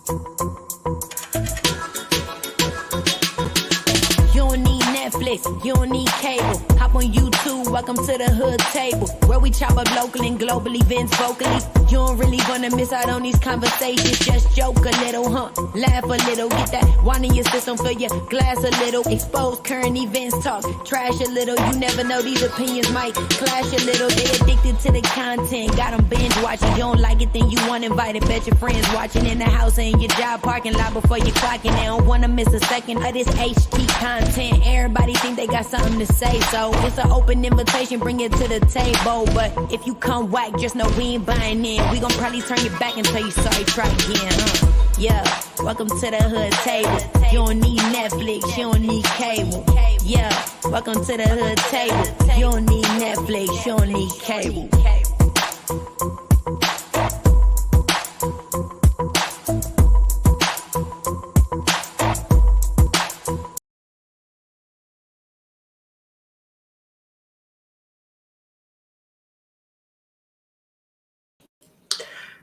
You don't need Netflix, you don't need cable. Hop on YouTube, welcome to the hood table, where we chop up local and global events vocally. You don't really wanna miss out on these conversations. Just joke a little, laugh a little, get that wine in your system, fill your glass a little. Expose current events, talk trash a little. You never know, these opinions might clash a little. They addicted to the content, got them binge watching. You don't like it, then you want invited. Bet your friends watching in the house and your job parking lot before you clocking. They don't wanna miss a second of this HD content. Everybody think they got something to say, so it's an open invitation, bring it to the table. But if you come whack, just know we ain't buying in. We gon' probably turn your back and tell you sorry, try again, Yeah, welcome to the hood table. You don't need Netflix, you don't need cable. Yeah, welcome to the hood table. You don't need Netflix, you don't need cable.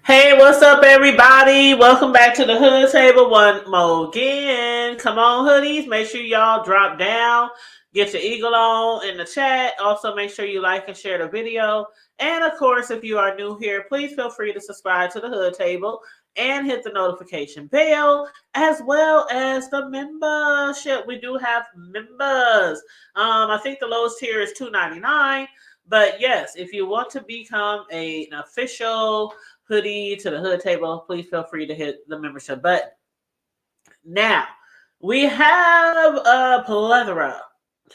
Hey, what's up, everybody? Welcome back to the Hood Table one more again. Come on, hoodies. Make sure y'all drop down. Get your eagle on in the chat. Also, make sure you like and share the video. And, of course, if you are new here, please feel free to subscribe to the Hood Table and hit the notification bell, as well as the membership. We do have members. I think the lowest tier is $2.99. But, yes, if you want to become an official hoodie to the Hood Table, please feel free to hit the membership button. Now, we have a plethora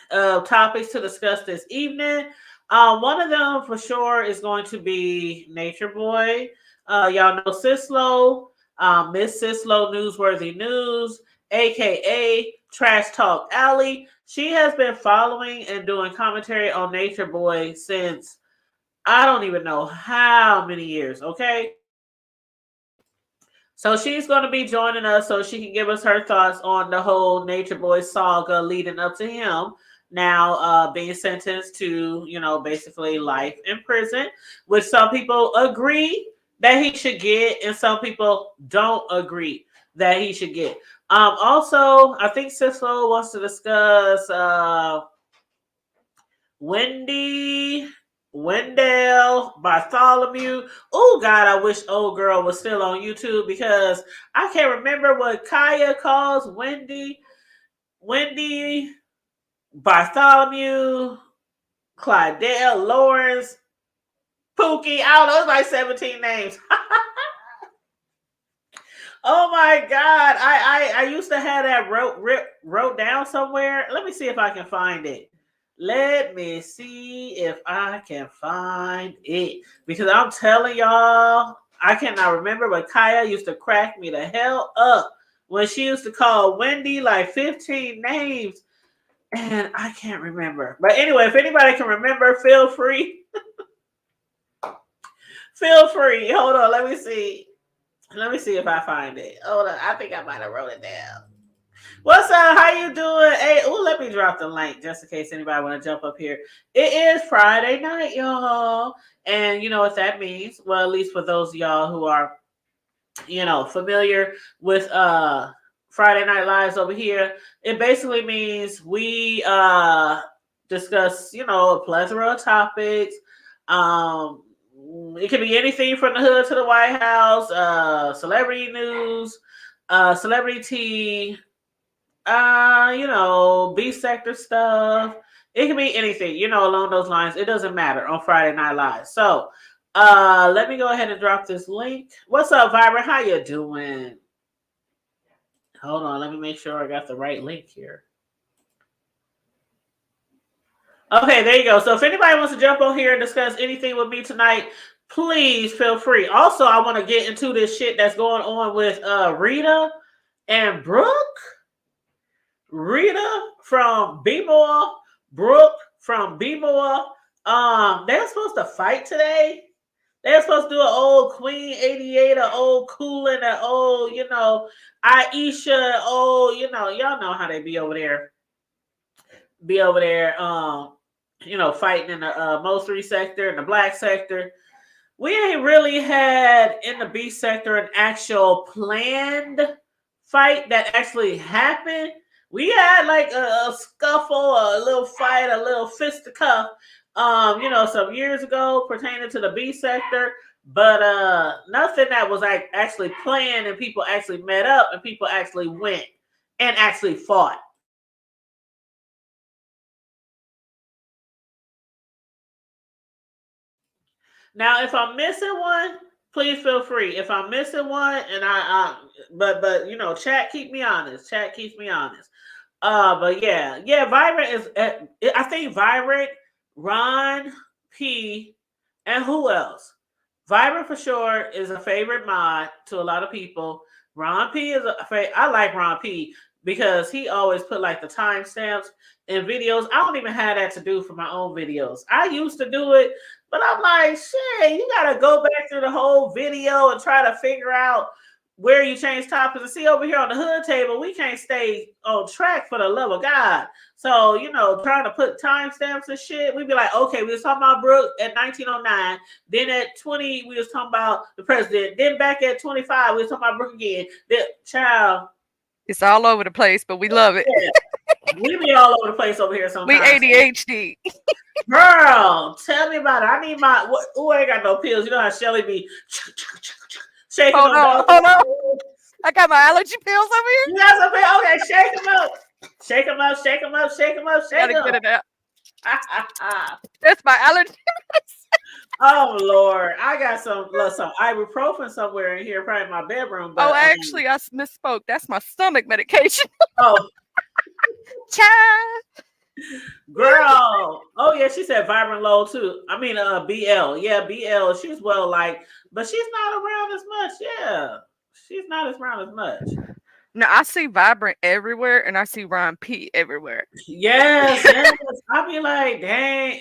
of topics to discuss this evening. One of them for sure is going to be Nature Boy. Y'all know Sislo, Miss Sislo Newsworthy News, aka Trash Talk Alley. She has been following and doing commentary on Nature Boy since I don't even know how many years, okay? So she's going to be joining us so she can give us her thoughts on the whole Nature Boy saga leading up to him now being sentenced to, basically life in prison, which some people agree that he should get and some people don't agree that he should get. Also, I think Sislo wants to discuss Wendy, Wendell, Bartholomew. Oh, God, I wish old girl was still on YouTube because I can't remember what Kaya calls Wendy, Bartholomew, Clydell, Lawrence, Pookie. I don't know, it's like 17 names. Oh my God. I used to have that wrote down somewhere. Let me see if I can find it. Let me see if I can find it. Because I'm telling y'all, I cannot remember, but Kaya used to crack me the hell up when she used to call Wendy like 15 names. And I can't remember. But anyway, if anybody can remember, feel free. Feel free. Hold on. Let me see. Let me see if I find it. Hold on. I think I might have wrote it down. What's up? How you doing? Hey, let me drop the link just in case anybody want to jump up here. It is Friday night, y'all. And you know what that means? Well, at least for those of y'all who are, familiar with Friday Night Lives over here, it basically means we discuss, a plethora of topics. It could be anything from the hood to the White House, celebrity news, celebrity tea, B sector stuff. It can be anything, along those lines. It doesn't matter on Friday Night Live. So let me go ahead and drop this link. What's up, Vibrant? How you doing? Hold on, let me make sure I got the right link here. Okay, there you go. So if anybody wants to jump on here and discuss anything with me tonight, please feel free. Also, I want to get into this shit that's going on with Rita and Brooke. Rita from B-More, Brooke from B-More. They're supposed to fight today. They're supposed to do an old Queen 88, an old Coolin', an old, Aisha, old, y'all know how they be over there. Fighting in the Mosley sector and the black sector. we ain't really had in the B sector an actual planned fight that actually happened. We had like a scuffle, a little fight, a little fisticuff, some years ago pertaining to the B sector, but nothing that was like actually planned and people actually met up and people actually went and actually fought. Now, if I'm missing one, please feel free. If I'm missing one, and chat keep me honest. Chat keeps me honest. But yeah, Vibrant is. I think Vibrant, Ron P, and who else? Vibrant for sure is a favorite mod to a lot of people. Ron P is I like Ron P because he always put like the timestamps in videos. I don't even have that to do for my own videos. I used to do it, but I'm like, shit, you gotta go back through the whole video and try to figure out where you change topics. And see, over here on the hood table, we can't stay on track for the love of God. So, trying to put timestamps and shit, we'd be like, okay, we was talking about Brooke at 1909. Then at 20, we was talking about the president. Then back at 25, we was talking about Brooke again. Then, child. It's all over the place, but we love it. Yeah. We be all over the place over here sometimes. We ADHD. Girl, tell me about it. I need my, I ain't got no pills. You know how Shelly be shaking hold on. I got my allergy pills over here. You got some pills? Okay, shake them up. Shake them up, shake them up, shake them up, shake them up. Get it out. That's my allergy. Oh Lord, I got some ibuprofen somewhere in here, probably in my bedroom. But, actually, I misspoke. That's my stomach medication. Oh, child. Girl. Oh yeah, she said Vibrant Low too. I mean, BL. Yeah, BL. She's well liked, but she's not around as much. Yeah, she's not around as much. No, I see Vibrant everywhere, and I see Ron P everywhere. Yes. I be like, dang.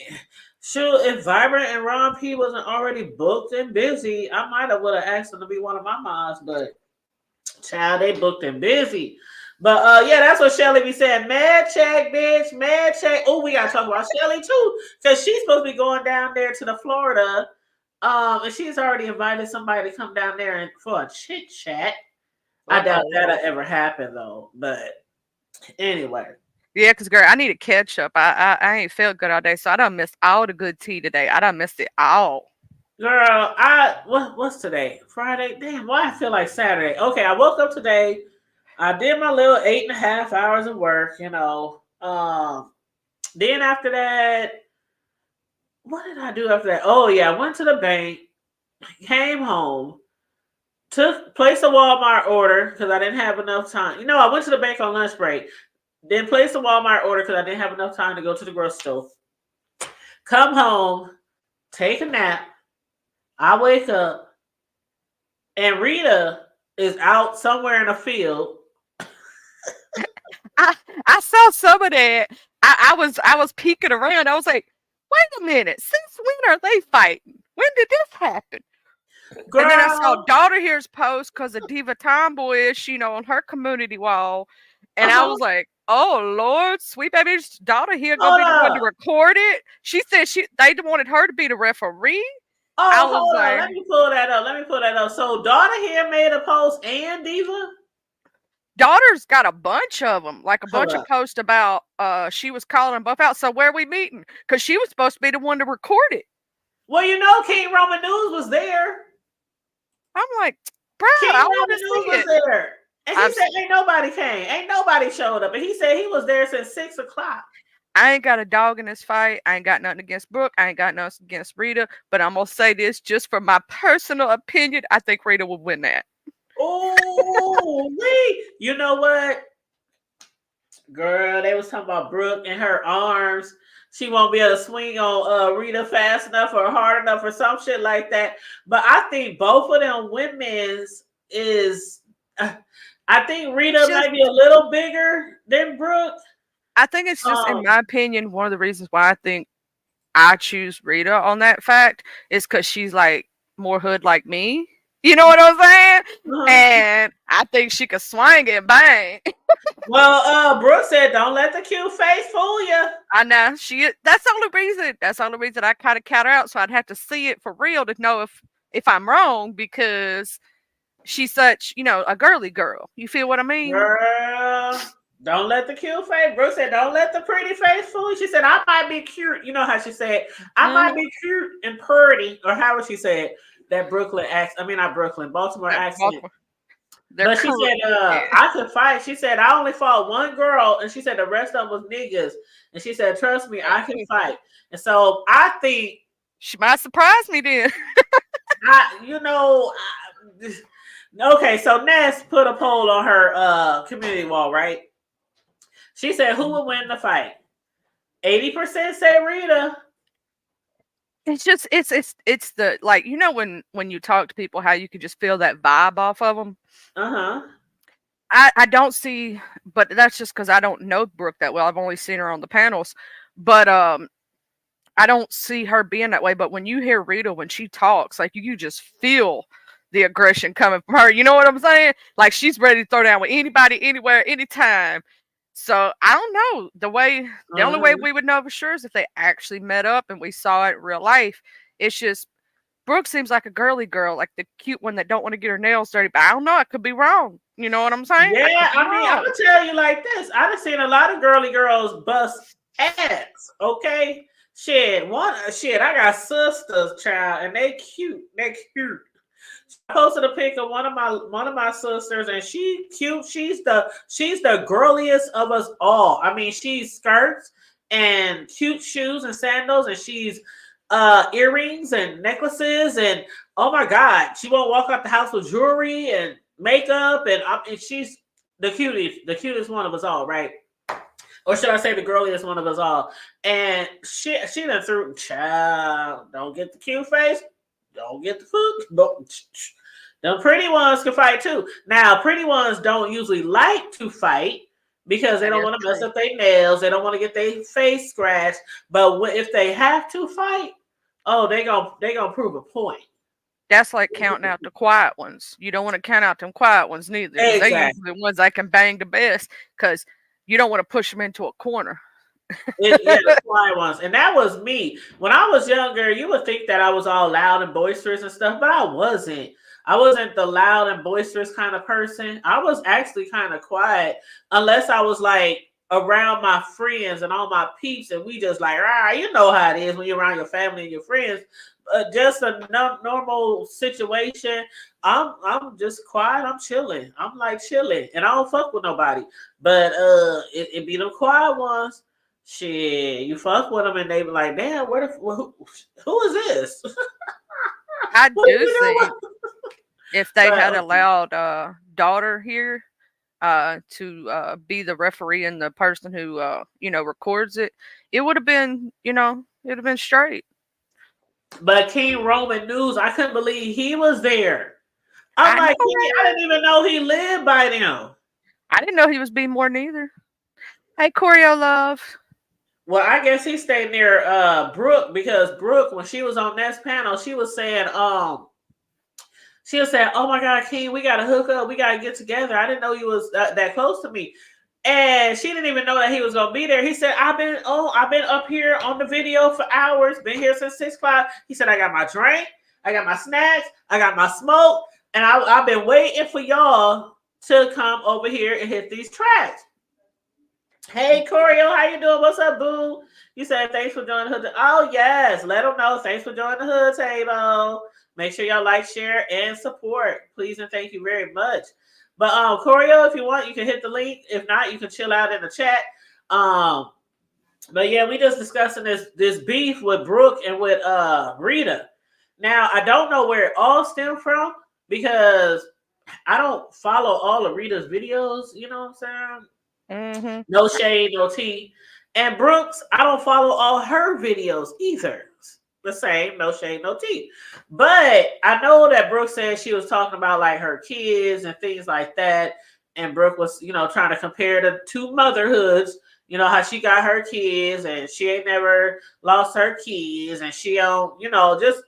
Shoot, if Vibrant and Ron P wasn't already booked and busy, I might have would have asked them to be one of my moms, but child, they booked and busy. But yeah, that's what Shelly be saying. Mad check, bitch, mad check. Oh, we gotta talk about Shelly too, because she's supposed to be going down there to the Florida. And she's already invited somebody to come down there and for a chit chat. I doubt that'll ever happen though. But anyway. Yeah, because girl, I need to catch up. I ain't felt good all day, so I done missed all the good tea today. I done missed it all. Girl, what's today? Friday? Damn, why I feel like Saturday? Okay, I woke up today. I did my little 8.5 hours of work, Then after that, what did I do after that? Oh yeah, I went to the bank, came home, placed a Walmart order because I didn't have enough time. I went to the bank on lunch break, then placed a Walmart order because I didn't have enough time to go to the grocery store. Come home, take a nap. I wake up, and Rita is out somewhere in a field. I saw some of that. I was peeking around. I was like, wait a minute. Since when are they fighting? When did this happen? Girl. And then I saw Daughter Here's post because of Diva Tomboy, on her community wall. And I was like, oh Lord, sweet baby's daughter here gonna be the one to record it. She said they wanted her to be the referee. Oh, hold on. Let me pull that up. So Daughter Here made a post and Diva? Daughter's got a bunch of them, like a bunch of posts about she was calling them both out. So where are we meeting? Because she was supposed to be the one to record it. Well, King Roman News was there. I'm like, bro, King Roman News was there. And he said ain't nobody came. Ain't nobody showed up. And he said he was there since 6 o'clock. I ain't got a dog in this fight. I ain't got nothing against Brooke. I ain't got nothing against Rita. But I'm going to say this just for my personal opinion. I think Rita will win that. Oh, you know what? Girl, they was talking about Brooke and her arms. She won't be able to swing on Rita fast enough or hard enough or some shit like that. But I think both of them women's is... I think Rita might be a little bigger than Brooke. I think it's just, in my opinion, one of the reasons why I think I choose Rita on that fact is because she's like more hood like me. You know what I'm saying? And I think she could swing and bang. Well, Brooke said, "Don't let the cute face fool you." I know that's the only reason. That's the only reason I kind of count her out. So I'd have to see it for real to know if if I'm wrong because she's such, a girly girl. You feel what I mean? Girl, don't let the cute face. Brooke said, "Don't let the pretty face fool you." She said, "I might be cute." You know how she said, "I might Mhm. be cute and pretty," or how would she say it? That Brooklyn accent. I mean, not Brooklyn, Baltimore That accent. Baltimore, they're But she curly. said, Yeah. "I could fight." She said, "I only fought one girl," and she said the rest of them was niggas. And she said, "Trust me, I can fight." And so I think She might surprise me then. I, you know, okay. So Ness put a poll on her community wall, right? She said, "Who would win the fight?" 80% say Rita. It's just it's the like when you talk to people how you can just feel that vibe off of them. Uh-huh. I don't see, but that's just because I don't know Brooke that well. I've only seen her on the panels, but I don't see her being that way. But when you hear Rita when she talks, like you just feel the aggression coming from her. You know what I'm saying? Like she's ready to throw down with anybody, anywhere, anytime. So I don't know the only way Uh-huh. we would know for sure is if they actually met up and we saw it in real life. It's just Brooke seems like a girly girl, like the cute one that don't want to get her nails dirty. But I don't know. I could be wrong. You know what I'm saying? I could Yeah, be I mean, I'm wrong. gonna tell you like this. I done seen a lot of girly girls bust ass. Okay, shit. I got sisters, child, and they cute. They cute. I posted a pic of one of my sisters, and she cute. She's the girliest of us all. I mean, she's skirts and cute shoes and sandals, and she's earrings and necklaces, and oh my god, she won't walk out the house with jewelry and makeup, and she's the cutest one of us all, right? Or should I say the girliest one of us all? And she done threw child. Don't get the cute face. Don't get the food. Them pretty ones can fight too. Now, pretty ones don't usually like to fight because they That don't is want to mess true. up their nails. They don't want to get their face scratched. But if they have to fight, oh, they gonna prove a point. That's like counting out the quiet ones. You don't want to count out them quiet ones neither, because they Exactly. usually the ones that can bang the best. Because you don't want to push them into a corner. Yeah, the quiet ones. And that was me. When I was younger, you would think that I was all loud and boisterous and stuff, but I wasn't. I wasn't the loud and boisterous kind of person. I was actually kind of quiet, unless I was like around my friends and all my peeps, and we just like, you know how it is when you're around your family and your friends. Just a normal situation. I'm just quiet. I'm chilling. I'm like chilling, and I don't fuck with nobody. But it be the quiet ones. Shit, you fuck with them and they be like, damn, who is this? I What are do you think doing? if they But had allowed daughter here to be the referee and the person who records it, it would have been it would have been straight. King Roman News, I couldn't believe he was there. I'm I know, like, King, I right? didn't even know he lived by them. I didn't know he was being more neither. Hey, Choreo love. Well, I guess he stayed near Brooke because Brooke, when she was on that panel, she was saying, "Oh my God, King, we gotta hook up. We gotta get together. I didn't know you was that close to me." And she didn't even know that he was gonna be there. He said, I've been up here on the video for hours. Been here since 6 o'clock." He said, "I got my drink, I got my snacks, I got my smoke, and I've been waiting for y'all to come over here and hit these tracks." Hey, Corio, how you doing? What's up, boo? You said thanks for joining the hood. Oh, yes. Let them know. Thanks for joining the hood table. Make sure y'all like, share, and support. Please and thank you very much. But Corio, if you want, you can hit the link. If not, you can chill out in the chat. Um, but yeah, we just discussing this beef with Brooke and with Rita. Now, I don't know where it all stemmed from because I don't follow all of Rita's videos. You know what I'm saying? Mm-hmm. No shade, no tea. And Brooks, I don't follow all her videos either. The same, no shade, no tea. But I know that Brooke said she was talking about like her kids and things like that. And Brooke was, trying to compare the two motherhoods. You know how she got her kids and she ain't never lost her kids, and she don't, just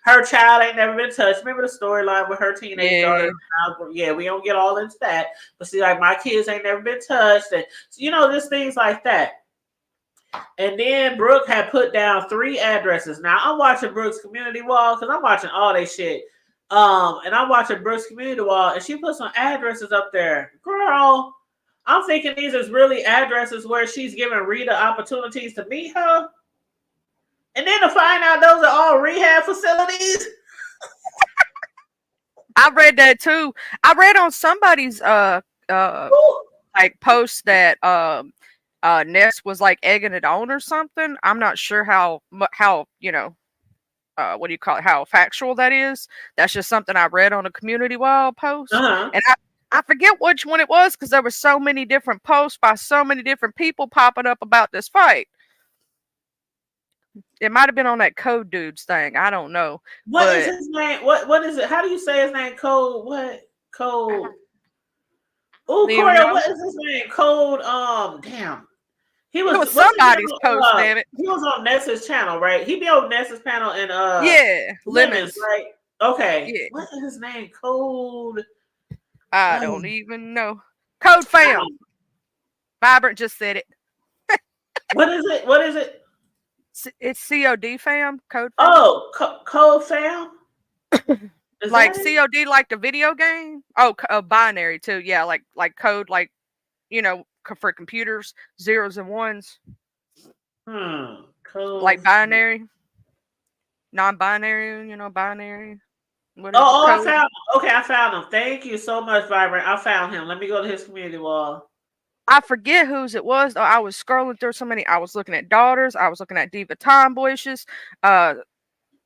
her child ain't never been touched. Remember the storyline with her teenage Yeah. daughter? Yeah, we don't get all into that. But see, like my kids ain't never been touched, and just things like that. And then Brooke had put down 3 addresses. Now I'm watching Brooke's community wall because I'm watching all they shit. And I'm watching Brooke's community wall, and she put some addresses up there. Girl, I'm thinking these is really addresses where she's giving Rita opportunities to meet her. And then to find out those are all rehab facilities. I read that too. I read on somebody's like post that Ness was like egging it on or something. I'm not sure how you know what do you call it, how factual that is. That's just something I read on a community wall post. And I forget which one it was because there were so many different posts by so many different people popping up about this fight. It might have been on that Code Dudes thing. I don't know. What is his name? What is it? How do you say his name? Code what? Code. Oh, Corey, what is his name? Code. Damn. He was somebody's post. Damn it. He was on Ness's channel, right? He be on Ness's panel and yeah, Lemons, right? Okay. Yeah. What is his name? Code. I don't even know. Code Fam. Vibrant just said it. What is it? What is it? It's COD Fam. Code Fam. Oh, Code Fam. Like COD, like the video game. Oh, binary too. Yeah, like code, like for computers, zeros and ones. Code. Like binary, non-binary. Binary. Whatever. I found him. Okay, I found him. Thank you so much, Vibrant. I found him. Let me go to his community wall. I forget whose it was. I was scrolling through so many. I was looking at Daughters. I was looking at Diva Tomboyshes.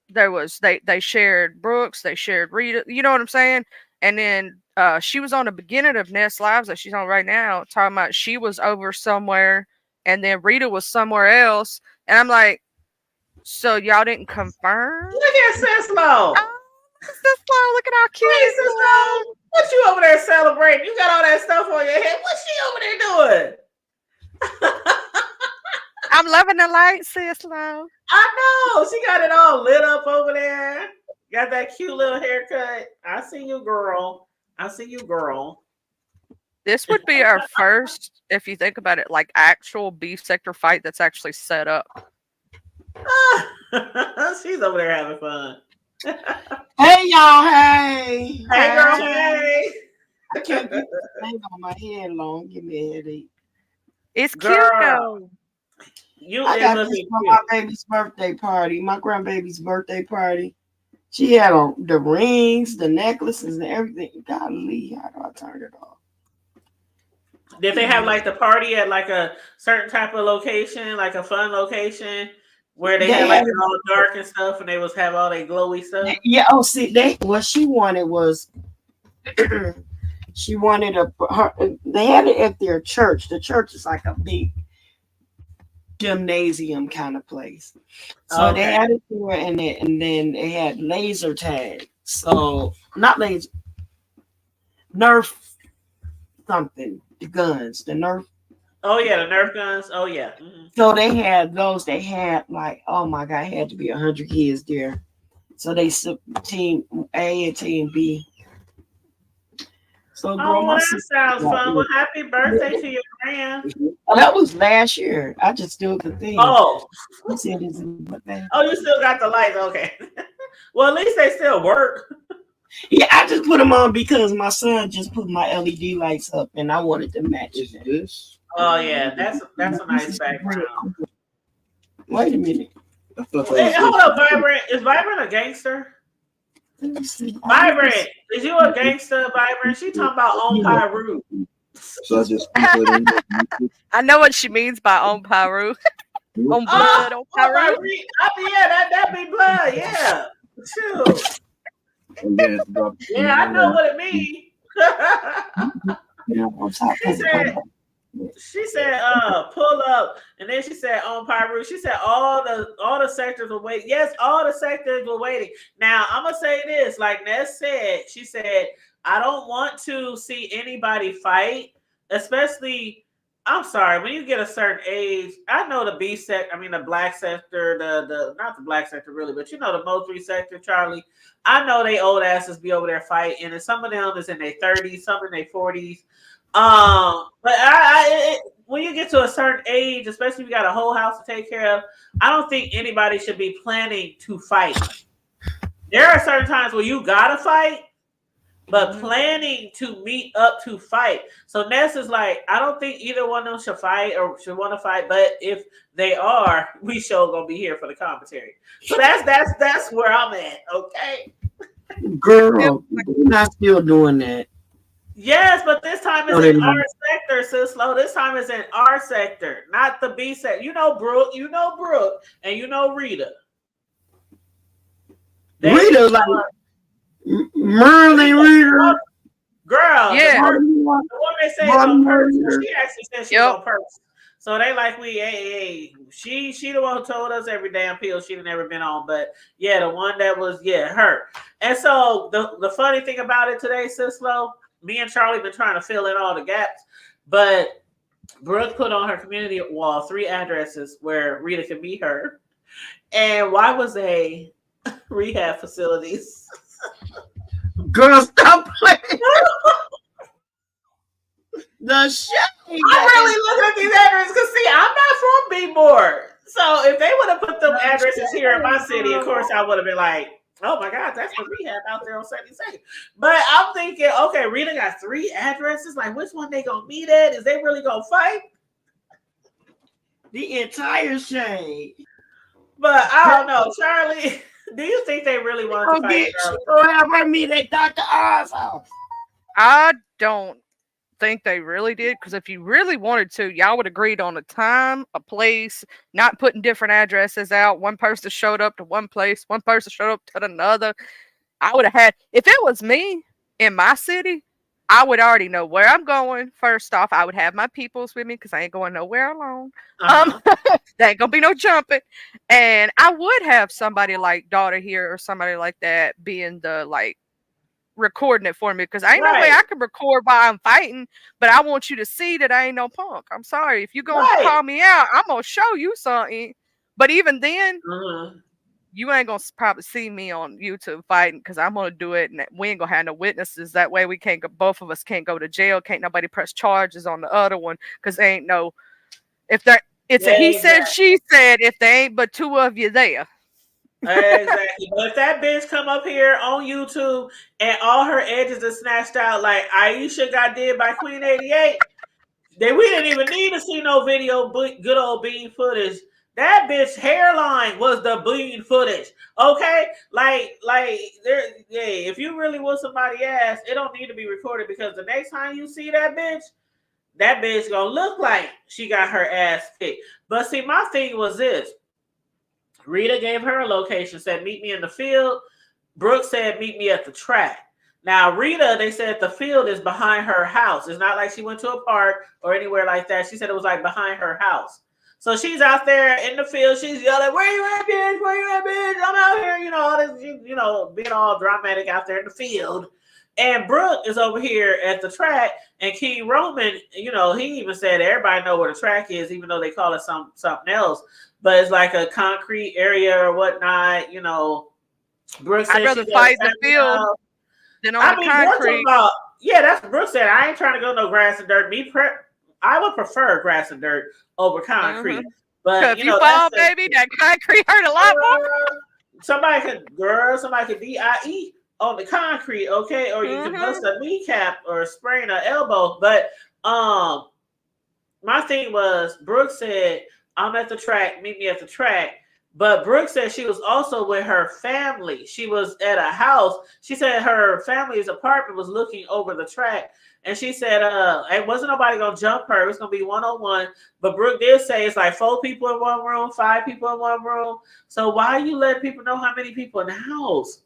There was they shared Brooks. They shared Rita. You know what I'm saying? And then she was on the beginning of Nest Lives that she's on right now, talking about she was over somewhere, and then Rita was somewhere else. And I'm like, so y'all didn't confirm? Look at Ceslo. Ceslo, look at our kids. Hey, Ceslo. What you over there celebrating? You got all that stuff on your head. What's she over there doing? I'm loving the light, Ceslo. I know. She got it all lit up over there. Got that cute little haircut. I see you, girl. I see you, girl. This would be our first, if you think about it, like actual beef sector fight that's actually set up. She's over there having fun. Hey y'all, hey. Hey girl, hey. I can't get this thing on my head long. Give me a headache. It's cute though. I got this for my baby's birthday party, my grandbaby's birthday party. She had on the rings, the necklaces, and everything. Golly, how do I turn it off? Did they have like the party at like a certain type of location, like a fun location? Where they had like it all dark and stuff, and they was have all their glowy stuff. Yeah. Oh, see, what she wanted was, she wanted they had it at their church. The church is like a big gymnasium kind of place. So they had it there, and then they had laser tag. So not laser, Nerf something. The guns, the Nerf. Oh yeah, the Nerf guns. Oh yeah. Mm-hmm. So they had those. They had like, oh my God, it had to be 100 kids there. So they team A and team B. So that sounds fun. Well, happy birthday to your grand. Oh, that was last year. I just still the thing. Oh, you still got the lights. Okay. Well, at least they still work. Yeah, I just put them on because my son just put my LED lights up, and I wanted to match this. Oh yeah, that's a nice background. Wait a minute. Hey, hold up, Vibrant. Is Vibrant a gangster? Vibrant, is you a gangster, Vibrant? She talking about on Pyru. So I just I know what she means by on Pyru. On blood, on Pyru. Yeah, that be blood. Yeah, shoot. Yeah, I know what it means. She said, pull up, and then she said on Pyru. She said all the sectors were waiting. Yes, all the sectors were waiting. Now I'm gonna say this, like Ness said, she said, I don't want to see anybody fight, especially. I'm sorry, when you get a certain age, I know the the black sector, the not the black sector really, but the Mo3 sector, Charlie. I know they old asses be over there fighting, and some of them is in their 30s, some in their 40s. But when you get to a certain age, especially if you got a whole house to take care of, I don't think anybody should be planning to fight. There are certain times where you gotta fight, but planning to meet up to fight. So Ness is like, I don't think either one of them should fight or should want to fight. But if they are, we sure gonna be here for the commentary. So that's where I'm at. Okay, girl, we're not still doing that. Yes, but this time is in our sector, sis. Slow. This time is in our sector, not the B sector. You know Brooke, and you know Rita. Rita, like Merlin Rita. Girl, yeah. The one they say is on purpose. She actually said she's on purpose. So they like she the one who told us every damn pill she'd never been on. But yeah, the one that was her. And so the funny thing about it today, sis Lo, me and Charlie been trying to fill in all the gaps, but Brooke put on her community wall 3 addresses where Rita could meet her. And why was they rehab facilities? Girl, stop playing. The shit. I'm really looking at these addresses because see, I'm not from B-More. So if they would have put them addresses here in my city, of course I would have been like, oh my God, that's the rehab out there on 72nd. But I'm thinking, okay, Rita got 3 addresses. Like, which one they gonna meet at? Is they really gonna fight? The entire shade. But I don't know, Charlie. Do you think they really want to fight? Or have her meet at Dr. R's house? I don't think they really did, because if you really wanted to, y'all would agreed on a time, a place, not putting different addresses out. One person showed up to one place, one person showed up to another. I would have had, if it was me in my city, I would already know where I'm going. First off, I would have my peoples with me because I ain't going nowhere alone. There ain't gonna be no jumping. And I would have somebody like daughter here or somebody like that being the like recording it for me, because I ain't no way I can record while I'm fighting, but I want you to see that I ain't no punk. I'm sorry. If you're gonna call me out, I'm gonna show you something. But even then, you ain't gonna probably see me on YouTube fighting, because I'm gonna do it and we ain't gonna have no witnesses. That way we can't go, both of us can't go to jail, can't nobody press charges on the other one, because there ain't no, if there it's a he said she said if there ain't but 2 of you there. Exactly. But if that bitch come up here on YouTube and all her edges are snatched out like Aisha got did by Queen 88, then we didn't even need to see no video, good old bean footage. That bitch hairline was the bean footage. Okay? Like there, if you really want somebody ass, it don't need to be recorded, because the next time you see that bitch gonna look like she got her ass kicked. But see, my thing was this. Rita gave her a location, said, meet me in the field. Brooke said, meet me at the track. Now, Rita, they said the field is behind her house. It's not like she went to a park or anywhere like that. She said it was like behind her house. So she's out there in the field. She's yelling, where you at, bitch? Where you at, bitch? I'm out here, all this, being all dramatic out there in the field. And Brooke is over here at the track, and King Roman, he even said everybody know where the track is, even though they call it something else. But it's like a concrete area or whatnot, Brooke said I'd rather fight the field than on the concrete. That's what Brooke said. I ain't trying to go no grass and dirt. I would prefer grass and dirt over concrete. But if you fall, baby, that concrete hurt a lot more. Somebody could DIE on the concrete, okay? Or you can bust a kneecap or sprain an elbow. But my thing was, Brooke said, I'm at the track, meet me at the track. But Brooke said she was also with her family. She was at a house. She said her family's apartment was looking over the track. And she said, it wasn't nobody going to jump her. It was going to be 1-on-1. But Brooke did say it's like 4 people in one room, 5 people in one room. So why you let people know how many people in the house?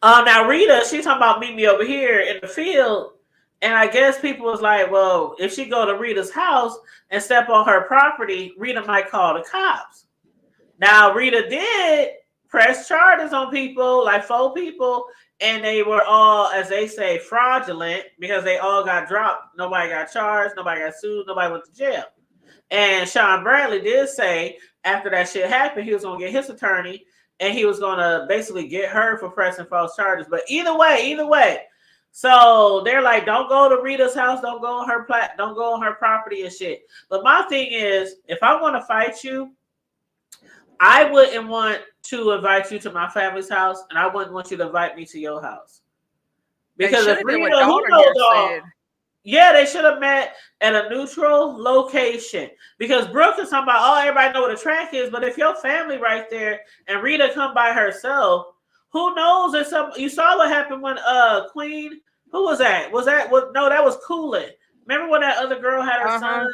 Now, Rita, she's talking about meet me over here in the field. And I guess people was like, well, if she go to Rita's house and step on her property, Rita might call the cops. Now, Rita did press charges on people, like 4 people, and they were all, as they say, fraudulent, because they all got dropped. Nobody got charged, nobody got sued, nobody went to jail. And Sean Bradley did say after that shit happened, he was going to get his attorney, and he was going to basically get her for pressing false charges. But either way, So they're like, don't go to Rita's house, don't go on don't go on her property and shit. But my thing is, if I'm gonna fight you, I wouldn't want to invite you to my family's house, and I wouldn't want you to invite me to your house. Because if did what Rita, who daughter knows here all, said. yeah, they should have met at a neutral location. Because Brooke is talking about, oh, everybody know what a track is, but if your family right there and Rita come by herself, who knows? If some, you saw what happened when Queen, who was that? No, that was Coolin. Remember when that other girl had her son?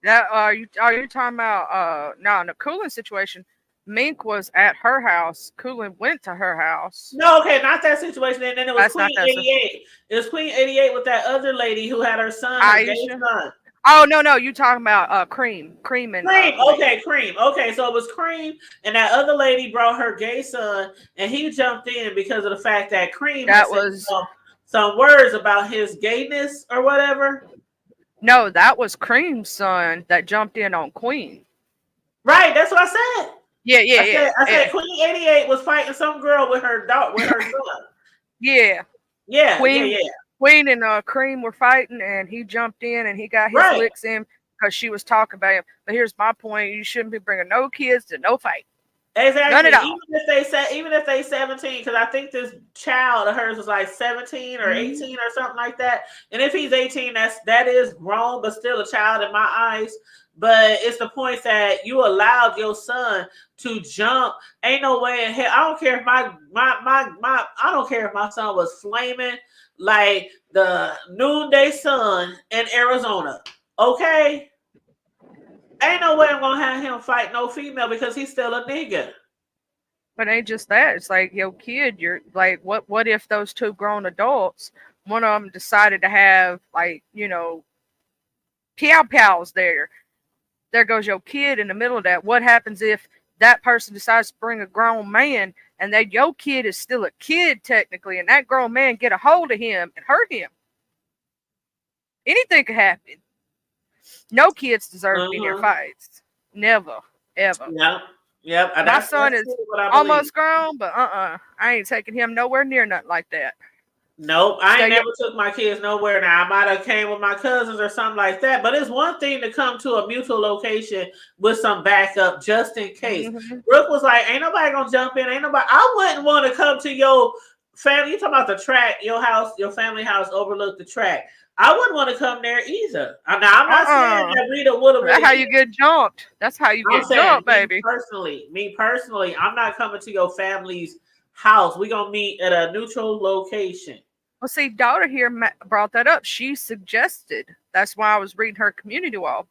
That are you talking about no, in the Cooling situation, Mink was at her house. Cooling went to her house. No, okay, not that situation. And then it was That's Queen not that 88. It was Queen 88 with that other lady who had her son, her gay Aisha. son. Oh no, you talking about Cream and Cream, Queen. okay, Cream. Okay, so it was Cream, and that other lady brought her gay son, and he jumped in because of the fact that Cream had said some words about his gayness or whatever. No, that was Cream's son that jumped in on Queen. Right, that's what I said. I said Queen 88 was fighting some girl with her dog, with her son. Yeah. Yeah. Queen and Cream were fighting, and he jumped in and he got his licks in because she was talking about him. But here's my point: you shouldn't be bringing no kids to no fight. Exactly. None at all. Even if they 17, because I think this child of hers was like 17 or 18 or something like that. And if he's 18, that is grown, but still a child in my eyes. But it's the point that you allowed your son to jump. Ain't no way in hell. I don't care if I don't care if my son was flaming like the noonday sun in Arizona. Okay. Ain't no way I'm gonna have him fight no female because he's still a nigga. But ain't just that. It's like, yo, kid, you're like, what if those two grown adults, one of them decided to have, like, pows there? There goes your kid in the middle of that. What happens if that person decides to bring a grown man and that your kid is still a kid technically, and that grown man get a hold of him and hurt him? Anything could happen. No kids deserve to be near fights. Never, ever. Yep. My son is almost grown, but I ain't taking him nowhere near nothing like that. Nope, I ain't never took my kids nowhere. Now I might have came with my cousins or something like that, but it's one thing to come to a mutual location with some backup just in case. Brooke was like, "Ain't nobody gonna jump in. Ain't nobody." I wouldn't want to come to your family. You talking about the track? Your house, your family house overlooked the track. I wouldn't want to come there either. Now I'm not saying that Rita would have. That's how you get jumped. That's how you get jumped, baby. Me personally, I'm not coming to your family's house. We're gonna meet at a neutral location. Well, see, daughter here brought that up. She suggested, that's why I was reading her community wall.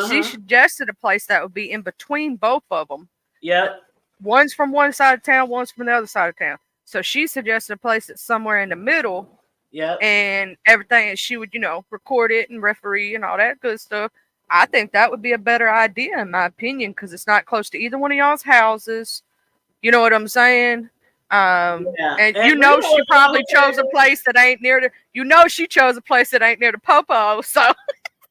She suggested a place that would be in between both of them. Yep. One's from one side of town, one's from the other side of town. So she suggested a place that's somewhere in the middle. Yep. And everything, and she would, record it and referee and all that good stuff. I think that would be a better idea, in my opinion, because it's not close to either one of y'all's houses. You know what I'm saying? And she probably chose a place that ain't near she chose a place that ain't near the popo. So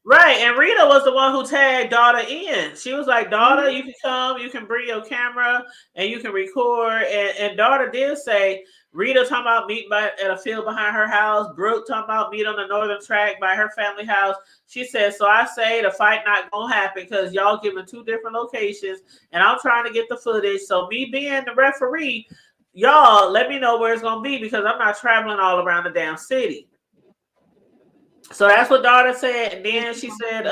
right, and Rita was the one who tagged daughter in. She was like, "Daughter, you can come, you can bring your camera, and you can record." And daughter did say, Rita talking about meeting at a field behind her house. Brooke talking about meet on the northern track by her family house. She said, "So I say the fight not gonna happen because y'all giving two different locations, and I'm trying to get the footage. So me being the referee, y'all let me know where it's gonna be because I'm not traveling all around the damn city." So that's what daughter said. And then she said,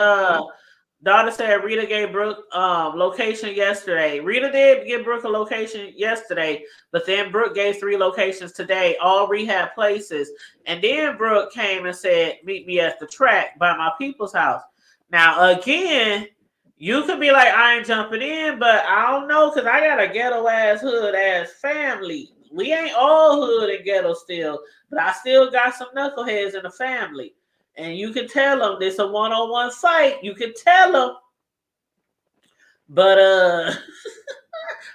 daughter said Rita gave Brooke location yesterday. Rita did give Brooke a location yesterday, but then Brooke gave 3 locations today, all rehab places. And then Brooke came and said, meet me at the track by my people's house. Now, again, you could be like, I ain't jumping in, but I don't know, because I got a ghetto ass hood ass family. We ain't all hood and ghetto still, but I still got some knuckleheads in the family. And you can tell them it's a one-on-one fight. You can tell them. But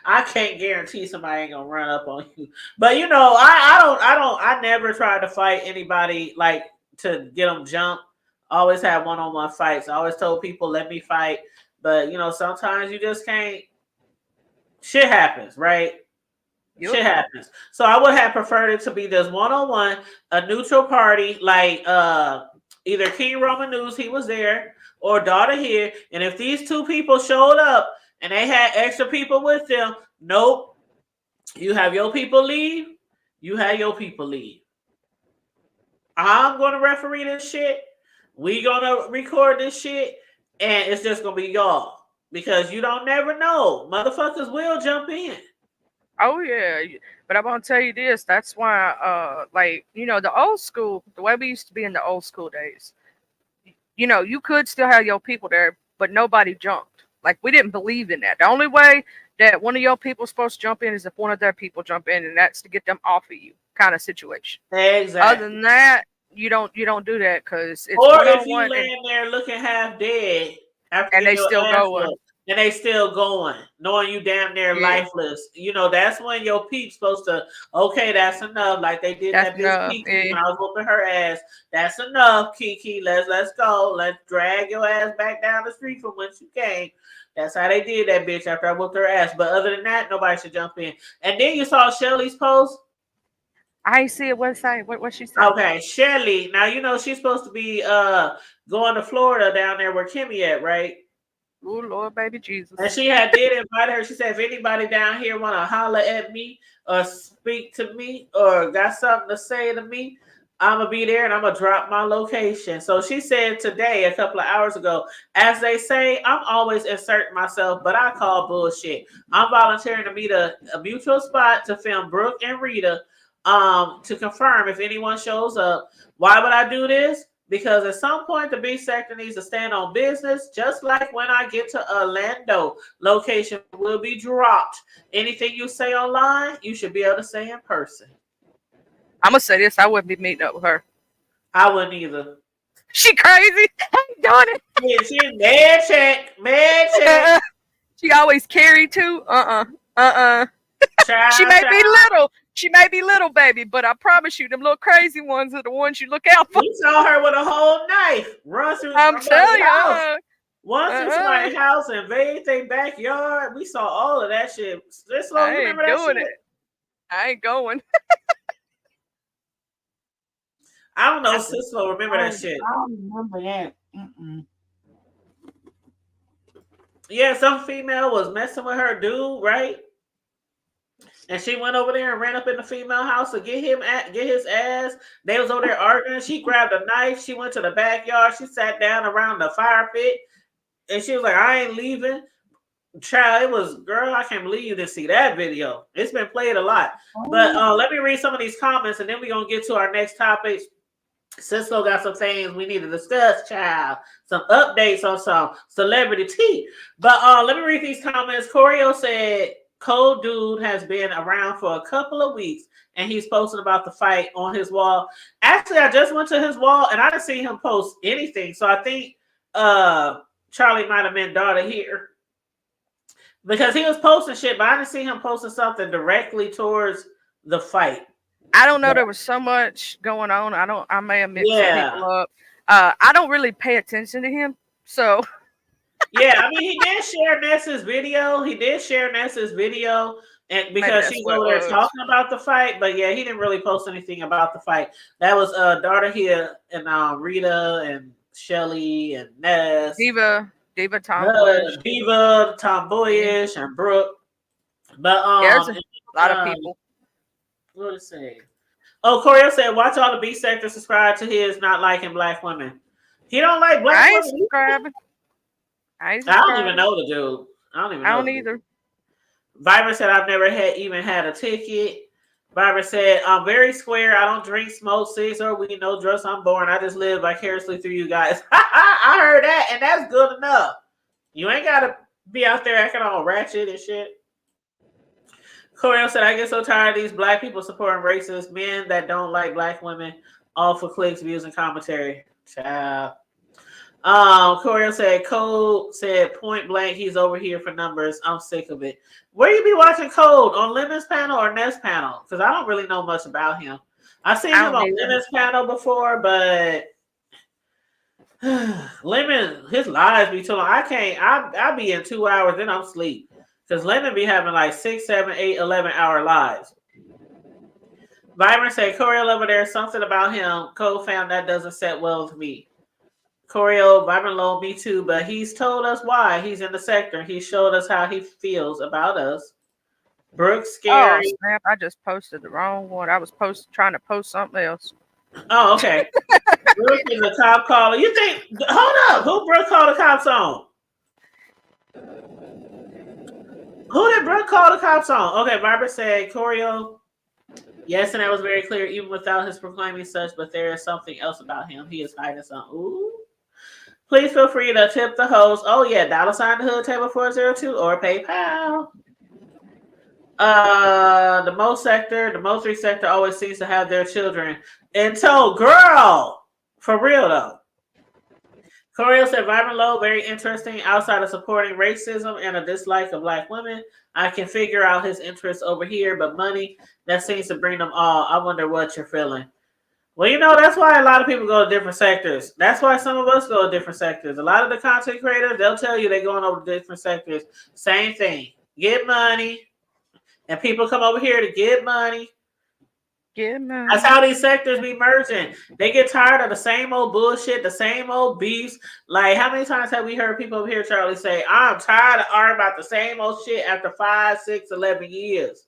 I can't guarantee somebody ain't gonna run up on you. But I never tried to fight anybody like to get them jumped. I always had one-on-one fights. I always told people, let me fight. But sometimes you just can't. Shit happens, right? Yep. Shit happens. So I would have preferred it to be this one-on-one, a neutral party, like either King Roman News, he was there, or Daughter here. And if these two people showed up and they had extra people with them, nope. You have your people leave. You have your people leave. I'm gonna referee this shit. We gonna record this shit, and it's just gonna be y'all because you don't never know. Motherfuckers will jump in. Oh yeah, but I'm gonna tell you this. That's why, like the old school, the way we used to be in the old school days. You could still have your people there, but nobody jumped. Like we didn't believe in that. The only way that one of your people is supposed to jump in is if one of their people jump in, and that's to get them off of you, kind of situation. Exactly. Other than that, you don't do that because it's Or one if on you one, laying there looking half dead after and getting they your still ass going. whooped, and they still going, knowing you damn near Yeah, lifeless. That's when your peep's supposed to, okay, that's enough. Like they did that's that bitch enough. Kiki Yeah, when I was whooping her ass. That's enough, Kiki. Let's go. Let's drag your ass back down the street from whence you came. That's how they did that bitch after I whooped her ass. But other than that, nobody should jump in. And then you saw Shelly's post. I ain't see it. What say? What she say? Okay, Shelly. Now she's supposed to be going to Florida down there where Kimmy at, right? Oh Lord, baby And Jesus. she did invite her. She said, if anybody down here want to holler at me or speak to me or got something to say to me, I'm going to be there and I'm going to drop my location. So she said today, a couple of hours ago, as they say, I'm always inserting myself, but I call bullshit. I'm volunteering to meet a mutual spot to film Brooke and Rita to confirm if anyone shows up. Why would I do this? Because at some point, the B sector needs to stand on business, just like when I get to Orlando. Location will be dropped. Anything you say online, you should be able to say in person. I'm gonna say this. I wouldn't be meeting up with her. I wouldn't either. She crazy. I ain't doing it. Yeah, she's mad check. She always carry too. She may be Child. little. She may be little, baby, but I promise you, them little crazy ones are the ones you look out for. We saw her with a whole knife run through I'm somebody's telling house. you. Once through somebody's house, invade their backyard. We saw all of that shit. This slow, you I remember ain't that doing shit? it. I ain't going. I don't know if Cisco remember that shit. I don't remember that. Yeah, some female was messing with her dude, right? And she went over there and ran up in the female house to get his ass. They was over there arguing. She grabbed a knife. She went to the backyard. She sat down around the fire pit, and she was like, "I ain't leaving." Child, it was, girl, I can't believe you didn't see that video. It's been played a lot. But let me read some of these comments, and then we're gonna get to our next topic. Cisco got some things we need to discuss, child. Some updates on some celebrity tea. But let me read these comments. Corio said, Cold Dude has been around for a couple of weeks and he's posting about the fight on his wall. Actually, I just went to his wall and I didn't see him post anything. So I think Charlie might have been Daughter here. Because he was posting shit, but I didn't see him posting something directly towards the fight. I don't know. There was so much going on. I may have mixed people up. I don't really pay attention to him. So yeah, I mean, he did share Nessa's video. And because she's over there talking about the fight, but yeah, he didn't really post anything about the fight. That was Daughter here and Rita and Shelly and Ness. Diva Tomboyish. Diva Tomboyish and Brooke. But there's a lot of people. What did it say? Oh, Corio said, watch all the B sector subscribe to his not liking black women. He don't like black women. Subscribing. I don't even know the dude. I don't either. Viber said, I've never even had a ticket. Viber said, I'm very square. I don't drink, smoke, cigs, or weed, no drugs. I'm boring. I just live vicariously through you guys. I heard that, and that's good enough. You ain't got to be out there acting all ratchet and shit. Corio said, I get so tired of these black people supporting racist men that don't like black women, all for clicks, views, and commentary. Child. Corio said, Code said point blank, he's over here for numbers. I'm sick of it. Where you be watching Code? On Lemon's panel or Ness panel? Because I don't really know much about him. I've seen him on Lemon's panel before, but Lemon, his lives be too long. I be in 2 hours, then I'm asleep. Because Lemon be having like 6, 7, 8, 11-hour lives. Vibrant said, Coriel over there, something about him. Cole found that doesn't set well with me. Coriel, Vibrant Low, me too, but he's told us why he's in the sector. He showed us how he feels about us. Brooks, Oh scary. snap! I just posted the wrong one. I was trying to post something else. Oh, okay. Brooke is a cop caller. You think? Hold up. Who Brooke called the cops on? Who did Brooke call the cops on? Okay, Barbara said Corio. Yes, and that was very clear, even without his proclaiming such. But there is something else about him. He is hiding something. Ooh. Please feel free to tip the host. Oh yeah, $ the hood table 402 or PayPal. The Mo3 sector always seems to have their children in tow. Girl, for real though. Coriel said, Vibrant Low, very interesting. Outside of supporting racism and a dislike of black women, I can figure out his interests over here, but money, that seems to bring them all. I wonder what you're feeling. Well, you know, that's why a lot of people go to different sectors. That's why some of us go to different sectors. A lot of the content creators, they'll tell you they're going over to different sectors. Same thing. Get money. And people come over here to get money. That's how these sectors be merging. They get tired of the same old bullshit, the same old beefs. Like, how many times have we heard people over here, Charlie, say, I'm tired of arguing about the same old shit after 5, 6, 11 years.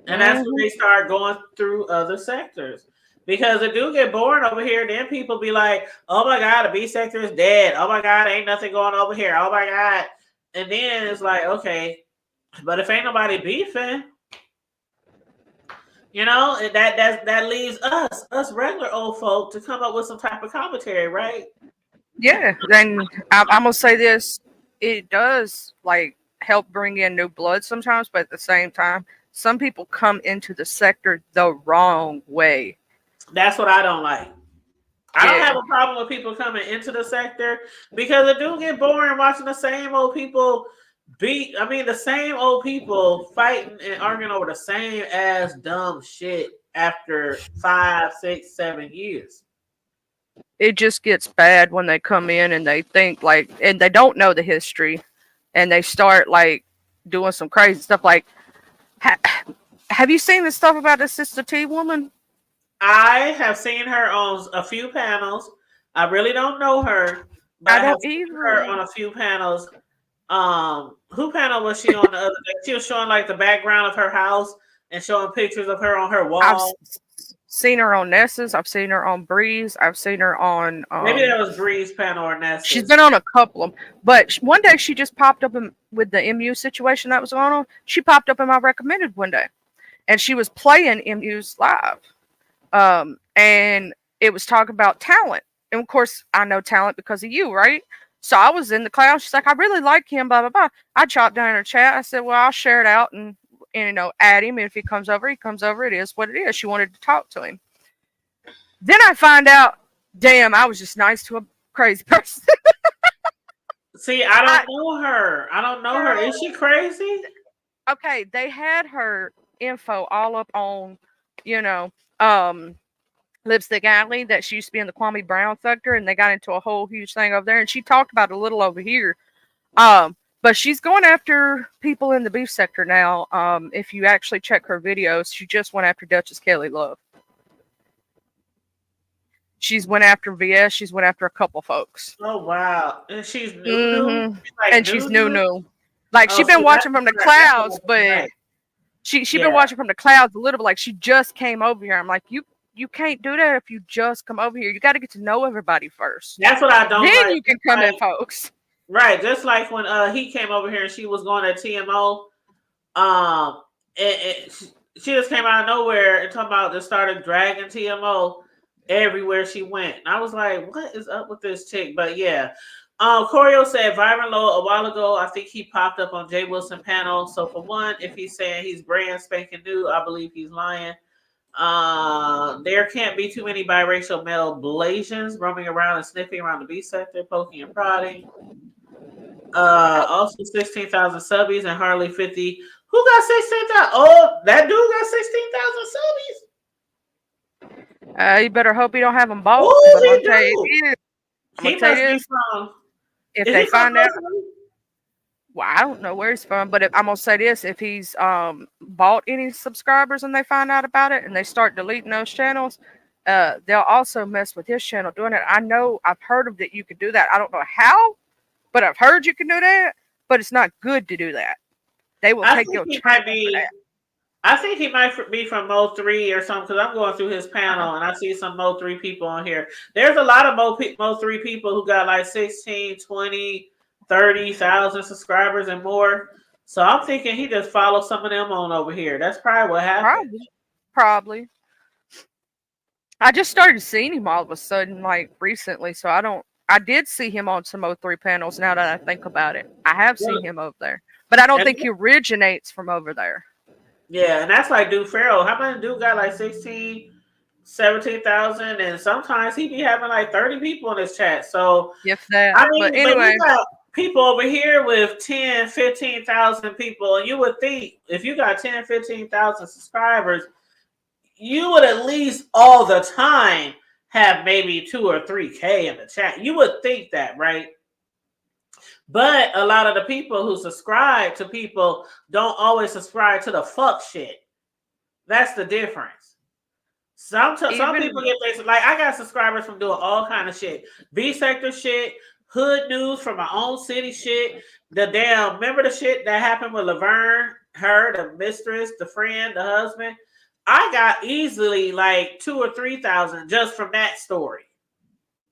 And that's when they start going through other sectors. Because it do get boring over here. Then people be like, oh my God, the B sector is dead. Oh my God, ain't nothing going over here. Oh my God. And then it's like, okay, but if ain't nobody beefing, you know, that leaves us regular old folk to come up with some type of commentary, right? Yeah, then I'm gonna say this: it does like help bring in new blood sometimes, but at the same time, some people come into the sector the wrong way. That's what I don't like. I don't have a problem with people coming into the sector because it do get boring watching the same old people the same old people fighting and arguing over the same ass dumb shit after 5, 6, 7 years. It just gets bad when they come in and they think like, and they don't know the history, and they start like doing some crazy stuff. Like, have you seen the stuff about the Sister T woman? I have seen her on a few panels. I really don't know her, but I have seen her on a few panels. Who panel was she on the other day? She was showing like the background of her house and showing pictures of her on her wall. I've seen her on Nessa's. I've seen her on Breeze. I've seen her on. Maybe that was Breeze panel or Nessa's. She's been on a couple of them, but one day she just popped up with the MU situation that was going on. She popped up in my recommended one day, and she was playing MU's live, and it was talking about talent. And of course, I know talent because of you, right? So I was in the cloud. She's like, I really like him, blah, blah, blah. I chopped down in her chat. I said, well, I'll share it out and you know, add him. And if he comes over, he comes over. It is what it is. She wanted to talk to him. Then I find out, damn, I was just nice to a crazy person. See, I don't know her. I don't know her. Is she crazy? Okay, they had her info all up on, you know, Lipstick Alley, that she used to be in the Kwame Brown sector, and they got into a whole huge thing over there, and she talked about it a little over here. But she's going after people in the beef sector now. If you actually check her videos, she just went after Duchess Kelly Love. She's went after VS. She's went after a couple folks. Oh wow! And she's new, like and she's new. Like she's been watching from the clouds, but she's been watching from the clouds a little bit. Like she just came over here. I'm like, you can't do that if you just come over here. You got to get to know everybody first. That's what I don't like. Then you can come in, folks. Right, just like when he came over here and she was going to TMO, she just came out of nowhere and talking about just started dragging TMO everywhere she went. And I was like, what is up with this chick? But yeah, Corio said Vibrant Low a while ago. I think he popped up on Jay Wilson panel. So for one, if he's saying he's brand spanking new, I believe he's lying. There can't be too many biracial male Blasians roaming around and sniffing around the B sector, poking and prodding. Also 16,000 subbies and hardly 50. Who got 16,000? Oh, that dude got 16,000 subbies. You better hope you don't have them both. Oh, he do. He must be from. If they find out, Well, I don't know where he's from, but I'm gonna say this: if he's bought any subscribers and they find out about it and they start deleting those channels, they'll also mess with his channel doing it. I know I've heard of that you could do that. I don't know how, but I've heard you can do that. But it's not good to do that. They will I take think your he channel might for be. that. I think he might be from Mo3 or something because I'm going through his panel and I see some Mo3 people on here. There's a lot of Mo3 people who got like 16, 20, 30,000 subscribers and more. So I'm thinking he just followed some of them on over here. That's probably what happened. Probably. I just started seeing him all of a sudden, like recently. So I did see him on some O3 panels now that I think about it. I have seen him over there. But I don't think he originates from over there. Yeah, and that's like Dude Farrell. How many dude got like 16, 17,000? And sometimes he be having like 30 people in his chat. So, if that. I mean, But anyway. you got people over here with 10, 15,000 people. And you would think if you got 10, 15,000 subscribers, you would at least all the time have maybe 2 or 3K in the chat. You would think that, right? But a lot of the people who subscribe to people don't always subscribe to the fuck shit. That's the difference. Some people get this, like I got subscribers from doing all kind of shit. B sector shit, hood news from my own city shit. Remember the shit that happened with Laverne, her, the mistress, the friend, the husband? I got easily like 2 or 3,000 just from that story.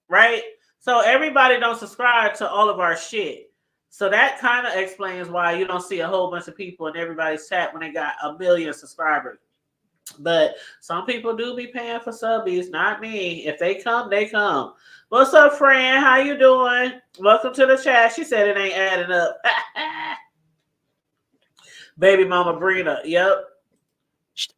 Right? So everybody don't subscribe to all of our shit. So that kind of explains why you don't see a whole bunch of people in everybody's chat when they got 1 million subscribers. But some people do be paying for subbies, not me. If they come, they come. What's up, friend? How you doing? Welcome to the chat. She said it ain't adding up. Baby mama Brina. Yep.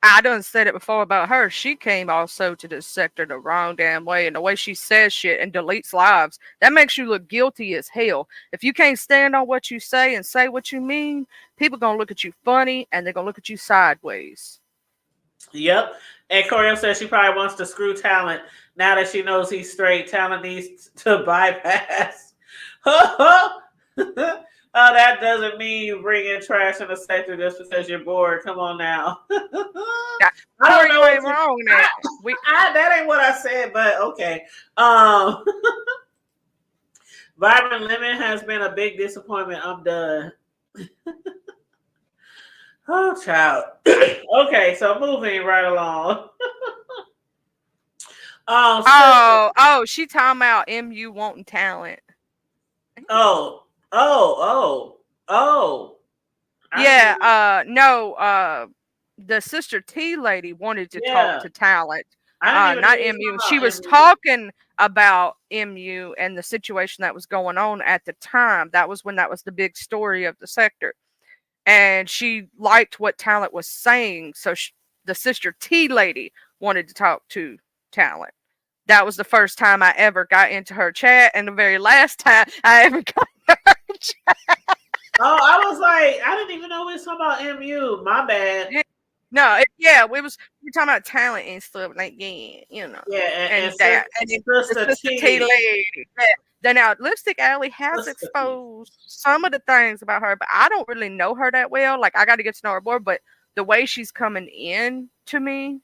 I done said it before about her. She came also to this sector the wrong damn way, and the way she says shit and deletes lives, that makes you look guilty as hell. If you can't stand on what you say and say what you mean, people gonna look at you funny and they're gonna look at you sideways. Yep. And Coriel says she probably wants to screw Talent now that she knows he's straight. Talent needs to bypass. Oh, that doesn't mean you bring in trash in the sector just because you're bored. Come on now. I don't know what's wrong there. That ain't what I said, but okay. Vibrant Lemon has been a big disappointment. I'm done. Oh, child. Okay, so moving right along. She talking about MU wanting talent. Yeah, no, the Sister T lady wanted to talk to Talent, not MU. She was talking about MU and the situation that was going on at the time. That was when that was the big story of the sector. And she liked what Talent was saying. So the Sister T lady wanted to talk to Talent. That was the first time I ever got into her chat, and the very last time I ever got into her chat. Oh, I was like, I didn't even know we was talking about MU. My bad. No, we were talking about Talent and stuff like you know. Yeah, and Sister T lady. Yeah. Then now Lipstick Alley has exposed some of the things about her, but I don't really know her that well. Like I got to get to know her more, but the way she's coming in to me,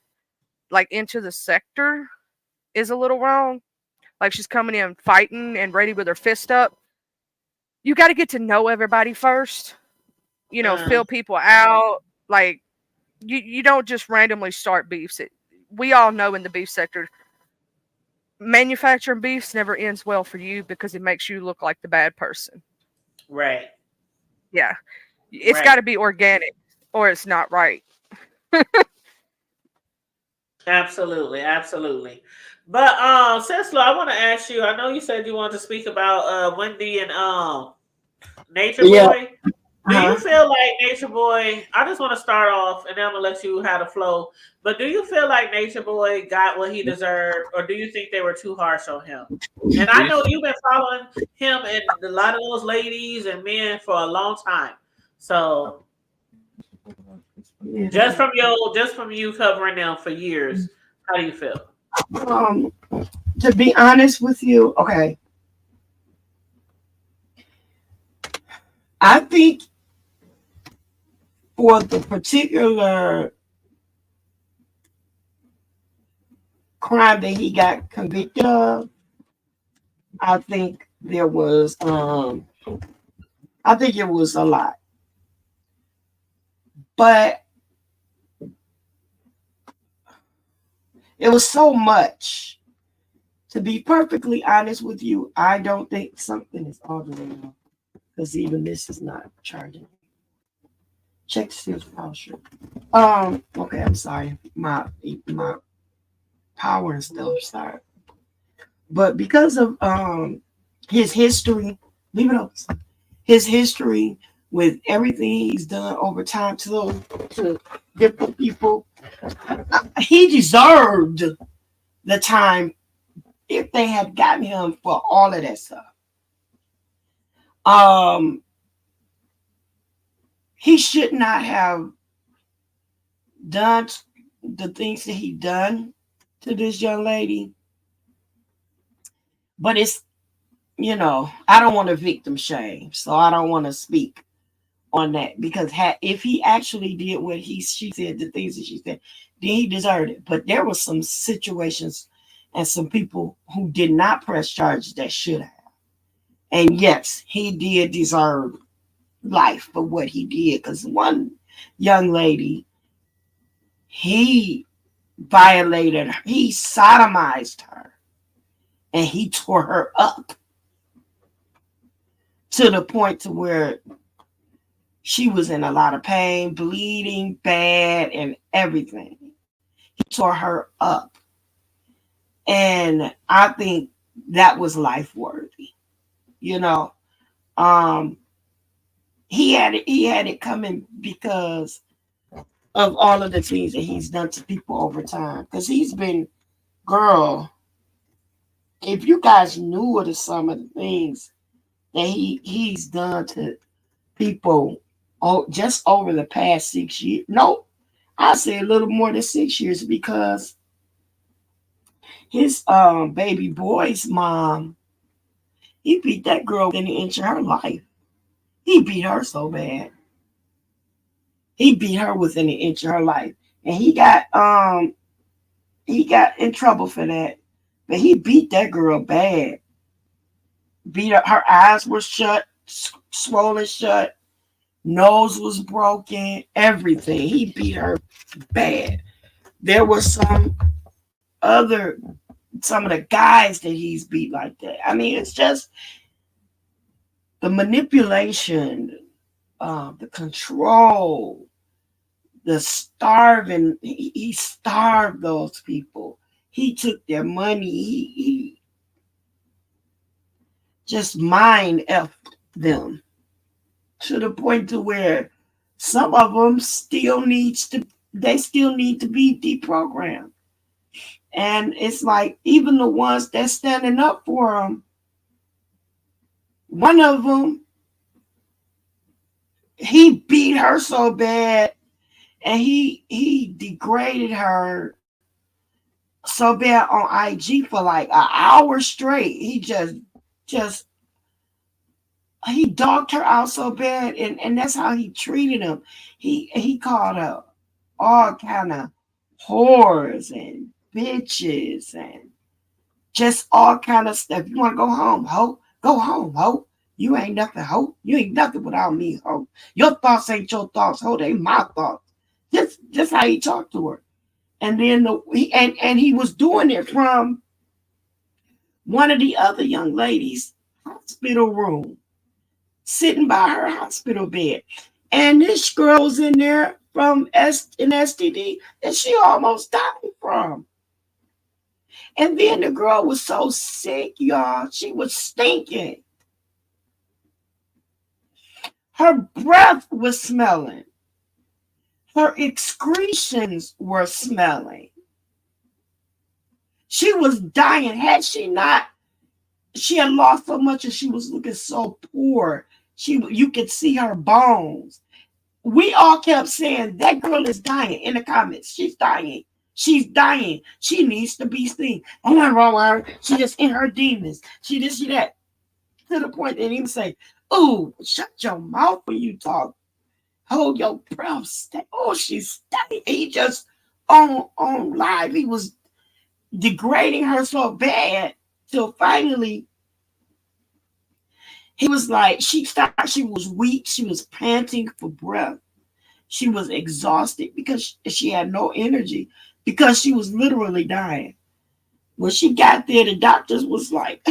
like into the sector, is a little wrong. Like she's coming in fighting and ready with her fist up. You got to get to know everybody first. You know, fill people out. Like you don't just randomly start beefs. We all know in the beef sector, manufacturing beefs never ends well for you because it makes you look like the bad person. Right. Yeah. It's got to be organic or it's not right. Absolutely. But Cecily, I want to ask you, I know you said you wanted to speak about Wendy and Nature Boy. Do you feel like Nature Boy, I just want to start off and then I'm going to let you have the flow, but do you feel like Nature Boy got what he deserved, or do you think they were too harsh on him? And I know you've been following him and a lot of those ladies and men for a long time. So just from you covering them for years, how do you feel? To be honest with you, okay. I think for the particular crime that he got convicted of, I think there was I think it was a lot. But it was so much. To be perfectly honest with you, I don't think something is all the way off. Because even this is not charging. Check Steve's browser. Okay, I'm sorry. My power and stuff started. But because of his history, leave it open. His history with everything he's done over time to different people, he deserved the time if they had gotten him for all of that stuff. He should not have done the things that he done to this young lady. But it's, I don't want to victim shame, so I don't want to speak on that because if he actually did what she said, the things that she said, then he deserved it. But there were some situations and some people who did not press charges that should have. And yes, he did deserve life for what he did. Because one young lady, he violated her, he sodomized her, and he tore her up to the point to where she was in a lot of pain, bleeding bad, and everything. He tore her up. And I think that was life worthy. He had it coming because of all of the things that he's done to people over time. Because he's been, girl, if you guys knew of some of the things that he's done to people just over the past 6 years. No, I say a little more than 6 years because his baby boy's mom, he beat that girl within an inch of her life. He beat her so bad. He beat her within an inch of her life. And he got in trouble for that. But he beat that girl bad. Beat her eyes were shut, swollen shut, nose was broken, everything. He beat her bad. There were some of the guys that he's beat like that. I mean, it's just the manipulation, the control, the starving. He starved those people. He took their money. He just mind effed them to the point to where some of them still need to be deprogrammed. And it's like even the ones that's standing up for them, one of them, he beat her so bad and he degraded her so bad on IG for like an hour straight. He just he dogged her out so bad, and that's how he treated him. He called her all kind of whores and bitches and just all kind of stuff. You want to go home, ho? Go home, ho. You ain't nothing, ho. You ain't nothing without me, ho. Your thoughts ain't your thoughts, ho. They my thoughts. Just how he talked to her. And then he was doing it from one of the other young ladies' hospital room, sitting by her hospital bed. And this girl was in there from an STD that she almost died from. And then the girl was so sick, y'all. She was stinking. Her breath was smelling. Her excretions were smelling. She was dying. Had she not, she had lost so much and she was looking so poor. You could see her bones. We all kept saying that girl is dying in the comments. She's dying. She's dying. She needs to be seen. I'm not wrong with her. She just in her demons. She this, she that. to the point that he would say, "Oh, shut your mouth when you talk. Hold your breath. Stay." Oh, she's staying. He just on live. He was degrading her so bad till finally he was like, she thought she was weak. She was panting for breath. She was exhausted because she had no energy because she was literally dying. When she got there, the doctors was like,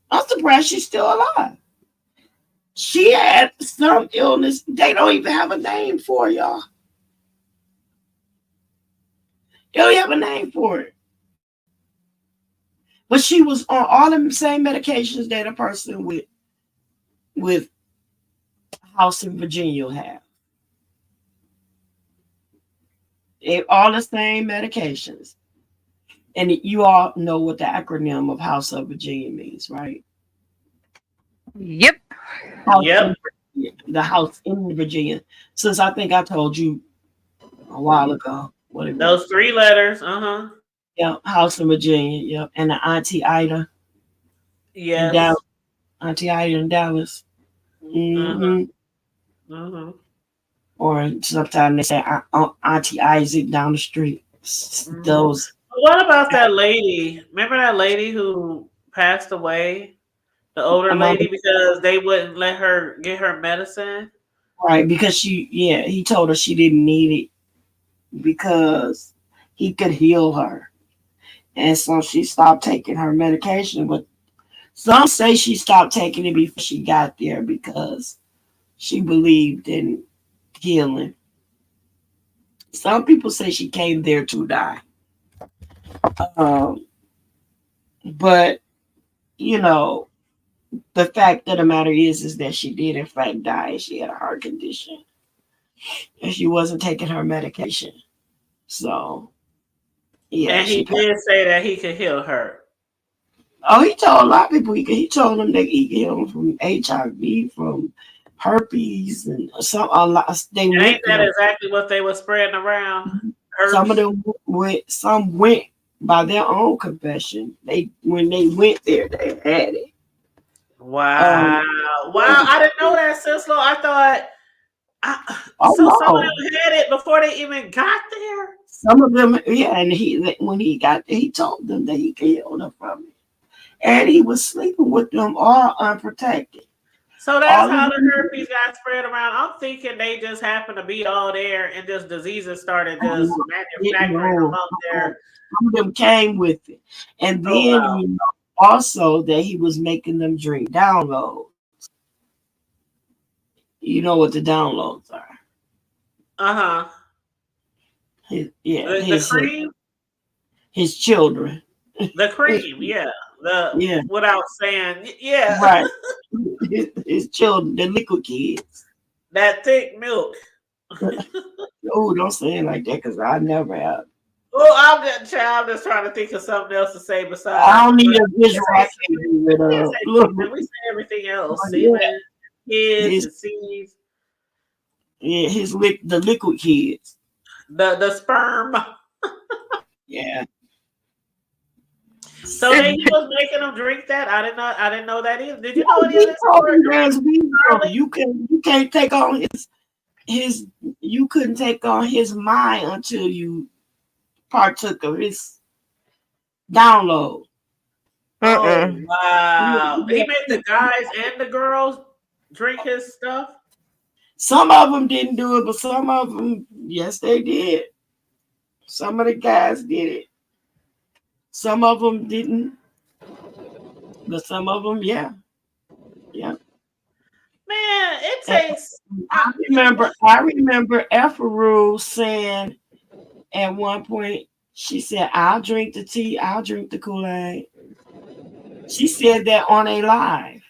I'm surprised she's still alive. She had some illness. They don't even have a name for it, y'all. They don't have a name for it. But she was on all the same medications that a person with house in Virginia will have. All the same medications. And you all know what the acronym of House of Virginia means, right? Yep. Yep. The house in Virginia. Since I think I told you a while ago. Those 3 letters. Uh-huh. Yeah, House in Virginia. Yep. And the Auntie Ida. Yes. Auntie Ida in Dallas. Mm-hmm. Mm-hmm. Or sometimes they say Auntie Isaac down the street. Mm-hmm. Those. What about that lady? Remember that lady who passed away? The older lady, because they wouldn't let her get her medicine. Right, because he told her she didn't need it because he could heal her. And so she stopped taking her medication. But some say she stopped taking it before she got there because she believed in healing. Some people say she came there to die. But, the fact of the matter is that she did in fact die. She had a heart condition. And she wasn't taking her medication. So, yeah. And he did say that he could heal her. Oh, he told a lot of people he told them that he healed from HIV, from herpes, and a lot. Ain't that exactly what they were spreading around? Herbs? Some of them went by their own confession. When they went there, they had it. Wow. Wow. I didn't know that, Cislo. I thought some of them had it before they even got there. Some of them, yeah, and when he got there, he told them that he could heal them from it. And he was sleeping with them all unprotected. So that's how the herpes got spread around. I'm thinking they just happened to be all there and just diseases started just manufacturing them up there. Some of them came with it. And then also that he was making them drink downloads. You know what the downloads are? Uh-huh. The cream? His children. The cream, yeah. Without saying, yeah. Right. His children, the liquid kids. That thick milk. Oh, don't say it like that because I never have. Oh, I'm just trying to think of something else to say besides. I don't need a visual. We say everything else. Semen, kids, seeds. Yeah, the liquid kids. The sperm. Yeah. So then he was making them drink that. I didn't know that either. Did you know any of this? You can't take on his. You couldn't take on his mind until you partook of his download. Oh, wow! He made the guys and the girls drink his stuff. Some of them didn't do it, but some of them, yes, they did. Some of the guys did it. Some of them didn't, but some of them, yeah. Man, it takes. I remember Effaru saying at one point, she said, "I'll drink the tea, I'll drink the Kool-Aid." She said that on a live.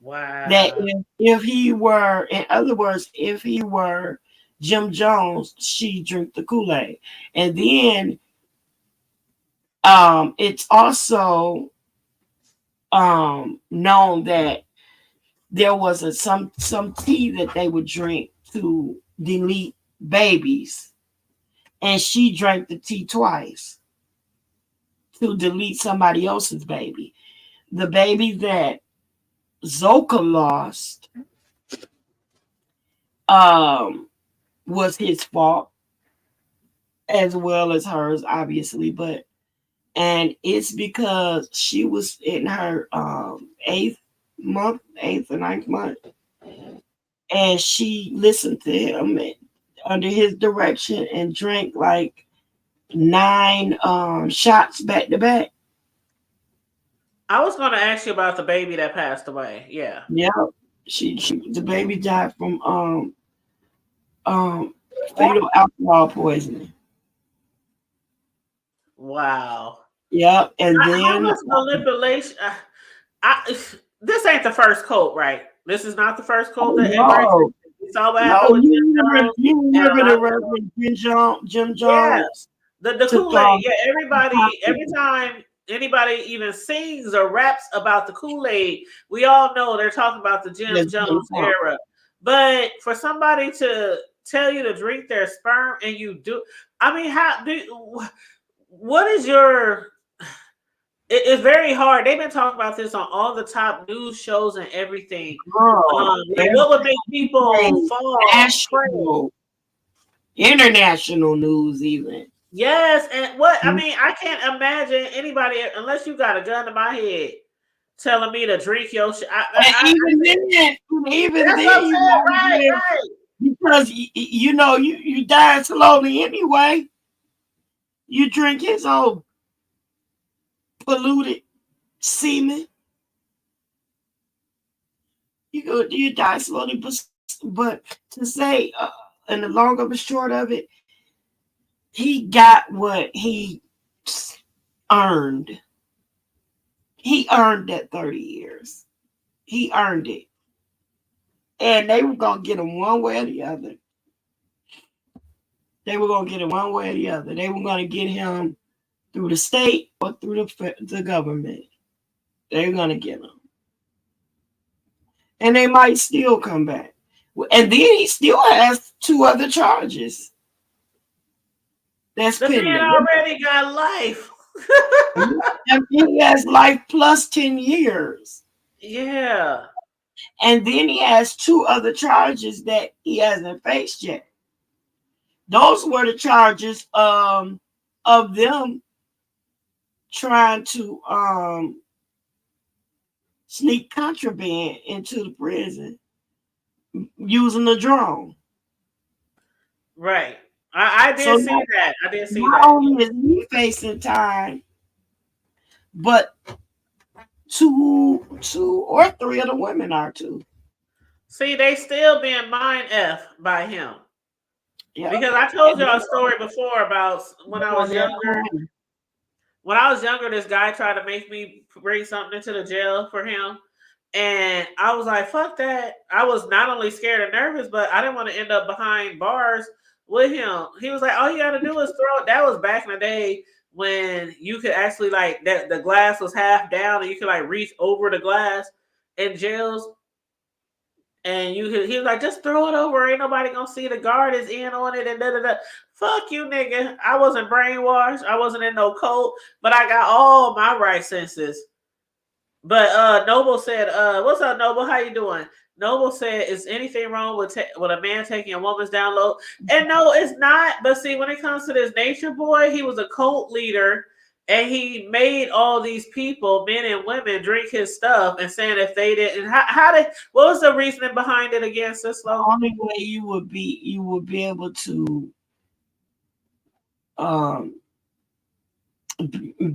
Wow. That if he were, in other words, if he were Jim Jones, she'd drink the Kool-Aid. And then it's also known that there was some tea that they would drink to delete babies, and she drank the tea twice to delete somebody else's baby. The baby that Zocalost was his fault as well as hers, obviously, and it's because she was in her eighth or ninth month, and she listened to him under his direction and drank like 9 shots back to back. I was going to ask you about the baby that passed away. Yeah. Yeah, she the baby died from fatal alcohol poisoning. Wow. Yep, and How then much manipulation? This ain't the first cult, right? This is not the first cult that ever no, existed. We saw what no, happened with Jim Jones you and remember a the lot of Reverend Jim yeah. Jones The took Kool-Aid. Yeah, every time anybody even sings or raps about the Kool-Aid, we all know they're talking about the Jim Jones era. But for somebody to tell you to drink their sperm and you do, I mean, what is your it's very hard. They've been talking about this on all the top news shows and everything. What would make people fall? International news, even. Yes, and what I mean, I can't imagine anybody unless you got a gun to my head telling me to drink your shit. Even that's then, what I'm saying. Right. Because you die slowly anyway. You drink his old polluted semen. You die slowly, but to say, and the long of the short of it, he got what he earned. He earned that 30 years. He earned it. And they were going to get him one way or the other. They were going to get him one way or the other. They were going to get him through the state or through the government. They were going to get him. And they might still come back. And then he still has 2 other charges. That's the pending. man already got life. He has life plus 10 years. Yeah. And then he has 2 other charges that he hasn't faced yet. Those were the charges of them trying to sneak contraband into the prison using a drone. Right. I did see that. I did see that. Not only is he facing time, but 2 or 3 of the women are too. See, they still being mind F by him. Yep. Because I told y'all a story before about when I was younger. When I was younger, this guy tried to make me bring something into the jail for him. And I was like, fuck that. I was not only scared and nervous, but I didn't want to end up behind bars with him. He was like, all you got to do is throw it. That was back in the day when you could actually like that the glass was half down and you could like reach over the glass in jails. And he was like, just throw it over. Ain't nobody gonna see the guard is in on it and da da da. Fuck you, nigga. I wasn't brainwashed. I wasn't in no cult, but I got all my right senses. But Noble said, what's up, Noble? How you doing? Noble said, is anything wrong with a man taking a woman's download? And no, it's not. But see, when it comes to this Nature Boy, he was a cult leader. And he made all these people, men and women, drink his stuff and saying if they didn't, what was the reasoning behind it again, Sislo? The only way you would be able to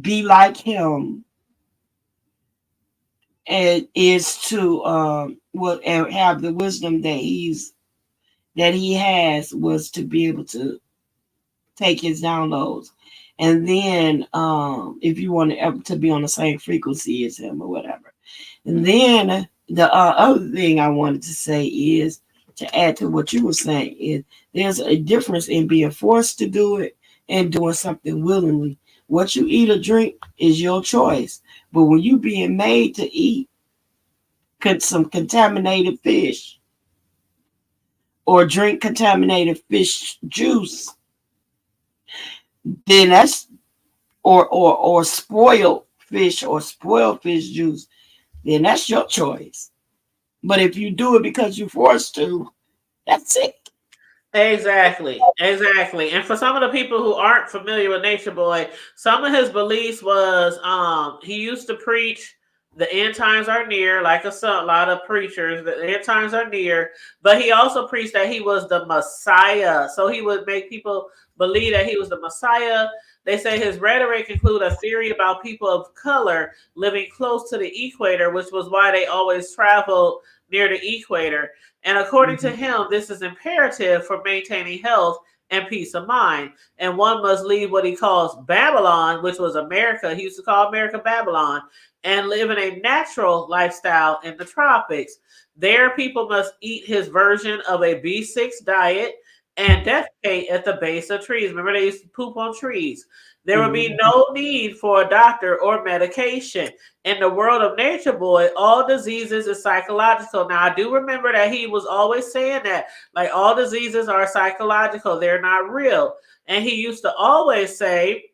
be like him and is to and have the wisdom that he has was to be able to take his downloads. And then if you want to be on the same frequency as him or whatever. And then the other thing I wanted to say is to add to what you were saying is there's a difference in being forced to do it and doing something willingly. What you eat or drink is your choice. But when you're being made to eat some contaminated fish or drink contaminated fish juice, then that's or spoiled fish or spoiled fish juice, then that's your choice. But if you do it because you're forced to, that's sick. Exactly. And for some of the people who aren't familiar with Nature Boy, some of his beliefs was he used to preach the end times are near, like a lot of preachers, the end times are near, but he also preached that he was the Messiah. So he would make people believe that he was the Messiah. They say his rhetoric included a theory about people of color living close to the equator, which was why they always traveled near the equator. And according to him, this is imperative for maintaining health and peace of mind. And one must leave what he calls Babylon, which was America. He used to call America Babylon, and live in a natural lifestyle in the tropics. There, people must eat his version of a B6 diet and defecate at the base of trees. Remember, they used to poop on trees. There would be no need for a doctor or medication. In the world of Nature Boy, all diseases is psychological. Now, I do remember that he was always saying that, like, all diseases are psychological. They're not real. And he used to always say,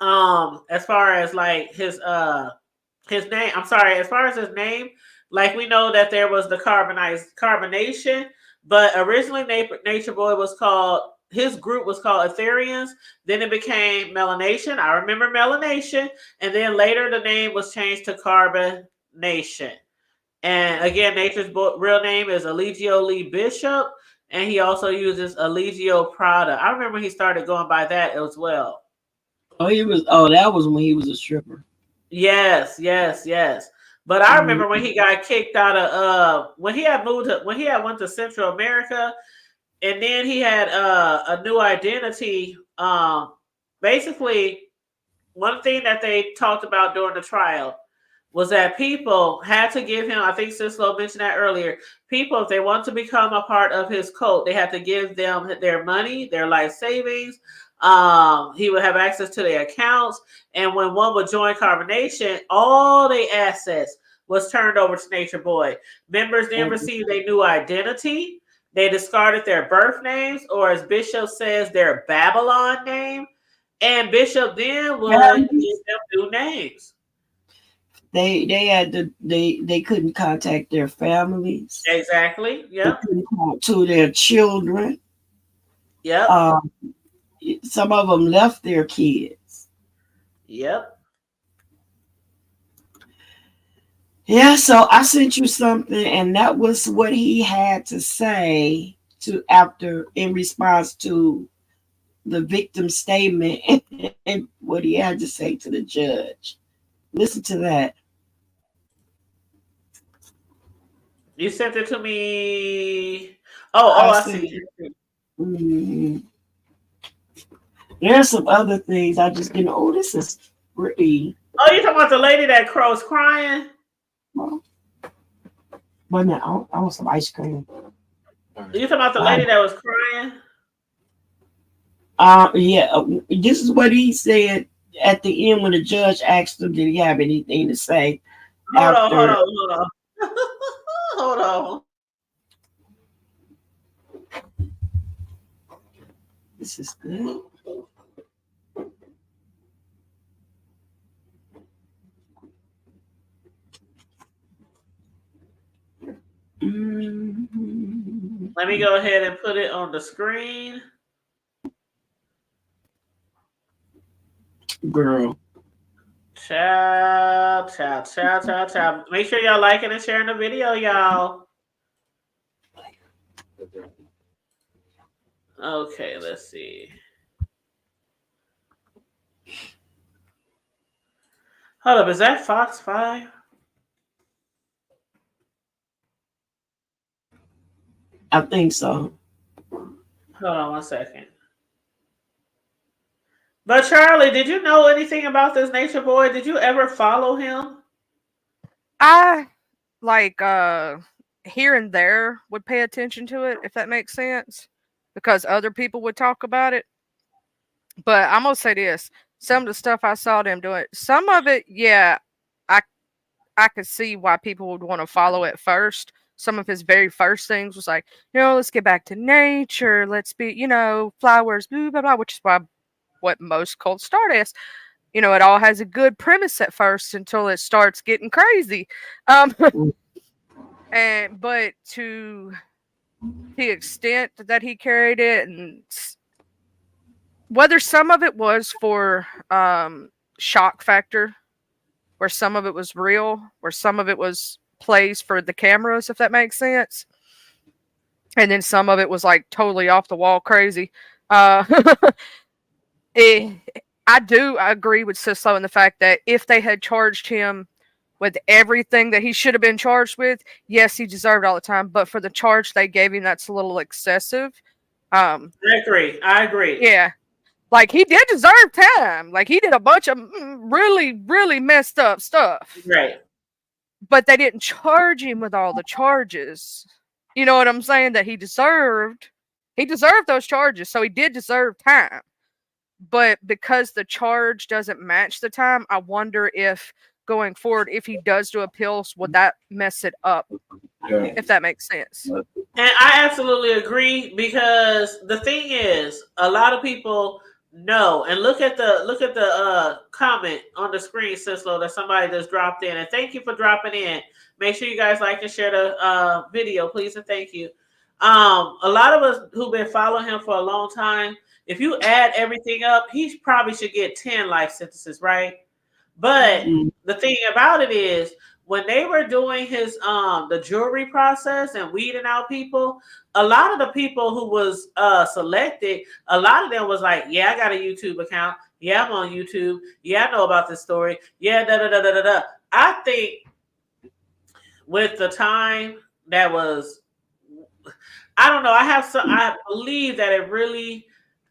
as far as like his name, as far as his name, like we know that there was the carbonation, but originally Nature Boy was called, his group was called Ethereans. Then it became Melanation. I remember Melanation. And then later the name was changed to Carbonation. And again, Nature's real name is Eligio Lee Bishop. And he also uses Eligio Prada. I remember he started going by that as well. That was when he was a stripper. Yes. But I remember when he got kicked out of when he had went to Central America, and then he had a new identity. Basically, one thing that they talked about during the trial was that people had to give him, I think Cislo mentioned that earlier, people, if they want to become a part of his cult, they had to give them their money, their life savings. He would have access to their accounts. And when one would join Carbonation, all their assets was turned over to Nature Boy. Members then received a new identity. They discarded their birth names, or as Bishop says, their Babylon name. And Bishop then would give them new names. They couldn't contact their families. Exactly. Yep. They couldn't talk to their children. Yep. Some of them left their kids. Yep. Yeah, so I sent you something, and that was what he had to say in response to the victim's statement and what he had to say to the judge. Listen to that. You sent it to me. I see. Mm-hmm. There's some other things I just didn't. Oh, this is pretty. Oh, you talking about the lady that was crying? But no, I want some ice cream. You talking about the lady that was crying? Yeah. This is what he said at the end when the judge asked him, did he have anything to say? Hold on. Hold on. This is good. Let me go ahead and put it on the screen. Girl. Ciao. Make sure y'all liking and sharing the video, y'all. Okay, let's see. Hold up, is that Fox 5? I think so. Hold on 1 second. But Charlie, did you know anything about this Nature Boy? Did you ever follow him? I like here and there would pay attention to it, if that makes sense, because other people would talk about it. But I'm gonna say this: some of the stuff I saw them doing, some of it, yeah, I could see why people would want to follow it first. Some of his very first things was like, let's get back to nature, let's be, flowers, blah blah blah, which is what most cults start as. It all has a good premise at first until it starts getting crazy. But to the extent that he carried it, and whether some of it was for shock factor, where some of it was real, where some of it was plays for the cameras, if that makes sense, and then some of it was like totally off the wall crazy. Uh, I do agree with Sislo in the fact that if they had charged him with everything that he should have been charged with, yes, he deserved all the time. But for the charge they gave him, that's a little excessive. I agree. Yeah. Like, he did deserve time. Like, he did a bunch of really, really messed up stuff. Right. But they didn't charge him with all the charges. You know what I'm saying? That he deserved. He deserved those charges, so he did deserve time. But because the charge doesn't match the time, I wonder if going forward, if he does do appeals, would that mess it up? If that makes sense. And I absolutely agree, because the thing is, a lot of people know, and look at the comment on the screen, Sislo, that somebody just dropped in. And thank you for dropping in. Make sure you guys like and share the video, please, and thank you. A lot of us who've been following him for a long time, if you add everything up, he probably should get 10 life sentences, right? But the thing about it is, when they were doing his the jury process and weeding out people, a lot of the people who was selected, a lot of them was like, yeah, I got a YouTube account. Yeah, I'm on YouTube. Yeah, I know about this story. Yeah, da da da da da da. I think with the time that was, I don't know. I believe that it really,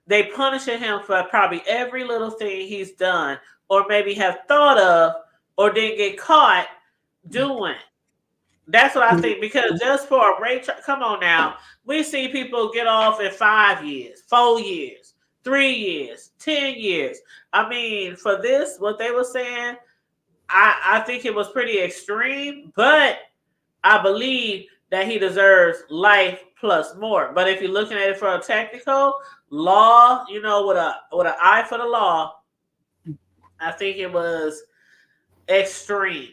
they punishing him for probably every little thing he's done, or maybe have thought of, or didn't get caught doing. That's what I think, because just for a rape, come on now, we see people get off in 5 years, 4 years, 3 years, 10 years. I mean, for this, what they were saying, I think it was pretty extreme, but I believe that he deserves life plus more. But if you're looking at it for a technical law, you know, with an eye for the law, I think it was extreme.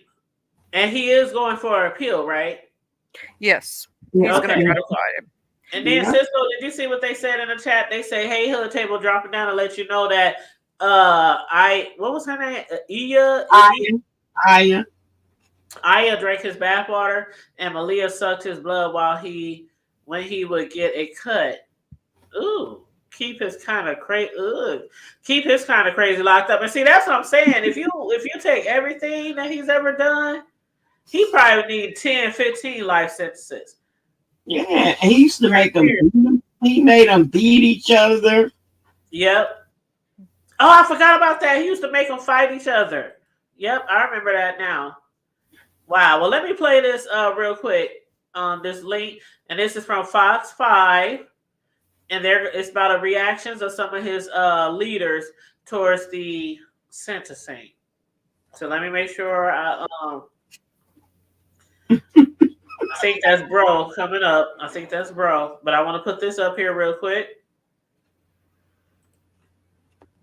And he is going for an appeal, right? Yes. He's going to try to fight him. And then, Cisco, did you see what they said in the chat? They say, hey, Hood Table, dropping down to let you know that what was her name? Aya drank his bathwater, and Malia sucked his blood when he would get a cut. Ooh. Keep his kind of crazy locked up. And see, that's what I'm saying. If you take everything that he's ever done, he probably would need 10, 15 life sentences. Yeah, he used to make them. He made them beat each other. Yep. Oh, I forgot about that. He used to make them fight each other. Yep, I remember that now. Wow. Well, let me play this real quick on this link, and this is from Fox 5. And it's about the reactions of some of his leaders towards the sentencing. So let me make sure I think that's bro coming up. I think that's bro. But I want to put this up here real quick.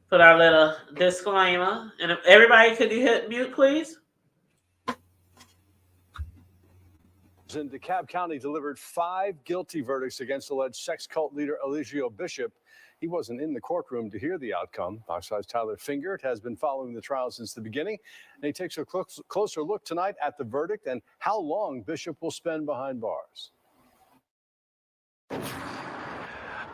Put our little disclaimer. And if everybody, could you hit mute, please? In DeKalb County delivered 5 guilty verdicts against alleged sex cult leader Eligio Bishop. He wasn't in the courtroom to hear the outcome. Fox 5's Tyler Fingert has been following the trial since the beginning, and he takes a closer look tonight at the verdict and how long Bishop will spend behind bars.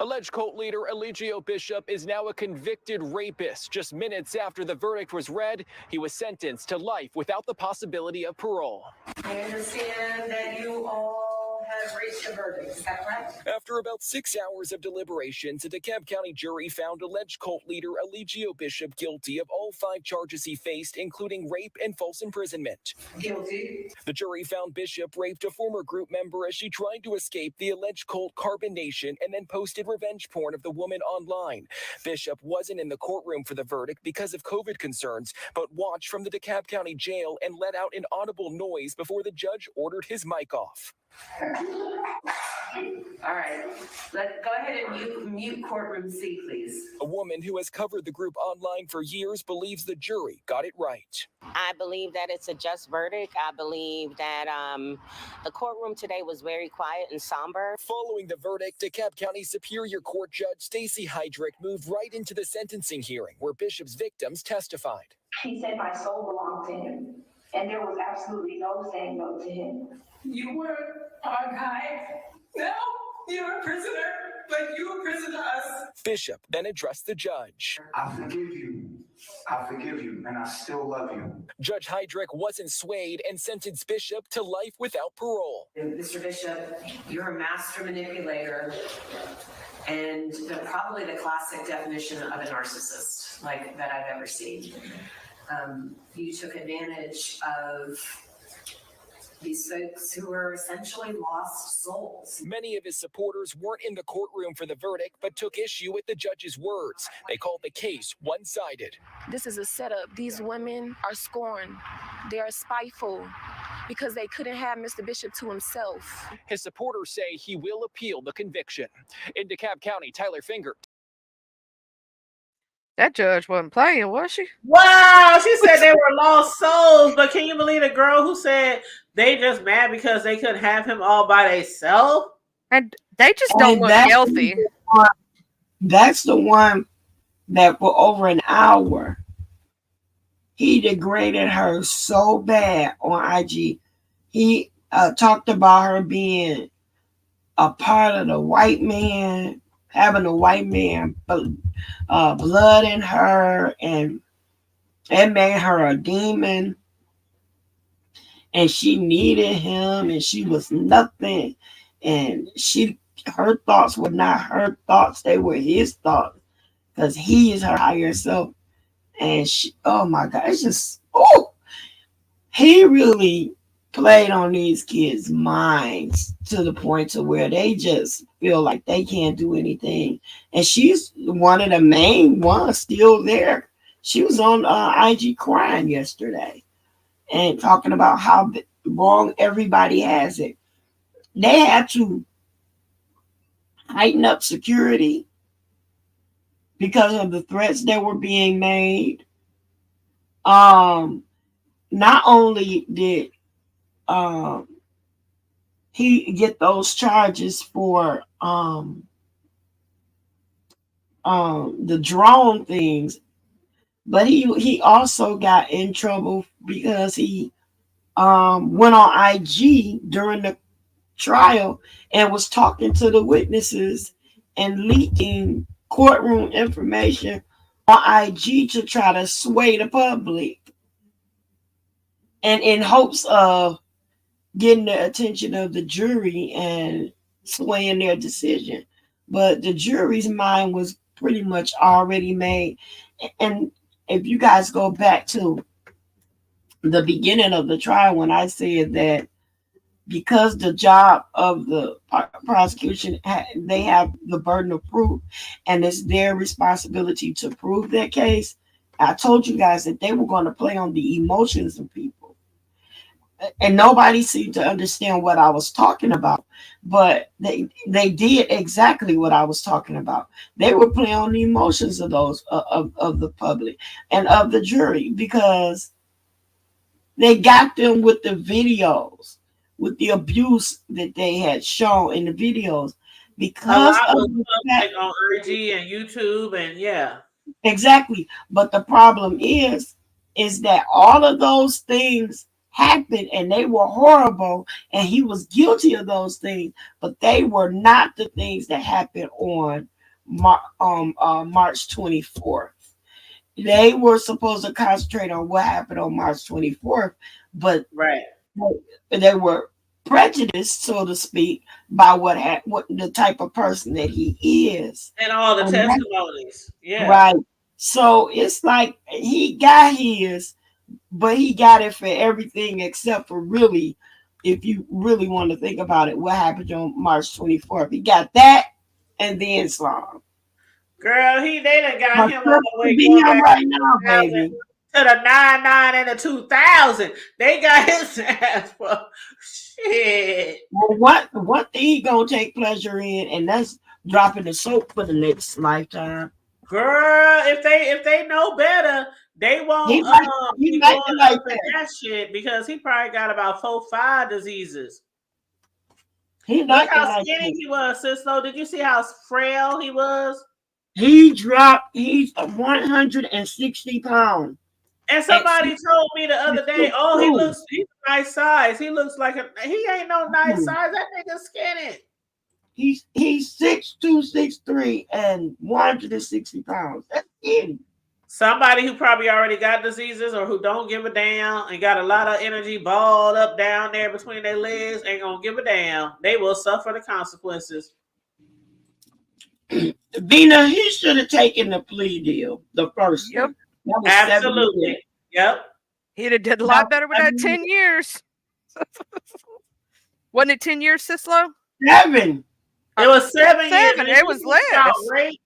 Alleged cult leader Eligio Bishop is now a convicted rapist. Just minutes after the verdict was read, he was sentenced to life without the possibility of parole. I understand that you all have reached a verdict. Is that correct? After about 6 hours of deliberations, a DeKalb County jury found alleged cult leader Eligio Bishop guilty of all 5 charges he faced, including rape and false imprisonment. Guilty. The jury found Bishop raped a former group member as she tried to escape the alleged cult Carbon Nation and then posted revenge porn of the woman online. Bishop wasn't in the courtroom for the verdict because of COVID concerns, but watched from the DeKalb County jail and let out an audible noise before the judge ordered his mic off. All right, go ahead and mute courtroom C, please. A woman who has covered the group online for years believes the jury got it right. I believe that it's a just verdict. I believe that the courtroom today was very quiet and somber. Following the verdict, DeKalb County Superior Court Judge Stacey Heydrich moved right into the sentencing hearing where Bishop's victims testified. He said my soul belonged to him, and there was absolutely no saying no to him. You were our guy. No, you're a prisoner, but you imprisoned us. Bishop then addressed the judge. I forgive you. I forgive you, and I still love you. Judge Heydrich wasn't swayed and sentenced Bishop to life without parole. Mr. Bishop, you're a master manipulator and probably the classic definition of a narcissist like that I've ever seen. You took advantage of these folks who are essentially lost souls. Many of his supporters weren't in the courtroom for the verdict, but took issue with the judge's words. They called the case one-sided. This is a setup. These women are scorned. They are spiteful because they couldn't have Mr. Bishop to himself. His supporters say he will appeal the conviction. In DeKalb County, Tyler Finger. That judge wasn't playing, was she? Wow, she said they were lost souls, but can you believe the girl who said they just mad because they couldn't have him all by themselves? And they just don't look healthy. That's the one that for over an hour, he degraded her so bad on IG. He talked about her being a part of the white man, having a white man blood in her, and it made her a demon, and she needed him, and she was nothing, and her thoughts were not her thoughts, they were his thoughts, because he is her higher self. And she, oh my God, it's just, he really played on these kids' minds to the point to where they just feel like they can't do anything. And she's one of the main ones still there. She was on IG crying yesterday and talking about how wrong everybody has it. They had to heighten up security because of the threats that were being made. Not only did he get those charges for the drone things, but he also got in trouble because he went on IG during the trial and was talking to the witnesses and leaking courtroom information on IG to try to sway the public, and in hopes of getting the attention of the jury and swaying their decision. But the jury's mind was pretty much already made. And if you guys go back to the beginning of the trial, when I said that because the job of the prosecution, they have the burden of proof, and it's their responsibility to prove their case, I told you guys that they were going to play on the emotions of people. And nobody seemed to understand what I was talking about, but they did exactly what I was talking about. They were playing on the emotions of those of the public and of the jury, because they got them with the videos, with the abuse that they had shown in the videos, because of the fact, on IG and YouTube, and yeah, exactly. But the problem is that all of those things happened and they were horrible, and he was guilty of those things, but they were not the things that happened on March 24th. They were supposed to concentrate on what happened on March 24th, but they were prejudiced, so to speak, by what the type of person that he is and all the testimonies. Yeah, right. So it's like he got his, but he got it for everything except for, really, if you really want to think about it, what happened on March 24th. He got that and then some. Girl, they done got him on the way going back right now, baby. to the 99 and the 2000. They got his ass for shit. Well, what thing he gonna take pleasure in, and that's dropping the soap for the next lifetime. Girl, if they know better, they won't He be might going be like up in that. that shit because he probably got about 4-5 diseases. He Look like how it like skinny that. he was, Cisco. Did you see how frail he was? He's 160 pounds. And At somebody told me the other day, oh, he's a nice size. He looks like he ain't no nice size. That nigga's skinny. He's 6'2", 6'3", and 160 pounds. That's skinny. Somebody who probably already got diseases or who don't give a damn and got a lot of energy balled up down there between their legs ain't gonna give a damn. They will suffer the consequences. Vina, he should have taken the plea deal, the first one. That was Absolutely. 7 years. Yep. He'd have did a lot better with that 10 years. Wasn't it 10 years, Sislo? 7. It was 7 years. It was less. Rape,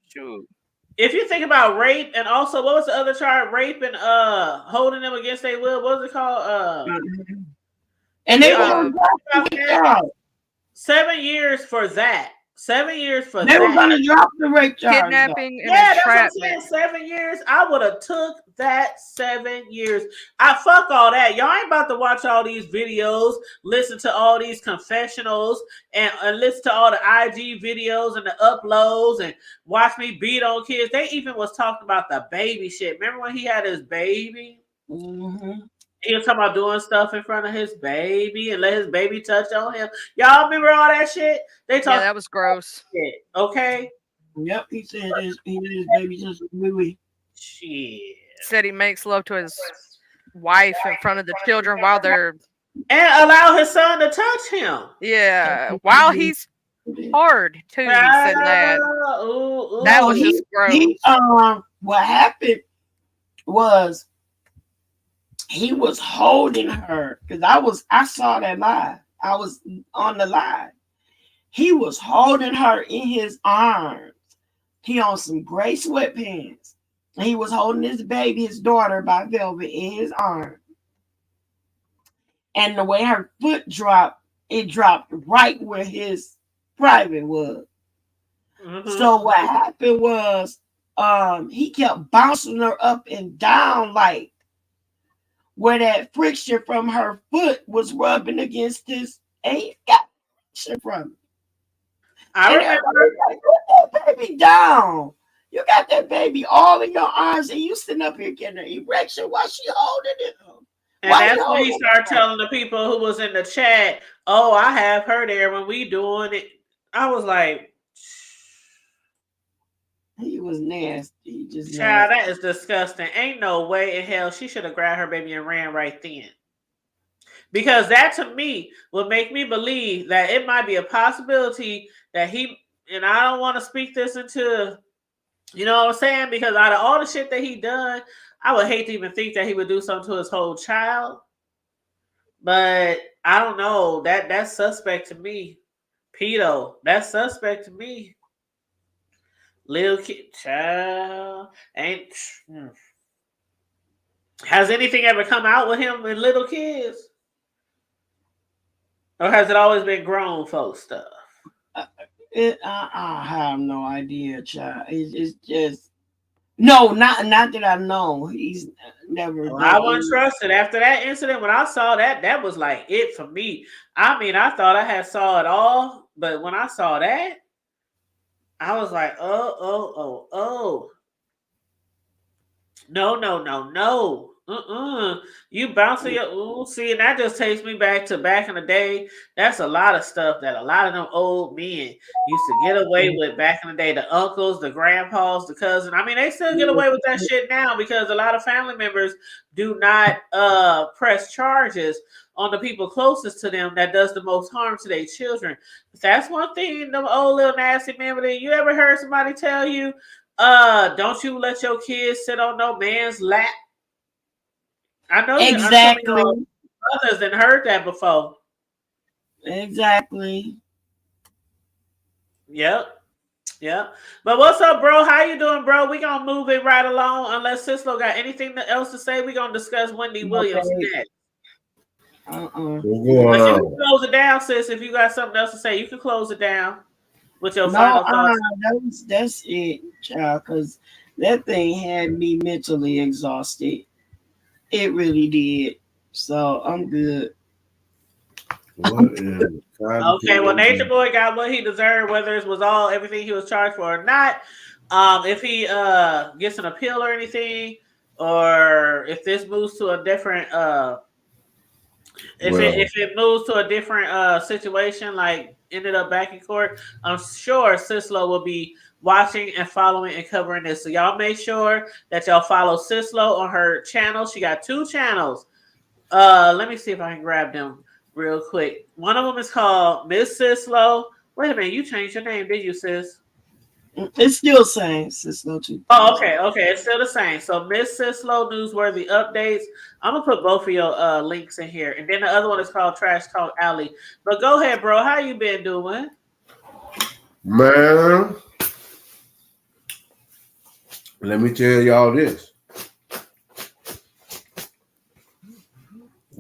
if you think about rape and also what was the other charge? Rape and holding them against their will. What was it called? And they were 7 years for that. 7 years for they that. were gonna drop the rape charge. Kidnapping and that's entrapment. what I'm saying. 7 years. I would have took that 7 years. I fuck all that. Y'all ain't about to watch all these videos, listen to all these confessionals, and listen to all the IG videos and the uploads and watch me beat on kids. They even was talking about the baby shit. Remember when he had his baby? Mm-hmm. He was talking about doing stuff in front of his baby and let his baby touch on him. Y'all remember all that shit? They talk. Yeah, that was gross. Shit, okay. Yep, he said his baby just wee. Shit. Said he makes love to his wife in front of the children while they're and allow his son to touch him. Yeah, while he's hard too. He said that. That was just gross. What happened was he was holding her because I saw that live. I was on the live. He was holding her in his arms. He on some gray sweatpants. And he was holding his baby, his daughter by Velvet, in his arms. And the way her foot dropped, it dropped right where his private was. Mm-hmm. So what happened was he kept bouncing her up and down like where that friction from her foot was rubbing against his, and he got friction from it. I remember, like, put that baby down. You got that baby all in your arms, and you sitting up here getting an erection while she holding him. And that's when he started telling the people who was in the chat, "Oh, I have her there when we doing it." I was like, he was nasty. He just child, that is disgusting. Ain't no way in hell she should have grabbed her baby and ran right then. Because that to me would make me believe that it might be a possibility that he, and I don't want to speak this into, you know what I'm saying? Because out of all the shit that he done, I would hate to even think that he would do something to his whole child. But I don't know. That's suspect to me. Pedo, that's suspect to me. Little kid, child, ain't. Has anything ever come out with him with little kids? Or has it always been grown folk stuff? I have no idea, child. It's just not that I know. He's never. Well, I wasn't trusted after that incident. When I saw that, that was like it for me. I mean, I thought I had saw it all, but when I saw that, I was like, oh. No. You bouncing your see, and that just takes me back in the day. That's a lot of stuff that a lot of them old men used to get away with back in the day. The uncles, the grandpas, the cousins. I mean, they still get away with that shit now because a lot of family members do not press charges on the people closest to them that does the most harm to their children. But that's one thing, them old little nasty men. But you ever heard somebody tell you, don't you let your kids sit on no man's lap? I know exactly. Others than heard that before. Exactly. Yep. Yeah. But what's up, bro? How you doing, bro? We gonna move it right along. Unless Cislo got anything else to say, we gonna discuss Wendy Williams Okay. next. What's But going you can on? close it down, sis. If you got something else to say, you can close it down with your No, final thoughts. that's it, child, because that thing had me mentally exhausted. It really did. So I'm good. What is Okay, well, Nature Boy got what he deserved, whether it was all everything he was charged for or not. If he gets an appeal or anything, or if this moves to a different if it moves to a different situation, like ended up back in court, I'm sure Cislo will be watching and following and covering this. So y'all make sure that y'all follow Cislo on her channel. She got 2 channels. Let me see if I can grab them real quick. One of them is called Miss Cislo. Wait a minute, you changed your name, did you, sis? It's still saying Cislo too. Oh, okay, it's still the same. So Miss Cislo Newsworthy Updates. I'm gonna put both of your links in here, and then the other one is called Trash Talk Alley. But go ahead, bro. How you been doing? Man, let me tell y'all this.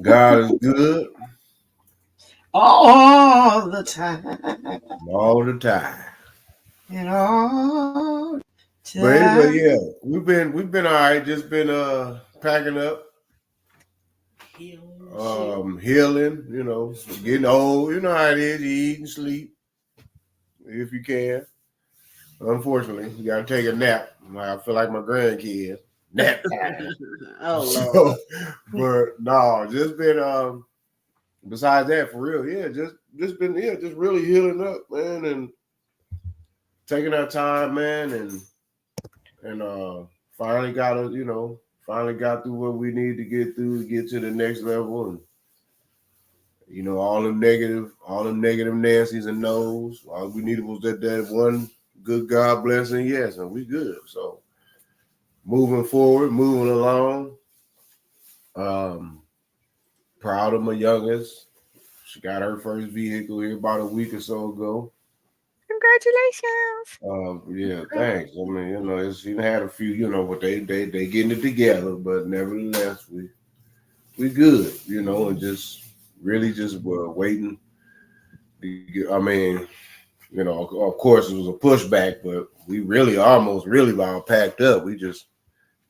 God is good all the time. All the time. And all time. But anyway, yeah, we've been all right. Just been packing up, healing. You know, getting old. You know how it is. You eat and sleep if you can. Unfortunately, you got to take a nap. I feel like my grandkids. Nap time. Oh, Lord. But no, just been besides that, for real, yeah, just been just really healing up, man, and taking our time, man, and finally got through what we need to get through to get to the next level, and all them negative Nancy's and no's. All we needed was that one good God blessing, yes, and we good. So moving forward, moving along. Proud of my youngest. She got her first vehicle here about a week or so ago. Congratulations. Yeah, thanks. I mean, she had a few, but they getting it together, but nevertheless, we good, and just really just waiting. I mean, of course it was a pushback, but we really about packed up. We just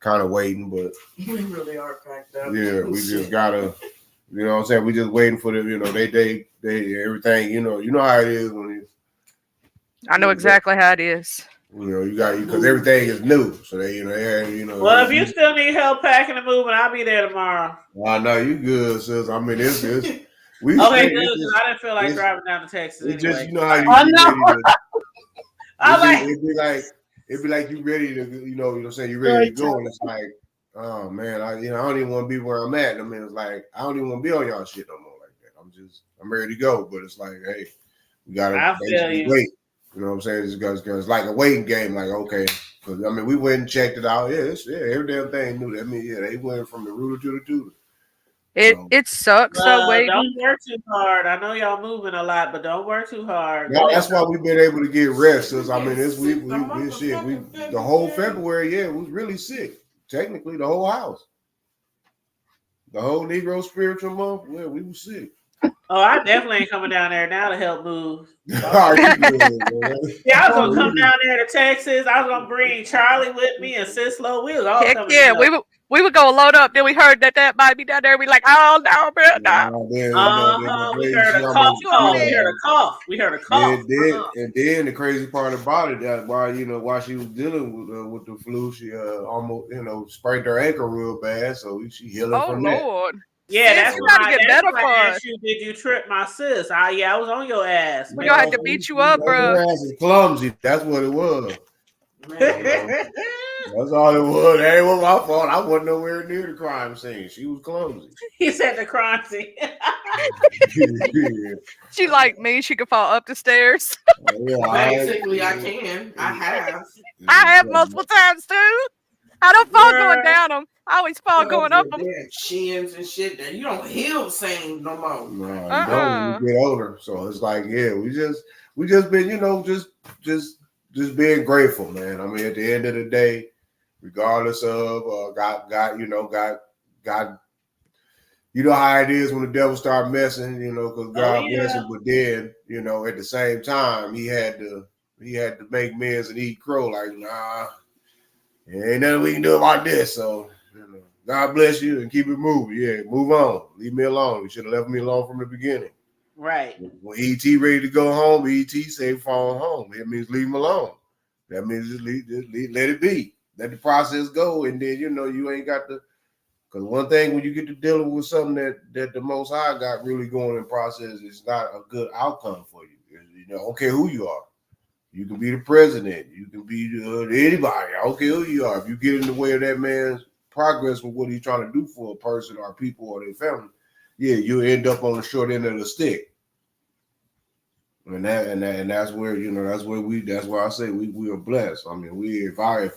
kind of waiting, but we really are packed up. Yeah, we just gotta, what I'm saying? We just waiting for them. They everything. You know how it is when it's. I know exactly how it is. You got because everything is new, so Well, if you still need help packing and moving, I'll be there tomorrow. I know you good, sis. I mean, it's we. Okay, good. Because I didn't feel like driving down to Texas anyway. Just how you ready to. It'd be like you ready to, what I'm saying, you ready to go, and it's like, oh man, I don't even want to be where I'm at. I mean, it's like I don't even want to be on y'all shit no more like that. I'm ready to go, but it's like, hey, we gotta basically wait. You know what I'm saying? It's like a waiting game. Like, okay, because we went and checked it out. Every damn thing new. I mean, they went from the rooter to the tutor. It sucks. So waiting. Don't work too hard. I know y'all moving a lot, but don't work too hard. That's why we've been able to get rest. The whole February, it was really sick. Technically, the whole house, the whole Negro Spiritual Month, we were sick. Oh, I definitely ain't coming down there now to help move. Yeah, I was gonna come down there to Texas. I was gonna bring Charlie with me and Cislo. We was all coming. Yeah, we would go load up. Then we heard that might be down there. We like, oh no, bro, no. We heard a cough. We heard a cough. And then the crazy part about it, that while she was dealing with the flu, she almost sprained her ankle real bad. So she healing from that. Oh Lord. Yeah, that's why I asked you, did you trip my sis? I was on your ass. We gonna have to beat you up, bro. Your ass is clumsy. That's what it was. That's all it was. That ain't my fault. I wasn't nowhere near the crime scene. She was clumsy. He said the crime scene. She like me. She could fall up the stairs. Basically, I can. I have. I have multiple times too. I don't fall going down them. I always fall going up them. Shins and shit that you don't heal same no more. No, you don't when you get older. So it's like, we just been, just just being grateful, man. I mean, at the end of the day, regardless of God, you know how it is when the devil start messing, because God bless him. But then, at the same time, he had to make men's and eat crow. Like, nah, ain't nothing we can do about this. So, God bless you and keep it moving. Yeah, move on. Leave me alone. You should have left me alone from the beginning. Right. When ET ready to go home, ET say phone home. It means leave him alone. That means just let it be. Let the process go, and then you ain't got to. Because one thing when you get to dealing with something that the Most High got really going in process, it's not a good outcome for you. I don't care who you are. You can be the president. You can be anybody. I don't care who you are. If you get in the way of that man's progress with what he's trying to do for a person or people or their family, yeah, you end up on the short end of the stick. And that's where that's why I say we are blessed. I mean, if I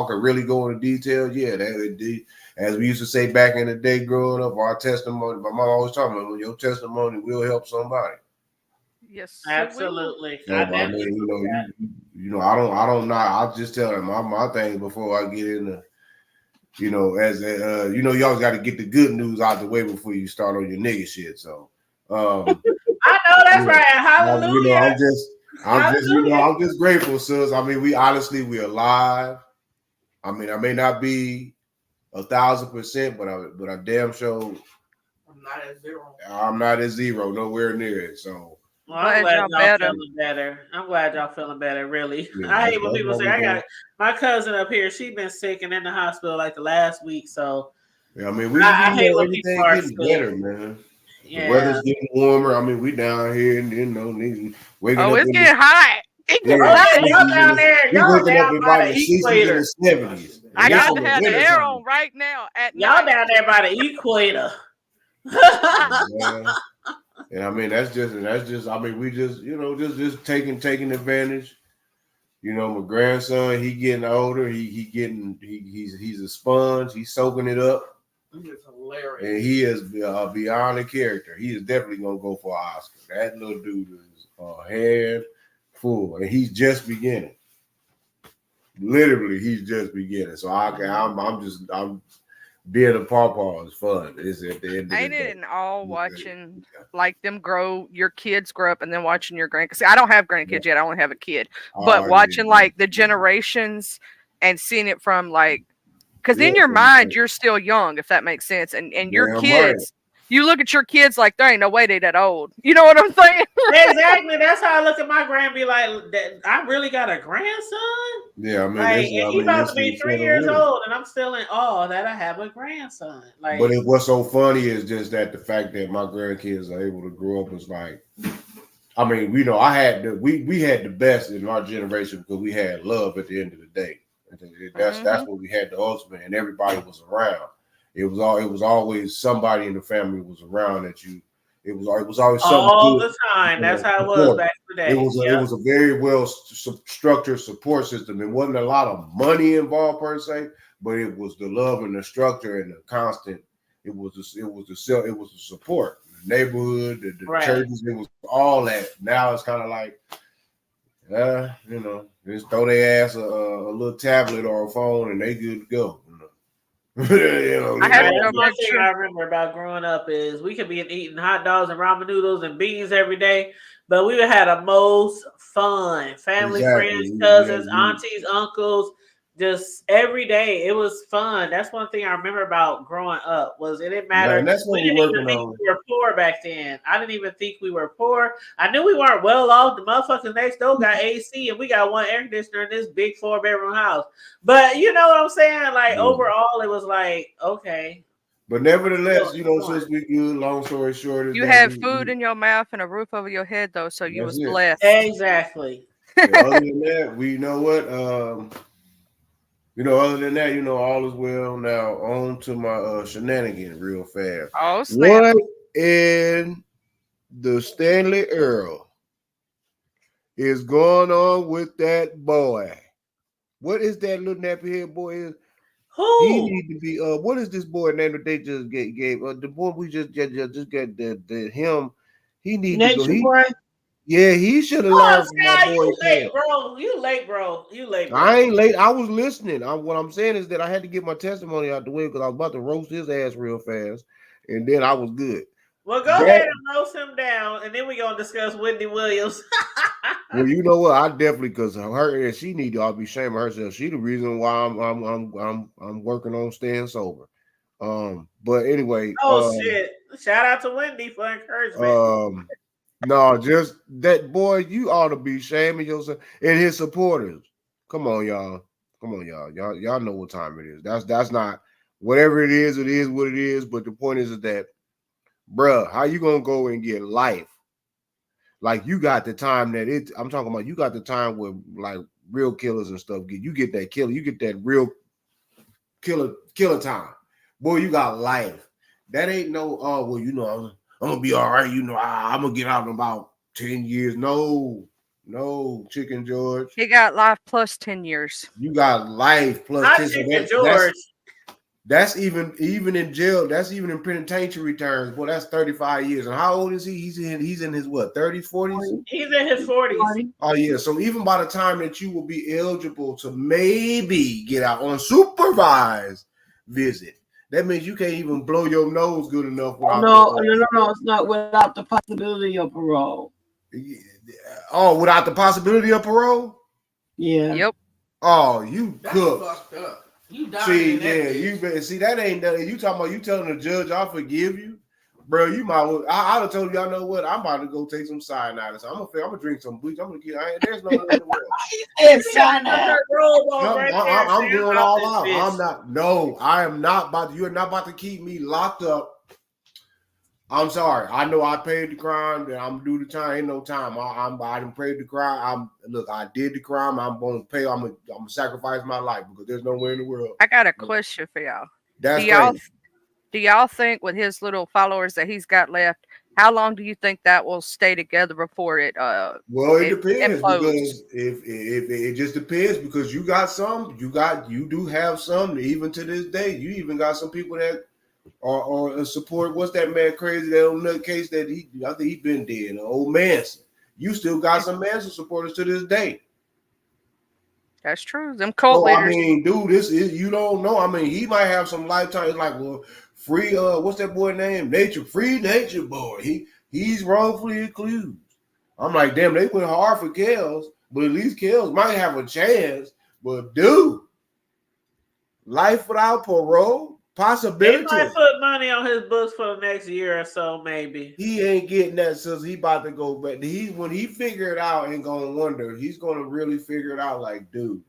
could really go into detail, yeah, that would be, as we used to say back in the day growing up, our testimony. My mom always talking about your testimony will help somebody. Yes, absolutely. So, I mean, I don't know. I'll just tell them my thing before I get into, you always got to get the good news out the way before you start on your nigga shit. So, I know that's right. Hallelujah. I'm just grateful, sis. I mean, we alive. I mean, I may not be 1,000%, but I damn sure I'm not at zero, nowhere near it. So well, I'm glad y'all feeling better. I'm glad y'all feeling better. Really, yeah, I hate when people say I got my cousin up here. She been sick and in the hospital like the last week. So yeah, I mean, I hate when people are getting better, man. Yeah. The weather's getting warmer. I mean, we down here and waking up. It's getting hot. Y'all down there. Y'all down by the equator. 70s. I got to have the air on right now at y'all night. Down there by the equator. And I mean, that's just. I mean, we just just taking advantage. My grandson, he getting older. He's a sponge. He's soaking it up. It's hilarious. And he is beyond a character. He is definitely gonna go for an Oscar. That little dude is a handful, and he's just beginning. Literally, he's just beginning. So I'm being a pawpaw is fun. It's at the end of Ain't the day. it and all watching like them grow, your kids grow up, and then watching your grandkids. See, I don't have grandkids yet. I only have a kid, but watching like the generations and seeing it from like. Because in your mind, you're still young, if that makes sense. And your kids, you look at your kids like there ain't no way they that old. You know what I'm saying? Exactly. That's how I look at my grand. Be like, I really got a grandson. Yeah, I mean, and he's about to be 3 years old, and I'm still in awe that I have a grandson. Like, but what's so funny is just that the fact that my grandkids are able to grow up is like. I mean, we had the best in our generation because we had love at the end of the day. That's what we had the ultimate, and everybody was around. It was always somebody in the family was around that you. It was always something all the time. That's how it was back in the day. It was a very well structured support system. It wasn't a lot of money involved per se, but it was the love and the structure and the constant. It was the support, the neighborhood, the churches. It was all that. Now it's kind of like. Just throw their ass a little tablet or a phone and they good to go. One thing I remember about growing up is we could be eating hot dogs and ramen noodles and beans every day, but we would have the most fun. Family, friends, cousins, aunties, uncles, just every day. It was fun. That's one thing I remember about growing up was it didn't matter. Man, that's what we didn't even think we were poor back then. I didn't even think we were poor. I knew we weren't well off. The motherfuckers next door got AC and we got one air conditioner in this big 4-bedroom house. But you know what I'm saying? Like overall, it was like, okay. But nevertheless, since we good, long story short, you had food in your mouth and a roof over your head though, so you was blessed. Exactly. Other than that, we know what other than that, all is well. Now on to my shenanigans real fast. Oh, snap. What in the Stanley Earl is going on with that boy? What is that little nappy head boy? Who? He need to be what is this boy name that they just gave? The boy we just got the him. He needs to go. Yeah, he should have Oh, learned from my Sky, boy you late, Cam. bro. You late, bro. You late, bro. I ain't late. I was listening. What I'm saying is that I had to get my testimony out the way because I was about to roast his ass real fast, and then I was good. Well, go ahead and roast him down, and then we're gonna discuss Wendy Williams. Well, you know what? I definitely because her and she need to all be shaming herself. She the reason why I'm working on staying sober. But anyway, Oh shit! Shout out to Wendy for encouragement. no, just that boy, you ought to be shaming yourself and his supporters. Come on, y'all. Come on, y'all. Y'all know what time it is. That's not whatever it is what it is. But the point is that, bruh, how you gonna go and get life? Like you got the time that I'm talking about. You got the time where like real killers and stuff you get that killer. You get that real killer time. Boy, you got life. That ain't no. Oh well, you know I'm gonna be all right. You know I'm gonna get out in about 10 years. No, Chicken George. He got life plus 10 years. You got life plus Not 10. Chicken George. That's even in jail. That's even in penitentiary terms. Boy, that's 35 years. And how old is he? He's in his what? 30s, 40s? He's in his 40s. Oh yeah. So even by the time that you will be eligible to maybe get out on supervised visit, that means you can't even blow your nose good enough. No. It's not without the possibility of parole. Oh, without the possibility of parole? Yeah. Yep. Oh, you That's cook. fucked up. You See, yeah, you better see that ain't nothing. You talking about you telling the judge I'll forgive you, bro? You might. I'd have told you. I know what. I'm about to go take some cyanide. So I'm gonna drink some bleach. I'm gonna get. There's no more in the world. I'm doing all out. I'm not. No, I am not about to. You're not about to keep me locked up. I'm sorry. I know I paid the crime. And I'm due the time. Ain't no time. I didn't pay the crime. Look. I did the crime. I'm gonna pay. I'm gonna sacrifice my life because there's nowhere in the world. I got a question for y'all. That's do y'all think with his little followers that he's got left, how long do you think that will stay together before it? Well, it depends implodes? Because if it just depends because you got some, you do have some even to this day. You even got some people that or support. What's that man crazy? That old nutcase that I think he been dead. Old Manson. You still got some Manson supporters to this day. That's true. Them cult leaders. I mean, dude, this is you don't know. I mean, he might have some lifetime. It's like, well, free. What's that boy name? Free Nature Boy. He's wrongfully accused. I'm like, damn, they went hard for Kells, but at least Kells might have a chance. But dude, life without parole. Possibility. He might put money on his books for the next year or so, maybe. He ain't getting that since he about to go back. When he figure it out and gonna wonder, he's gonna really figure it out. Like, dude,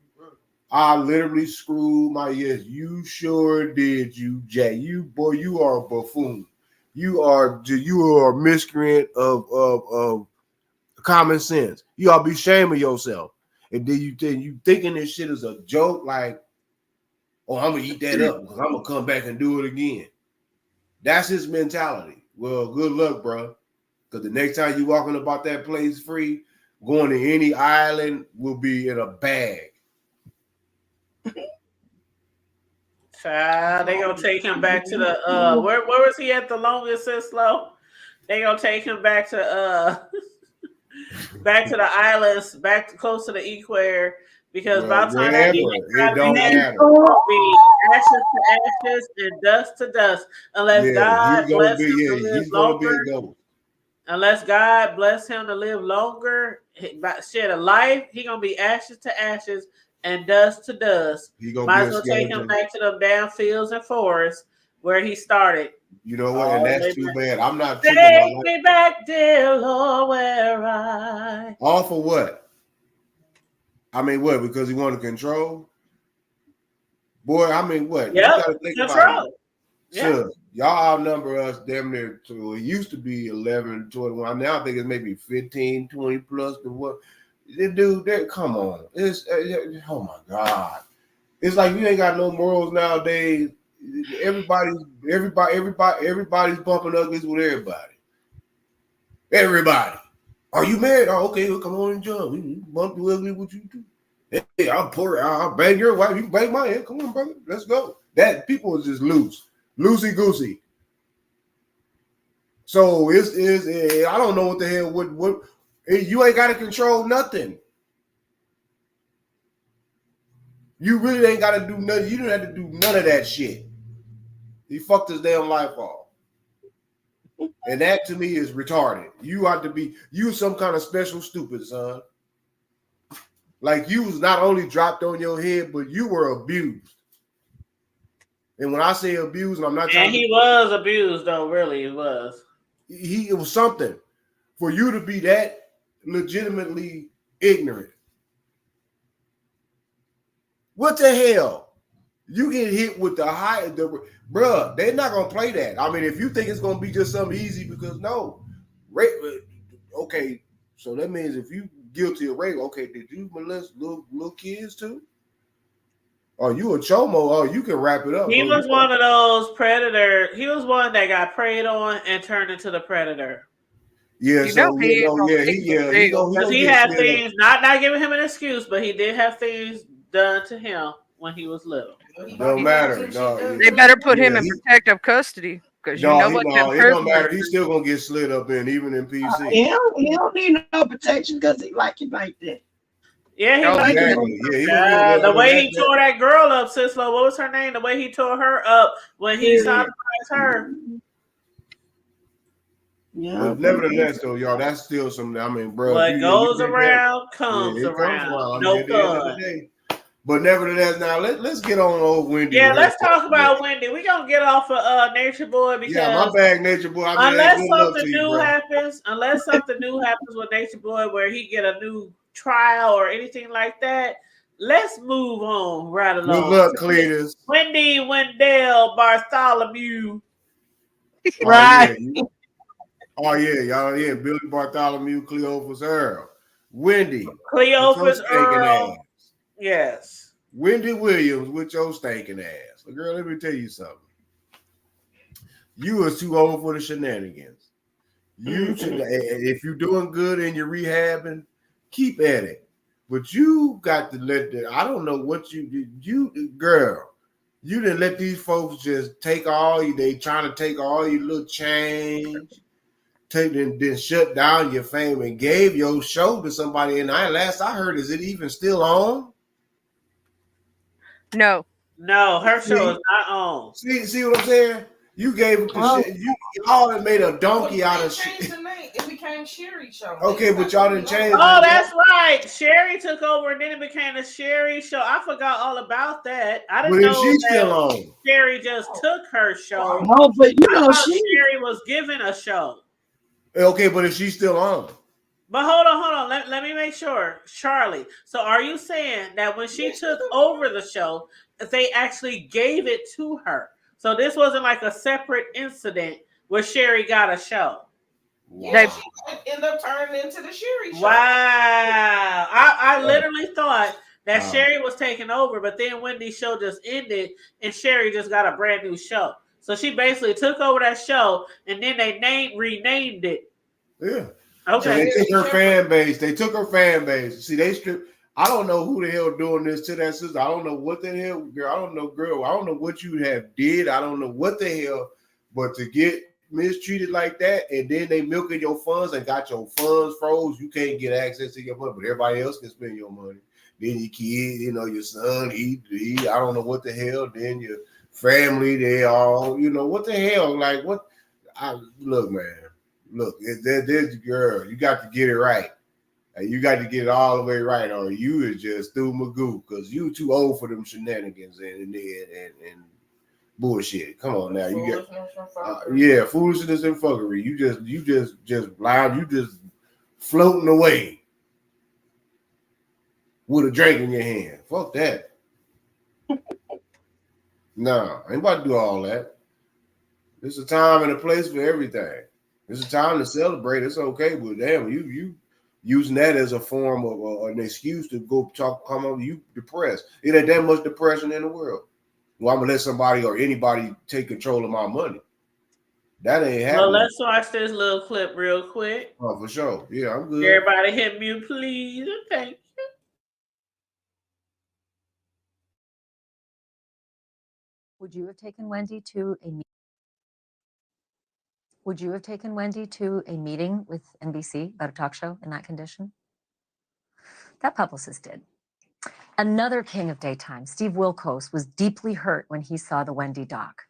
I literally screwed my yes. You sure did, you Jay. You are a buffoon. You are a miscreant of common sense. You ought to be ashamed of yourself. And then you thinking this shit is a joke, like. Oh, I'm gonna eat that up because I'm gonna come back and do it again. That's his mentality. Well, good luck, bro. Because the next time you walking about that place free, going to any island will be in a bag. They gonna take him back to the where was he at the longest and slow? They gonna take him back to back to the islands, close to the equator. Because by the time that it don't matter. Be ashes to ashes and dust to dust, unless God bless him to live longer. Unless God bless him to live longer, shed a life, he gonna be ashes to ashes and dust to dust. Might as well take him back to the damn fields and forests where he started. You know what? And that's too bad. I'm not. Take me back, dear Lord, where I. All for what? I mean, what? Because he wanted control? Boy, I mean, what? Yeah, you gotta think about it. Sure, y'all outnumber us damn near to it used to be 11, 21. Now I think it's maybe 15, 20 plus to what. Dude, come on. It's oh my God. It's like you ain't got no morals nowadays. Everybody's bumping uglies with everybody. Everybody. Are you married? Oh, okay, well, come on and jump. We bump you ugly, what you do? Hey, I'll bang your wife. You can bang my head. Come on, brother. Let's go. That people is just loosey goosey. So I don't know what the hell. What You ain't got to control nothing. You really ain't got to do nothing. You don't have to do none of that shit. He fucked his damn life off. And that to me is retarded. You ought to be, you some kind of special stupid, son. Like you was not only dropped on your head, but you were abused. And when I say abused, I'm not And he was abused, though, really, he was. It was something for you to be that legitimately ignorant. What the hell? You get hit with bruh, they're not gonna play that. I mean, if you think it's gonna be just something easy, because no, rape. Okay, so that means if you guilty of rape, okay, did you molest little kids too? Oh, you a chomo? Oh, you can wrap it up. He was one of those predators. He was one that got preyed on and turned into the predator. Yeah, he Because he had things, not giving him an excuse, but he did have things done to him when he was little. Don't matter. No, they better put him in protective custody because you know what? No, it don't matter. He's still gonna get slid up in, even in PC. He don't need no protection because he like it like that. Yeah, he like exactly. the way he tore that girl up, Sislo. What was her name? The way he tore her up when he sodomized her. Yeah, but nevertheless, though, y'all, that's still something. I mean, bro, what goes around comes around. No at the end of the day. But nevertheless, now let's get on old Wendy. Yeah, let's talk about Wendy. We're gonna get off of Nature Boy because my bag, Nature Boy. Unless something new happens with Nature Boy where he get a new trial or anything like that, let's move on right along. Good luck, Cletus. Wendy Wendell Bartholomew. Right. Y'all. Yeah, Billy Bartholomew, Cleophas Earl. Wendy. Cleophas Earl. Yes. Wendy Williams with your stinking ass. Girl, let me tell you something. You was too old for the shenanigans. You should, if you're doing good and you're rehabbing, keep at it. But you got to I don't know what you did. You didn't let these folks just take they trying to take all your little change, then shut down your fame and gave your show to somebody. And last I heard, is it even still on? No, her show is not on. See what I'm saying? You gave it the shit. You all that made a donkey out of shit. It became Sherry Show. Okay, but y'all didn't change it. Oh, that's right. Sherry took over and then it became a Sherry Show. I forgot all about that. I didn't know she's still on. Sherry just took her show. No, but I thought Sherry was given a show. Okay, but is she still on? But hold on. Let me make sure. Charlie, so are you saying that when she took over the show, they actually gave it to her? So this wasn't like a separate incident where Sherry got a show. Yeah, she ended up turning into the Sherry Show. Wow. I literally thought that Sherry was taking over, but then Wendy's show just ended and Sherry just got a brand new show. So she basically took over that show and then they renamed it. Yeah. Okay. So they took her fan base. See, they stripped. I don't know who the hell doing this to that sister. I don't know what the hell, girl. I don't know, girl. I don't know what you have did. I don't know what the hell, but to get mistreated like that, and then they milking your funds and got your funds froze. You can't get access to your money, but everybody else can spend your money. Then your kid, your son, he I don't know what the hell. Then your family, they all, what the hell? Like what? Look, man. Look, there's girl. You got to get it right. You got to get it all the way right, or you is just through Magoo because you too old for them shenanigans and bullshit. Come on now, you get foolishness and fuckery. You just blind. You just floating away with a drink in your hand. Fuck that. No, ain't about to do all that. There's a time and a place for everything. There's a time to celebrate. It's okay, but damn, you using that as a form of an excuse to go come over you depressed. It ain't that much depression in the world. Well, I'm gonna let somebody or anybody take control of my money. That ain't happening. Well, let's watch this little clip real quick. Oh, for sure. Yeah, I'm good. Everybody hit mute, please. Thank you. Would you have taken Wendy to a meeting? Would you have taken Wendy to a meeting with NBC about a talk show in that condition? That publicist did. Another king of daytime, Steve Wilkos, was deeply hurt when he saw the Wendy doc.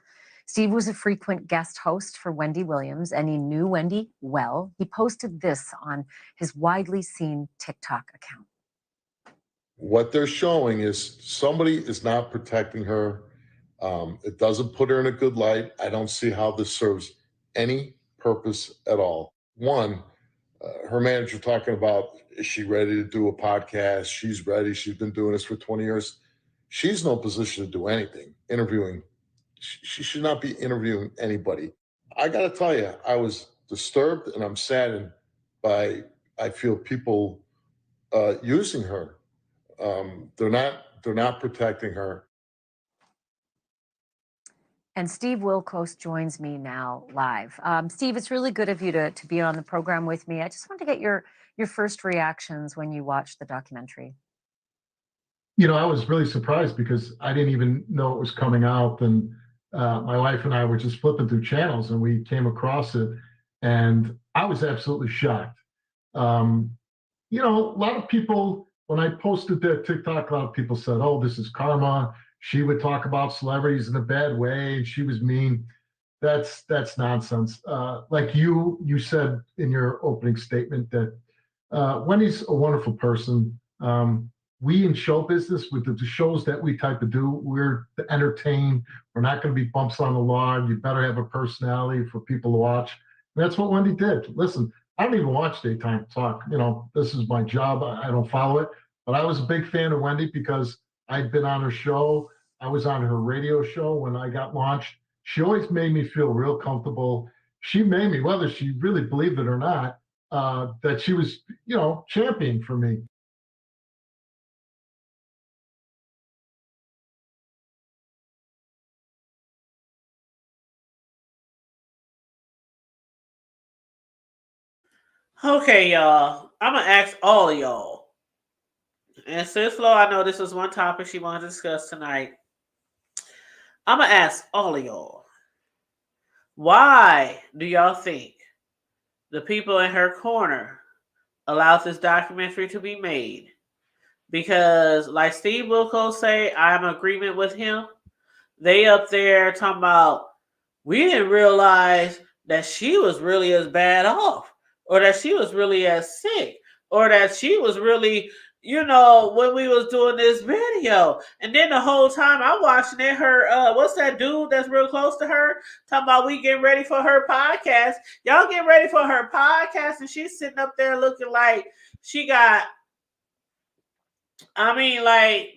Steve was a frequent guest host for Wendy Williams, and he knew Wendy well. He posted this on his widely seen TikTok account. What they're showing is somebody is not protecting her. It doesn't put her in a good light. I don't see how this serves any purpose at all. One, her manager talking about, is she ready to do a podcast? She's ready. She's been doing this for 20 years. She's no position to do anything. Interviewing. She should not be interviewing anybody. I got to tell you, I was disturbed and I'm saddened by, I feel people using her. They're not protecting her. And Steve Wilkos joins me now live. Steve, it's really good of you to be on the program with me. I just wanted to get your first reactions when you watched the documentary. You know, I was really surprised because I didn't even know it was coming out. And my wife and I were just flipping through channels and we came across it. And I was absolutely shocked. You know, a lot of people, when I posted that TikTok, a lot of people said, oh, this is karma. She would talk about celebrities in a bad way, and she was mean. That's nonsense. Like you said in your opening statement that Wendy's a wonderful person. We in show business, with the shows that we type of do, we're to entertain. We're not going to be bumps on the lawn. You better have a personality for people to watch. And that's what Wendy did. Listen, I don't even watch daytime talk. You know, this is my job. I don't follow it. But I was a big fan of Wendy because I'd been on her show. I was on her radio show when I got launched. She always made me feel real comfortable. She made me, whether she really believed it or not, that she was, you know, championing for me. Okay, y'all. I'm gonna ask all of y'all. And since Flo, I know this is one topic she wanted to discuss tonight. I'm gonna ask all of y'all. Why do y'all think the people in her corner allowed this documentary to be made? Because, like Steve Wilkos say, I'm in agreement with him. They up there talking about, we didn't realize that she was really as bad off, or that she was really as sick, or that she was really, you know, when we was doing this video. And then the whole time I'm watching it, her, what's that dude that's real close to her? Talking about we getting ready for her podcast. Y'all getting ready for her podcast, and she's sitting up there looking like she got, I mean, like,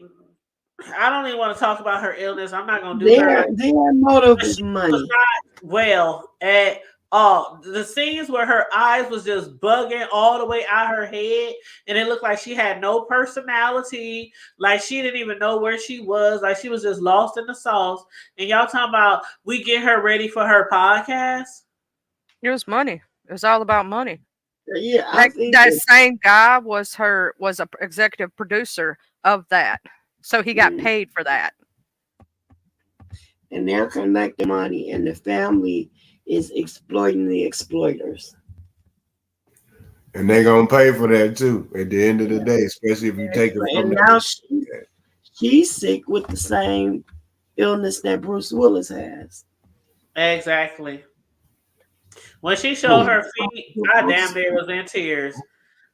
I don't even want to talk about her illness. I'm not going to do her. Their motive is money. Was not well at all. The scenes where her eyes was just bugging all the way out her head, and it looked like she had no personality, like she didn't even know where she was, like she was just lost in the sauce. And y'all talking about we get her ready for her podcast? It was money. It was all about money. Yeah, that same guy was a executive producer of that, so he got paid for that. And they're collecting money, and the family is exploiting the exploiters. And they're gonna pay for that too at the end of the day, especially if you take it from and now she's sick with the same illness that Bruce Willis has. Exactly. When she showed her feet, I damn near was in tears.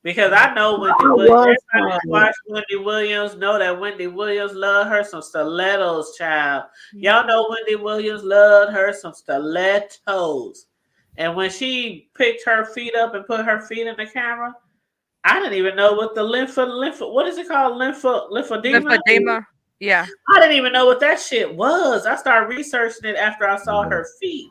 Because I know Wendy Williams. Everybody who watched Wendy Williams know that Wendy Williams loved her some stilettos, child. Y'all know Wendy Williams loved her some stilettos. And when she picked her feet up and put her feet in the camera, I didn't even know what the what is it called? Lymphedema? Lymphedema, yeah. I didn't even know what that shit was. I started researching it after I saw her feet.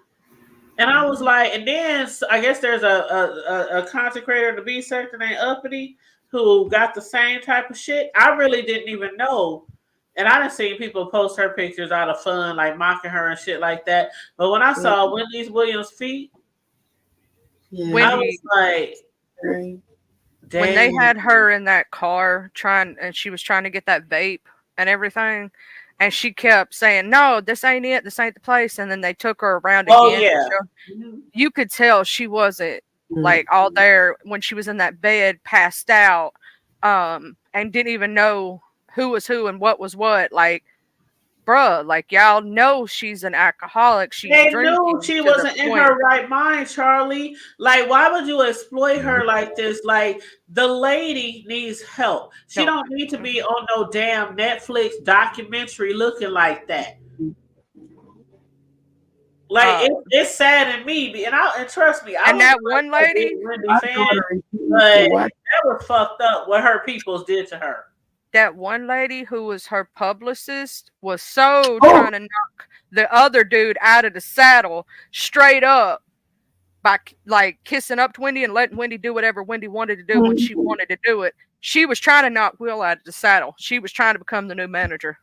And I was like, and then I guess there's a consecrator to be certain named Uppity who got the same type of shit. I really didn't even know. And I done seen people post her pictures out of fun, like mocking her and shit like that. But when I saw Wendy Williams' feet, I was like, when they had her in that car and she was trying to get that vape and everything, and she kept saying, "No, this ain't it. This ain't the place." And then they took her around Oh again. yeah. You could tell she wasn't like all there when she was in that bed, passed out, and didn't even know who was who and what was what. Like, bruh, like y'all know she's an alcoholic. She's They knew drinking she to the wasn't in point. her right mind, Charlie. Like, why would you exploit her like this? Like, the lady needs help. She No. don't need to be on no damn Netflix documentary looking like that. Like, it's saddened me, and trust me, I And was that like one a big lady, Wendy fan, but that was fucked up what her peoples did to her. that one lady who was her publicist was so trying to knock the other dude out of the saddle straight up by like kissing up to Wendy and letting Wendy do whatever Wendy wanted to do when she wanted to do it. She was trying to knock Will out of the saddle. She was trying to become the new manager.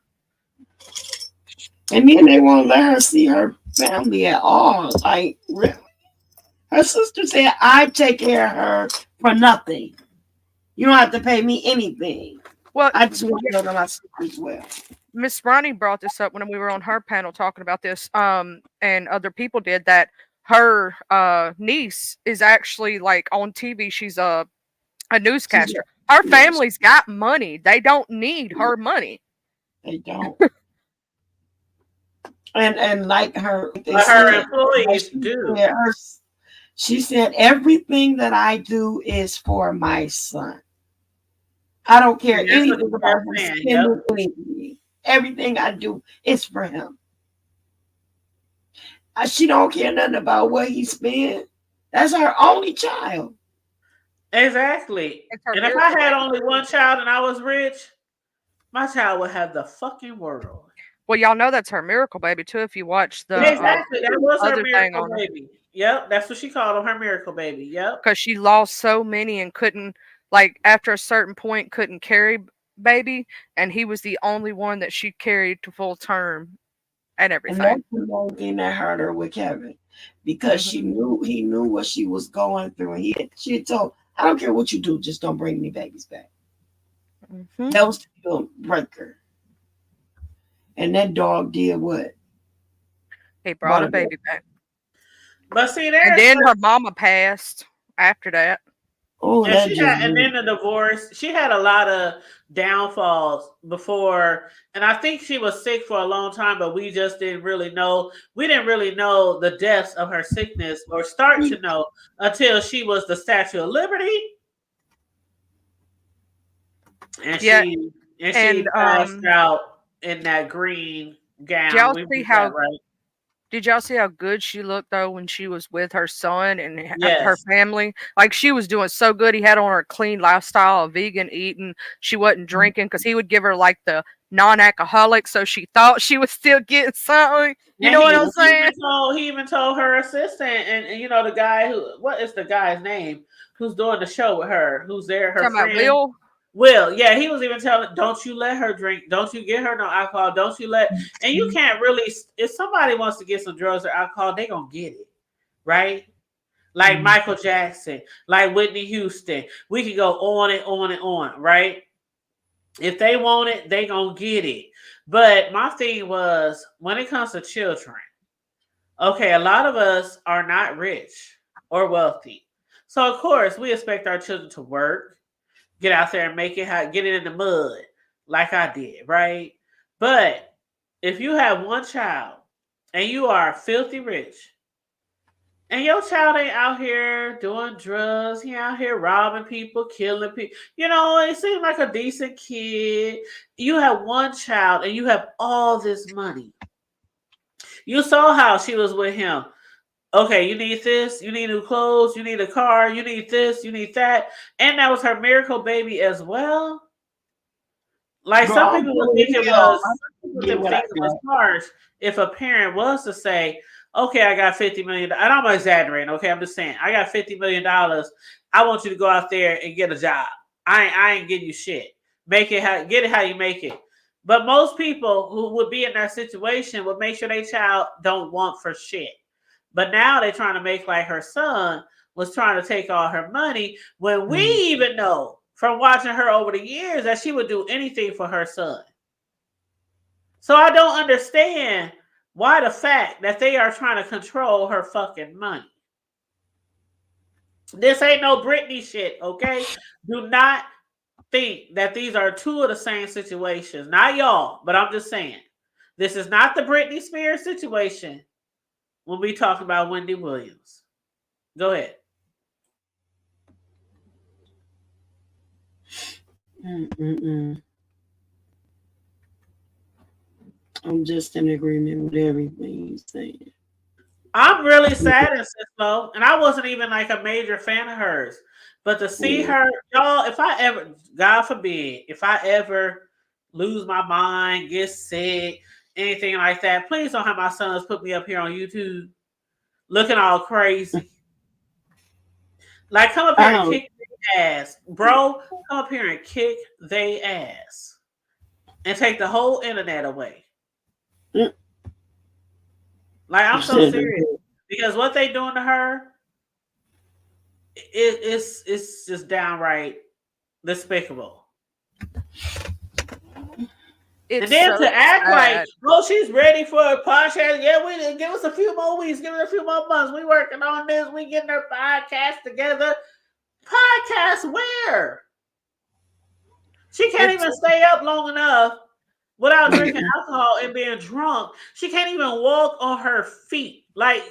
And then they won't let her see her family at all. Like, really? Her sister said, I take care of her for nothing. You don't have to pay me anything. Well, I just want to go to my sister as well. Miss Ronnie brought this up when we were on her panel talking about this, and other people did that. Her niece is actually like on TV. She's a newscaster. Her family's got money. They don't need her money. They don't. and like her, they But said, her employees do. She said, everything that I do is for my son. I don't care anything about him spending anything. Everything I do is for him. She don't care nothing about what he spends. That's her only child. Exactly. And if I had only one child and I was rich, my child would have the fucking world. Well, y'all know that's her miracle baby too. If you watch the exactly, that was her other thing miracle on baby. Yep, that's what she called him, her miracle baby. Yep. because she lost so many and couldn't, like, after a certain point couldn't carry baby, and he was the only one that she carried to full term and everything. And that's the one thing that hurt her with Kevin, because he knew what she was going through, and she had told, I don't care what you do, just don't bring any babies back. That was the breaker. And that dog did what? He brought a baby back. But see, and then her mama passed after that. Oh, and then the divorce. She had a lot of downfalls before, and I think she was sick for a long time, but we just didn't really know. We didn't really know the depths of her sickness, or start to know, until she was the Statue of Liberty, and she passed out in that green gown. Did y'all see how good she looked though when she was with her son and her family? Like, she was doing so good. He had on her clean lifestyle, vegan eating. She wasn't drinking because he would give her like the non-alcoholic, so she thought she was still getting something. You know what I'm saying? He even told her assistant and you know the guy what is the guy's name who's doing the show with her? Who's there? Her friend. Will? Will, yeah, he was even telling, don't you let her drink, don't you get her no alcohol, don't you let, and you can't really, if somebody wants to get some drugs or alcohol, they gonna get it, right? Like Michael Jackson, like Whitney Houston, we could go on and on and on, right? If they want it, they gonna get it. But my thing was, when it comes to children, okay, a lot of us are not rich or wealthy, so of course we expect our children to work, get out there and make it, get it in the mud like I did, right? But if you have one child and you are filthy rich and your child ain't out here doing drugs, he out here robbing people, killing people, you know, it seems like a decent kid. You have one child and you have all this money. You saw how she was with him. Okay, you need this, you need new clothes, you need a car, you need this, you need that. And that was her miracle baby as well. Like, some people would think it was harsh if a parent was to say, okay, I got $50 million. And I'm exaggerating, okay? I'm just saying, I got $50 million. I want you to go out there and get a job. I ain't getting you shit. Get it how you make it. But most people who would be in that situation would make sure their child don't want for shit. But now they're trying to make like her son was trying to take all her money, when we even know from watching her over the years that she would do anything for her son. So I don't understand why the fact that they are trying to control her fucking money. This ain't no Britney shit, okay? Do not think that these are two of the same situations. Not y'all, but I'm just saying. This is not the Britney Spears situation when we talk about Wendy Williams. Go ahead. I'm just in agreement with everything you're saying. I'm really sad and slow, and I wasn't even like a major fan of hers. But to see her, y'all, if I ever, God forbid, if I ever lose my mind, get sick, anything like that, please don't have my sons put me up here on YouTube looking all crazy. Like, come up here and kick their ass. Bro, come up here and kick their ass. And take the whole internet away. Like, I'm so serious. Because what they doing to her, it's just downright despicable. It's and then so to act sad. like, oh, she's ready for a podcast. Yeah, we give us a few more weeks, give us a few more months. We working on this. We getting our podcast together. Podcast where? She can't even stay up long enough without drinking alcohol and being drunk. She can't even walk on her feet. Like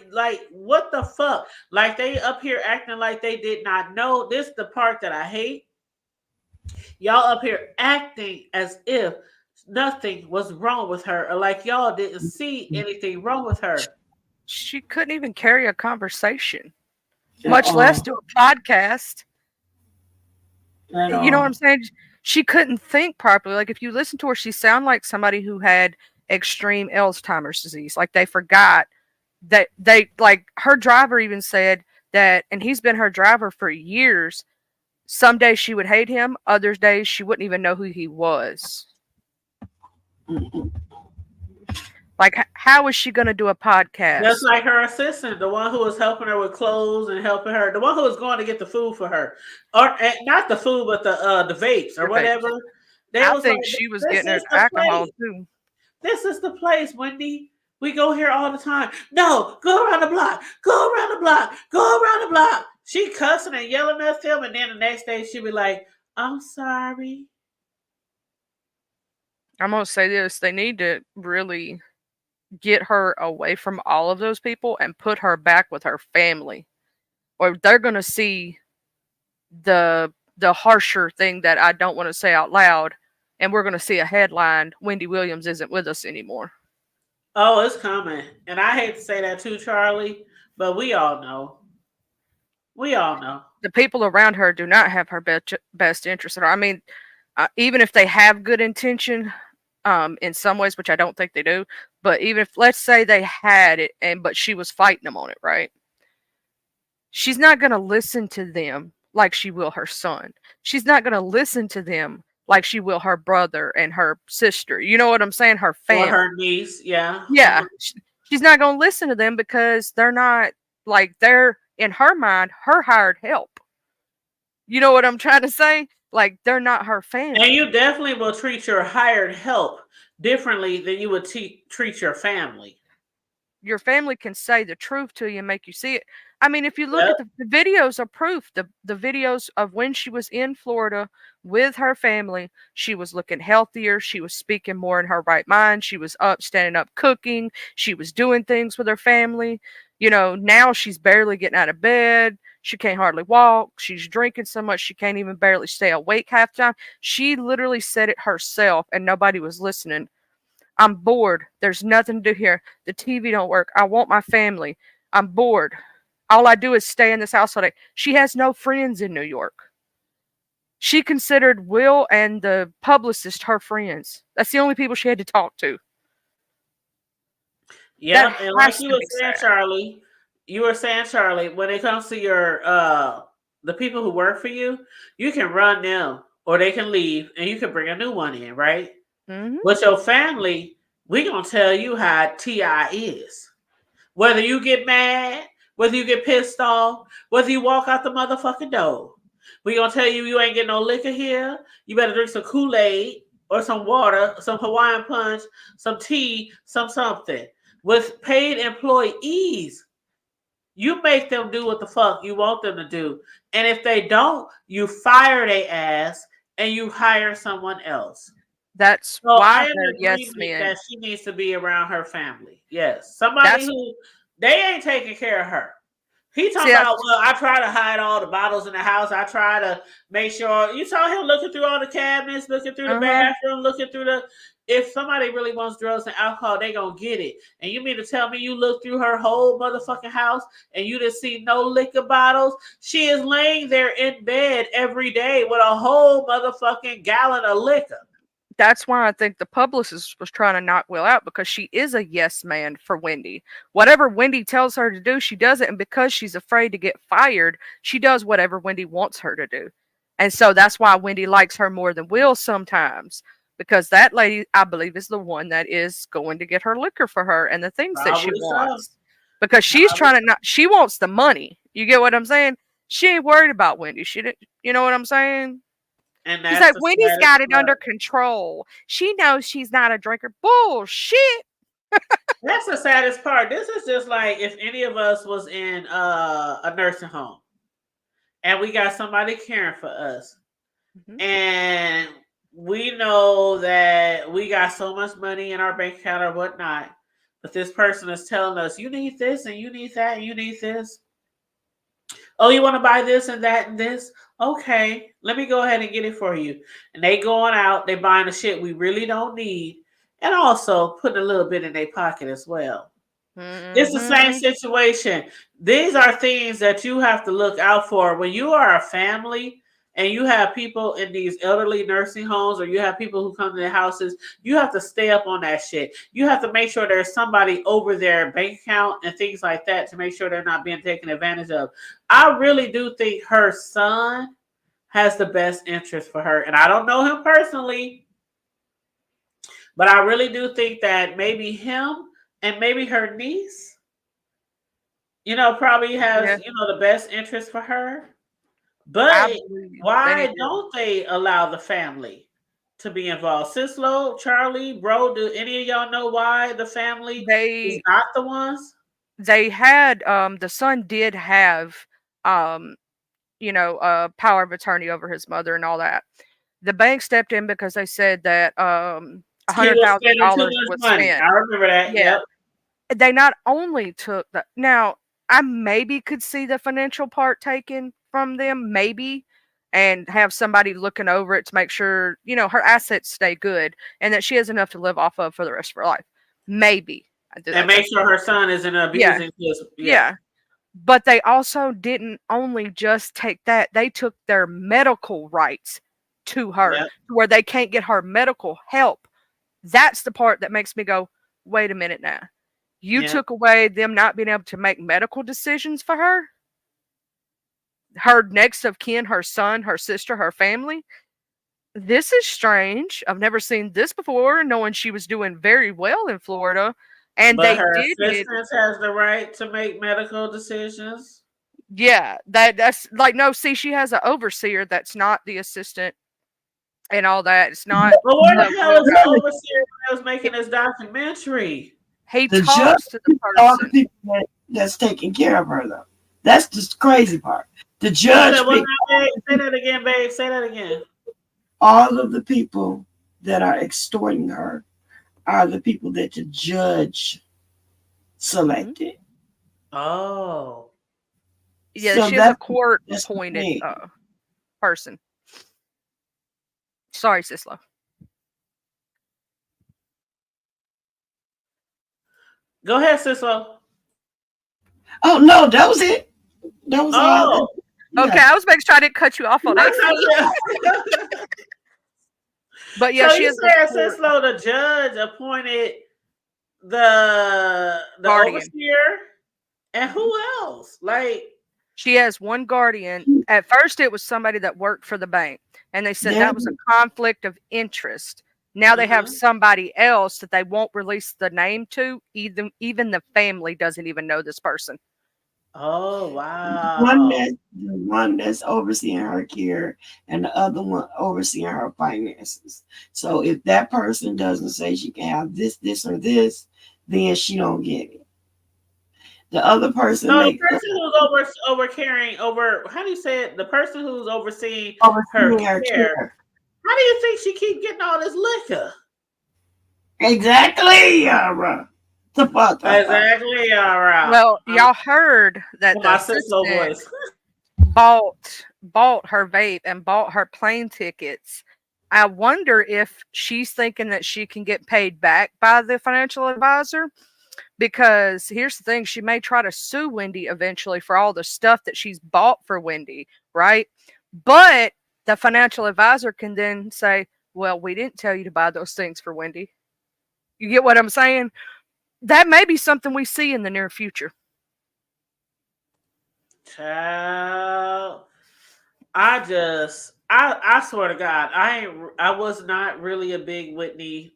what the fuck? Like they up here acting like they did not know. This is the part that I hate. Y'all up here acting as if nothing was wrong with her, or like y'all didn't see anything wrong with her. She couldn't even carry a conversation, much less do a podcast. You know what I'm saying? She couldn't think properly. Like if you listen to her, she sounded like somebody who had extreme Alzheimer's disease. Like they forgot that like her driver even said that, and he's been her driver for years. Some days she would hate him, other days she wouldn't even know who he was. Like, how is she going to do a podcast? Just like her assistant, the one who was helping her with clothes and helping her, the one who was going to get the food for her, or not the food, but the vapes or whatever. I think she was getting her alcohol too. This is the place, Wendy. We go here all the time. No, go around the block. Go around the block. Go around the block. She cussing and yelling at them, and then the next day she'll be like, "I'm sorry." I'm gonna say this: they need to really get her away from all of those people and put her back with her family, or they're gonna see the harsher thing that I don't want to say out loud, and we're gonna see a headline: Wendy Williams isn't with us anymore. Oh, it's coming. And I hate to say that too, Charlie, but we all know. We all know. The people around her do not have her best interest in her. I mean, even if they have good intention, in some ways, which I don't think they do, but even if, let's say they had it, but she was fighting them on it, right? She's not going to listen to them like she will her son. She's not going to listen to them like she will her brother and her sister. You know what I'm saying? Her family. Or her niece, yeah. Yeah. She's not going to listen to them because they're not, like, they're, in her mind, her hired help. You know what I'm trying to say? Like, they're not her family. And you definitely will treat your hired help differently than you would treat your family. Your family can say the truth to you and make you see it. I mean, if you look at the videos are proof. The videos of when she was in Florida with her family, she was looking healthier. She was speaking more in her right mind. She was up, standing up, cooking. She was doing things with her family. You know, now she's barely getting out of bed. She can't hardly walk. She's drinking so much she can't even barely stay awake half the time. She literally said it herself, and nobody was listening. I'm bored. There's nothing to do here. The TV don't work. I want my family. I'm bored. All I do is stay in this house all day. She has no friends in New York. She considered Will and the publicist her friends. That's the only people she had to talk to. Yeah, and like you were saying, Charlie, when it comes to your the people who work for you, you can run them or they can leave and you can bring a new one in, right? Mm-hmm. With your family, we gonna tell you how T.I. is. Whether you get mad, whether you get pissed off, whether you walk out the motherfucking door. We gonna tell you ain't getting no liquor here. You better drink some Kool-Aid. or some water, some Hawaiian punch, some tea, some something with paid employees. You make them do what the fuck you want them to do. And if they don't, you fire their ass and you hire someone else. That's So I why am they're in yes agreement men. that she needs to be around her family. Yes. Somebody That's who they ain't taking care of her. He talking see about, that's well, I try to hide all the bottles in the house. I try to make sure. You saw him looking through all the cabinets, looking through the bathroom, looking through the. If somebody really wants drugs and alcohol, they gonna get it. And you mean to tell me you looked through her whole motherfucking house and you didn't see no liquor bottles? She is laying there in bed every day with a whole motherfucking gallon of liquor. that's why I think the publicist was trying to knock Will out because she is a yes man for Wendy. Whatever Wendy tells her to do, she does it. And because she's afraid to get fired, she does whatever Wendy wants her to do. And so that's why Wendy likes her more than Will sometimes. Because that lady, I believe, is the one that is going to get her liquor for her and the things that she Probably so. wants. Because she's trying to not, she wants the money. You get what I'm saying? She ain't worried about Wendy. She didn't, you know what I'm saying? And He's that's like, the Wendy's saddest got it under part. control. She knows she's not a drinker. Bullshit. That's the saddest part. This is just like if any of us was in a nursing home and we got somebody caring for us. And we know that we got so much money in our bank account or whatnot, but this person is telling us, you need this and you need that and you need this. Oh, you want to buy this and that and this? Okay, let me go ahead and get it for you. And they going out, they buying the shit we really don't need, and also putting a little bit in their pocket as well. It's the same situation. These are things that you have to look out for when you are a family and you have people in these elderly nursing homes or you have people who come to their houses. You have to stay up on that shit. You have to make sure there's somebody over their bank account and things like that to make sure they're not being taken advantage of. I really do think her son has the best interest for her. And I don't know him personally, but I really do think that maybe him and maybe her niece, probably has, the best interest for her. But why don't they allow the family to be involved? Sislo, Charlie, bro, do any of y'all know why the family is not the ones? They had, the son did have, power of attorney over his mother and all that. The bank stepped in because they said that He was spending too $100,000 much was money. spent. I remember that. Yeah. Yep. They not only took the now I maybe could see the financial part taken from them, maybe, and have somebody looking over it to make sure, her assets stay good and that she has enough to live off of for the rest of her life. Maybe. And make sure her son isn't abusing his. Yeah. But they also didn't only just take that, they took their medical rights to her to where they can't get her medical help. That's the part that makes me go, wait a minute now. You took away them not being able to make medical decisions for her? Her next of kin, her son, her sister, her family? This is strange. I've never seen this before, knowing she was doing very well in Florida. And But they her did it. assistant has the right to make medical decisions. Yeah, that's like, no, see, she has an overseer that's not the assistant and all that. It's not. But where the hell is the overseer that was making this documentary? He The talks judge to the all the person. people that's taking care of her, though. That's the crazy part. The judge picked Say that again, babe. Say that again. all of the people that are extorting her are the people that the judge selected. Oh. Yeah, So she's a court appointed person. Sorry, Sislo. Go ahead, Sislo. Oh no, that was it. That was all. Okay, I was making sure I didn't cut you off on that. But yeah, so she you is said Sislo, the judge appointed the guardian. overseer, and who else? Like, she has one guardian. At first, it was somebody that worked for the bank, and they said that was a conflict of interest. Now they have somebody else that they won't release the name to. Even the family doesn't even know this person. Oh One wow. that the one that's overseeing her care and the other one overseeing her finances. So if that person doesn't say she can have this, or this, then she don't get it. The other person So the make person who's over caring over, how do you say it? The person who's overseeing her overseeing her care. care. How do you think she keep getting all this liquor? Exactly, Yara. The fuck up. Exactly. All right. Well, y'all heard that the My sis low assistant voice. bought her vape and bought her plane tickets. I wonder if she's thinking that she can get paid back by the financial advisor, because here's the thing, she may try to sue Wendy eventually for all the stuff that she's bought for Wendy, right? But the financial advisor can then say, well, we didn't tell you to buy those things for Wendy. You get what I'm saying? That may be something we see in the near future. Child. I swear to God, I was not really a big Wendy.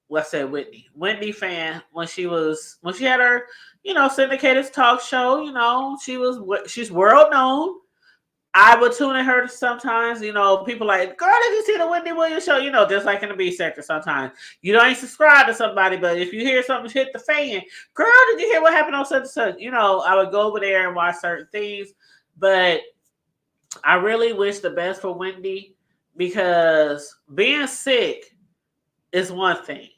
Well, I said Wendy fan when she had her, syndicated talk show. She's world known. I would tune in her sometimes. People like, girl, did you see the Wendy Williams show? Just like in the B sector sometimes. Ain't subscribed to somebody, but if you hear something hit the fan, girl, did you hear what happened on such and such? I would go over there and watch certain things. But I really wish the best for Wendy, because being sick is one thing.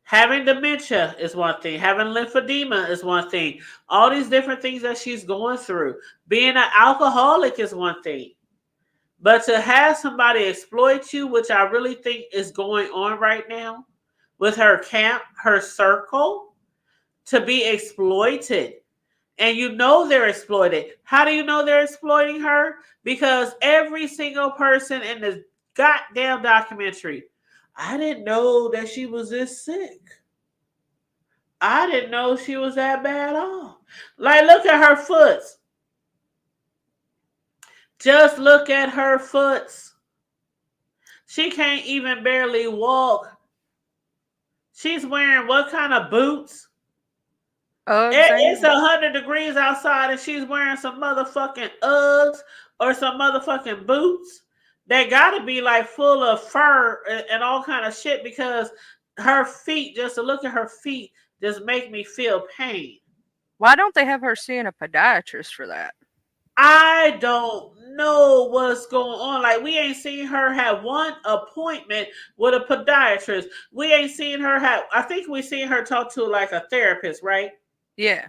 Having dementia is one thing. Having lymphedema is one thing. All these different things that she's going through. Being an alcoholic is one thing. But to have somebody exploit you, which I really think is going on right now with her camp, her circle, to be exploited. And they're exploited. How do you know they're exploiting her? Because every single person in this goddamn documentary, I didn't know that she was this sick. I didn't know she was that bad off. Like, look at her foots. Just look at her foots. She can't even barely walk. She's wearing what kind of boots? It's 100 degrees outside and she's wearing some motherfucking Uggs or some motherfucking boots that gotta be like full of fur and all kind of shit, because her feet, just to look at her feet, just make me feel pain. Why don't they have her seeing a podiatrist for that? I don't know what's going on. Like, we ain't seen her have one appointment with a podiatrist. We ain't seen her I think we seen her talk to like a therapist, right? Yeah.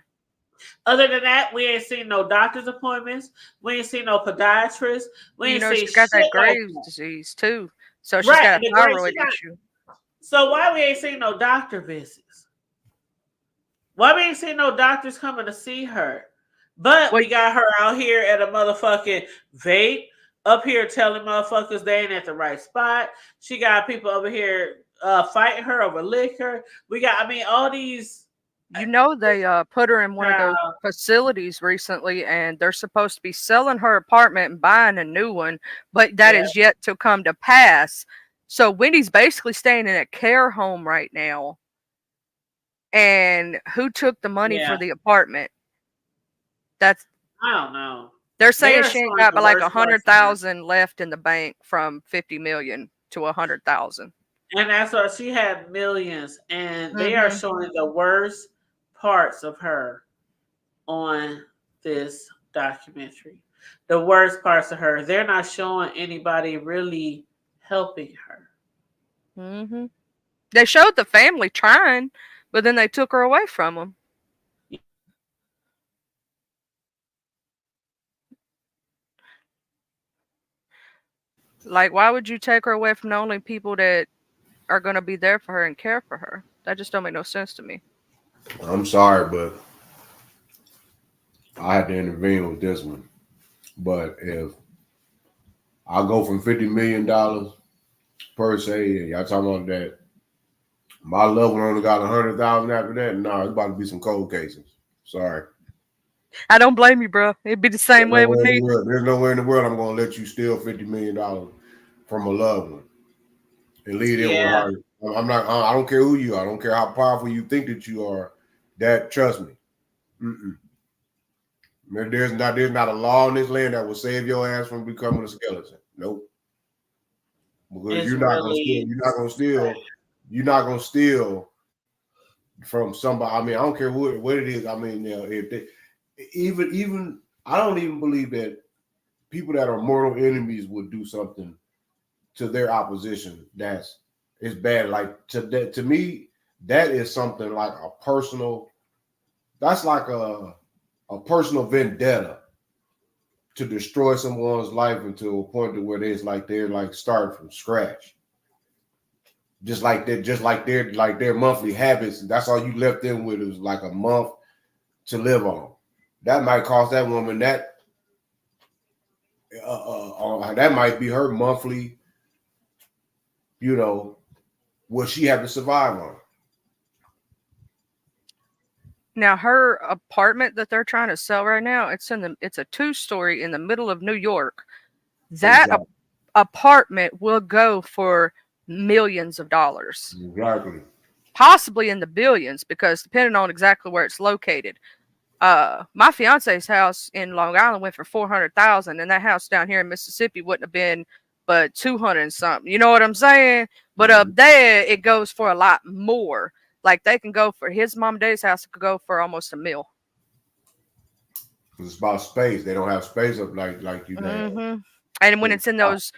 Other than that, we ain't seen no doctor's appointments. We ain't seen no podiatrist. We ain't seen She got shit that like Graves' that. disease too. So she's Right, got a thyroid issue. So why we ain't seen no doctor visits? Why we ain't seen no doctors coming to see her? But we got her out here at a motherfucking vape, up here telling motherfuckers they ain't at the right spot. She got people over here fighting her over liquor. We got, all these. They put her in one of those facilities recently, and they're supposed to be selling her apartment and buying a new one, but that is yet to come to pass. So Wendy's basically staying in a care home right now. And who took the money for the apartment? I don't know. They're saying she ain't got but like 100,000 left in the bank from 50 million to 100,000. And that's why she had millions, and they are showing the worst parts of her on this documentary. The worst parts of her. They're not showing anybody really helping her. They showed the family trying, but then they took her away from them. Like, why would you take her away from the only people that are going to be there for her and care for her? That just don't make no sense to me. I'm sorry, but I had to intervene with this one. But if I go from $50 million per se, and y'all talking about that, my loved one only got 100,000 after that, no, it's about to be some cold cases. Sorry. I don't blame you, bro. It'd be the same way with me. There's nowhere in the world I'm going to let you steal $50 million from a loved one and leave them with her. I don't care who you are. I don't care how powerful you think that you are. That, trust me. There's not a law in this land that will save your ass from becoming a skeleton. Nope. Because It's you're not gonna steal from somebody. I mean, I don't care what it is. I mean, you know, if they even I don't even believe that people that are mortal enemies would do something to their opposition that's bad. Like to me, that is something like a personal. That's like a personal vendetta to destroy someone's life into a point to where they're like starting from scratch. Just like their monthly habits. That's all you left them with is like a month to live on. That might cost that woman that might be her monthly, you know, what she have to survive on. Now her apartment that they're trying to sell right now, it's a 2-story in the middle of New York. That apartment will go for millions of dollars. Exactly. Possibly in the billions, because depending on exactly where it's located. My fiance's house in Long Island went for $400,000, and that house down here in Mississippi wouldn't have been but 200 and something. You know what I'm saying? But up there, it goes for a lot more. Like they can go for his mom and dad's house, it could go for almost $1 million. It's about space. They don't have space up like you have. And when it's in those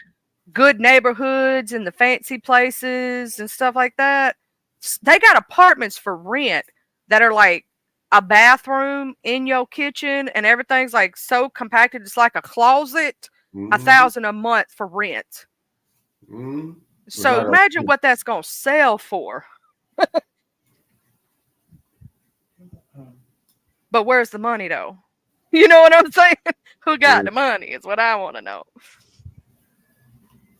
good neighborhoods and the fancy places and stuff like that, they got apartments for rent that are like a bathroom in your kitchen and everything's like so compacted it's like a closet. $1,000 a month for rent. So imagine what that's gonna sell for. But where's the money though? You know what I'm saying? Who got the money is what I want to know.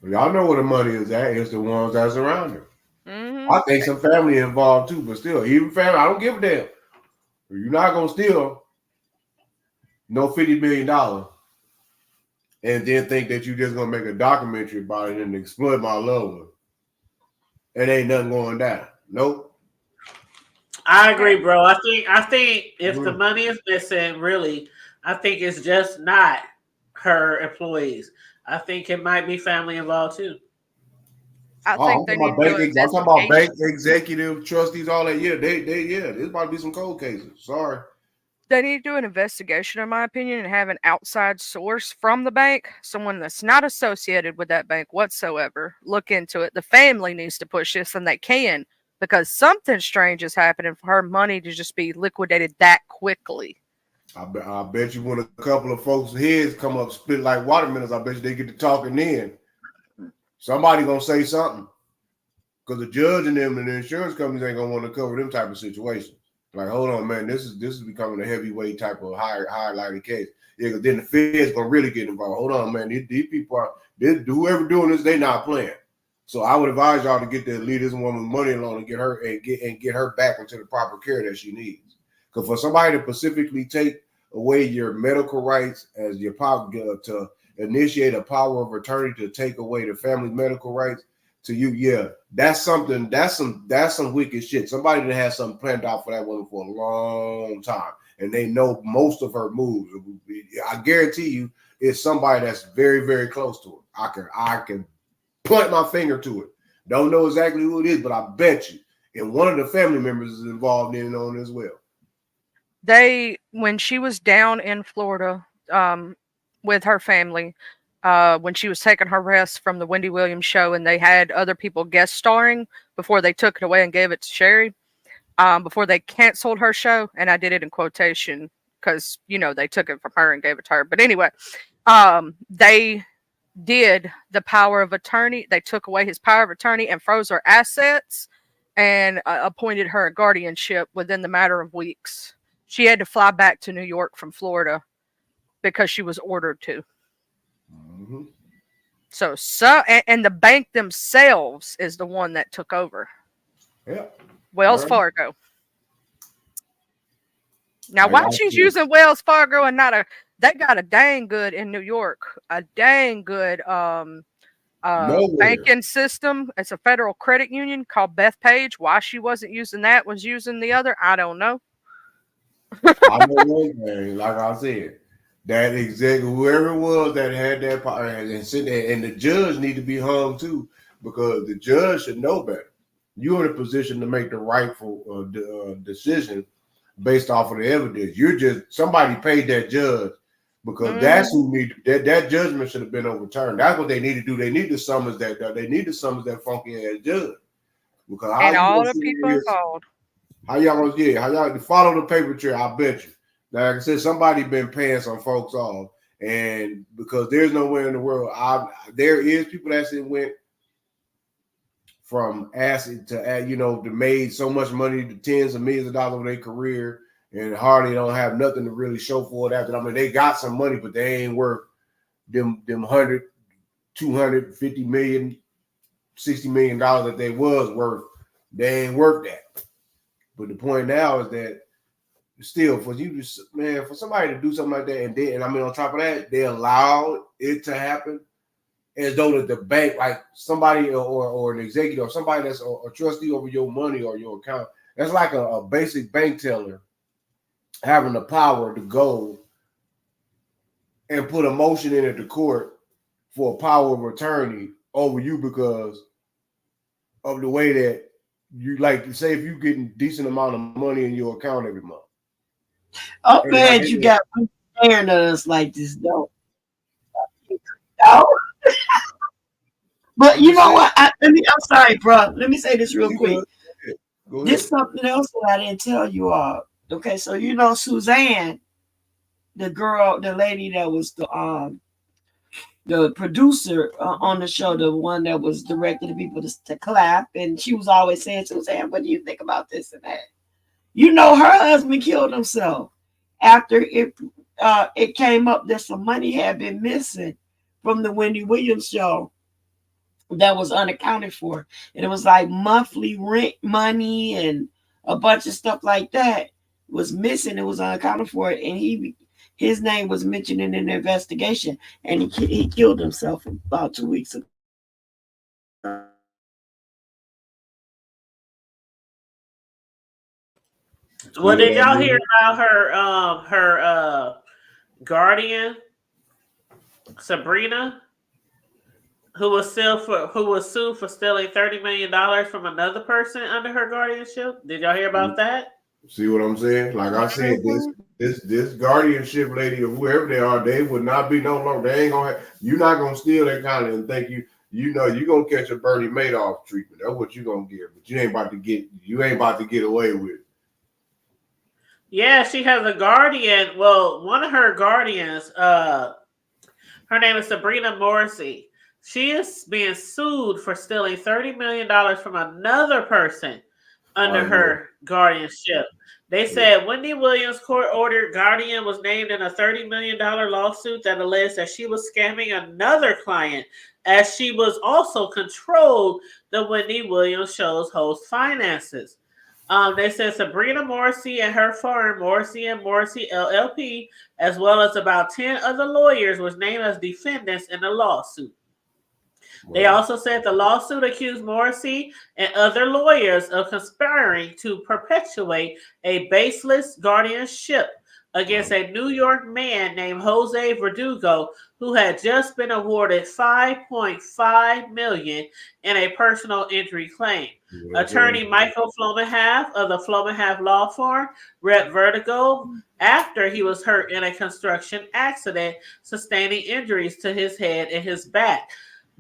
Y'all know where the money is at. It's the ones that's around her. I think some family involved too, but still, even family, I don't give a damn. You're not gonna steal no $50 million and then think that you're just gonna make a documentary about it and exploit my loved one. It ain't nothing going down. Nope. I agree, bro. I think if the money is missing, really, I think it's just not her employees. I think it might be family involved too. I think they need to do I'm talking about bank executive trustees, all that. Yeah, there's about to be some cold cases. Sorry. They need to do an investigation, in my opinion, and have an outside source from the bank, someone that's not associated with that bank whatsoever, look into it. The family needs to push this, and they can, because something strange is happening for her money to just be liquidated that quickly. I bet you when a couple of folks' heads come up split like watermelons, I bet you they get to talking then. Somebody gonna say something. Because the judge and them and the insurance companies ain't gonna want to cover them type of situations. Like, hold on, man, this is becoming a heavyweight type of highlighted case. Yeah, because then the Fed's gonna really get involved. Hold on, man, these people whoever doing this, they not playing. So I would advise y'all to get to leave this woman money alone and get her back into the proper care that she needs. Because for somebody to specifically take away your medical rights as your power to initiate a power of attorney to take away the family medical rights to you, yeah, that's some wicked shit. Somebody that has something planned out for that woman for a long time, and they know most of her moves. I guarantee you, it's somebody that's very, very close to her. I can point my finger to it. Don't know exactly who it is, but I bet you, and one of the family members is involved in it on as well. When she was down in Florida, with her family, when she was taking her rest from the Wendy Williams show, and they had other people guest starring before they took it away and gave it to Sherry, before they canceled her show, and I did it in quotation because they took it from her and gave it to her. But anyway, they did the power of attorney. They took away his power of attorney and froze her assets and appointed her a guardianship within the matter of weeks. She had to fly back to New York from Florida because she was ordered to. So and the bank themselves is the one that took over. Yeah. Wells Fargo. Now, why she's using Wells Fargo and not they got a dang good in New York, a dang good banking system. It's a federal credit union called Bethpage. Why she wasn't using that, was using the other, I don't know. I know one thing, like I said, that exactly whoever it was that had that power and sit there, and the judge need to be hung too, because the judge should know better. You're in a position to make the rightful decision based off of the evidence. You're just somebody paid that judge because that's who need that judgment should have been overturned. That's what they need to do. They need to summons that funky ass judge because how And you all gonna the sit people here? involved. How y'all follow the paper trail? I bet you. Now, like I said, somebody been paying some folks off, and because there's nowhere in the world, there is people that went from acid to to made so much money, to tens of millions of dollars over their career, and hardly don't have nothing to really show for it after. I mean, they got some money, but they ain't worth them 100, 250 million, $60 million that they was worth. They ain't worth that. But the point now is that still for you to, man, for somebody to do something like that, and I mean on top of that, they allowed it to happen as though that the bank, like somebody or an executive or somebody that's a trustee over your money or your account, that's like a basic bank teller having the power to go and put a motion in at the court for a power of attorney over you because of the way that you, like, say if you getting decent amount of money in your account every month. I'm glad you got staring at us like this, though. No. But you know what? I'm sorry, bro. Let me say this real quick. Go This is something else that I didn't tell you all. Okay, so you know Suzanne, the lady that was the producer on the show, the one that was directing the people to clap, and she was always saying, Suzanne, what do you think about this and that? You know, her husband killed himself after it came up that some money had been missing from the Wendy Williams show that was unaccounted for. And it was like monthly rent money and a bunch of stuff like that was missing. It was unaccounted for. And his name was mentioned in an investigation. And he killed himself about 2 weeks ago. Well, did y'all hear about her guardian, Sabrina, who was sued for stealing $30 million from another person under her guardianship? Did y'all hear about that? See what I'm saying? Like I said, this guardianship lady or whoever they are, they would not be no longer. They ain't gonna have, you're not gonna steal that kind of and think you're gonna catch a Bernie Madoff treatment. That's what you're gonna get, but you ain't about to get away with it. Yeah, she has a guardian. Well, one of her guardians, her name is Sabrina Morrissey. She is being sued for stealing $30 million from another person under her guardianship. They said Wendy Williams' court-ordered guardian was named in a $30 million lawsuit that alleged that she was scamming another client, as she was also controlled the Wendy Williams show's host finances. They said Sabrina Morrissey and her firm, Morrissey & Morrissey LLP, as well as about 10 other lawyers, was named as defendants in the lawsuit. They also said the lawsuit accused Morrissey and other lawyers of conspiring to perpetuate a baseless guardianship against a New York man named Jose Verdugo, who had just been awarded $5.5 million in a personal injury claim. Attorney Michael Flomahalf of the Flomahalf Law Firm rep Verdugo after he was hurt in a construction accident, sustaining injuries to his head and his back.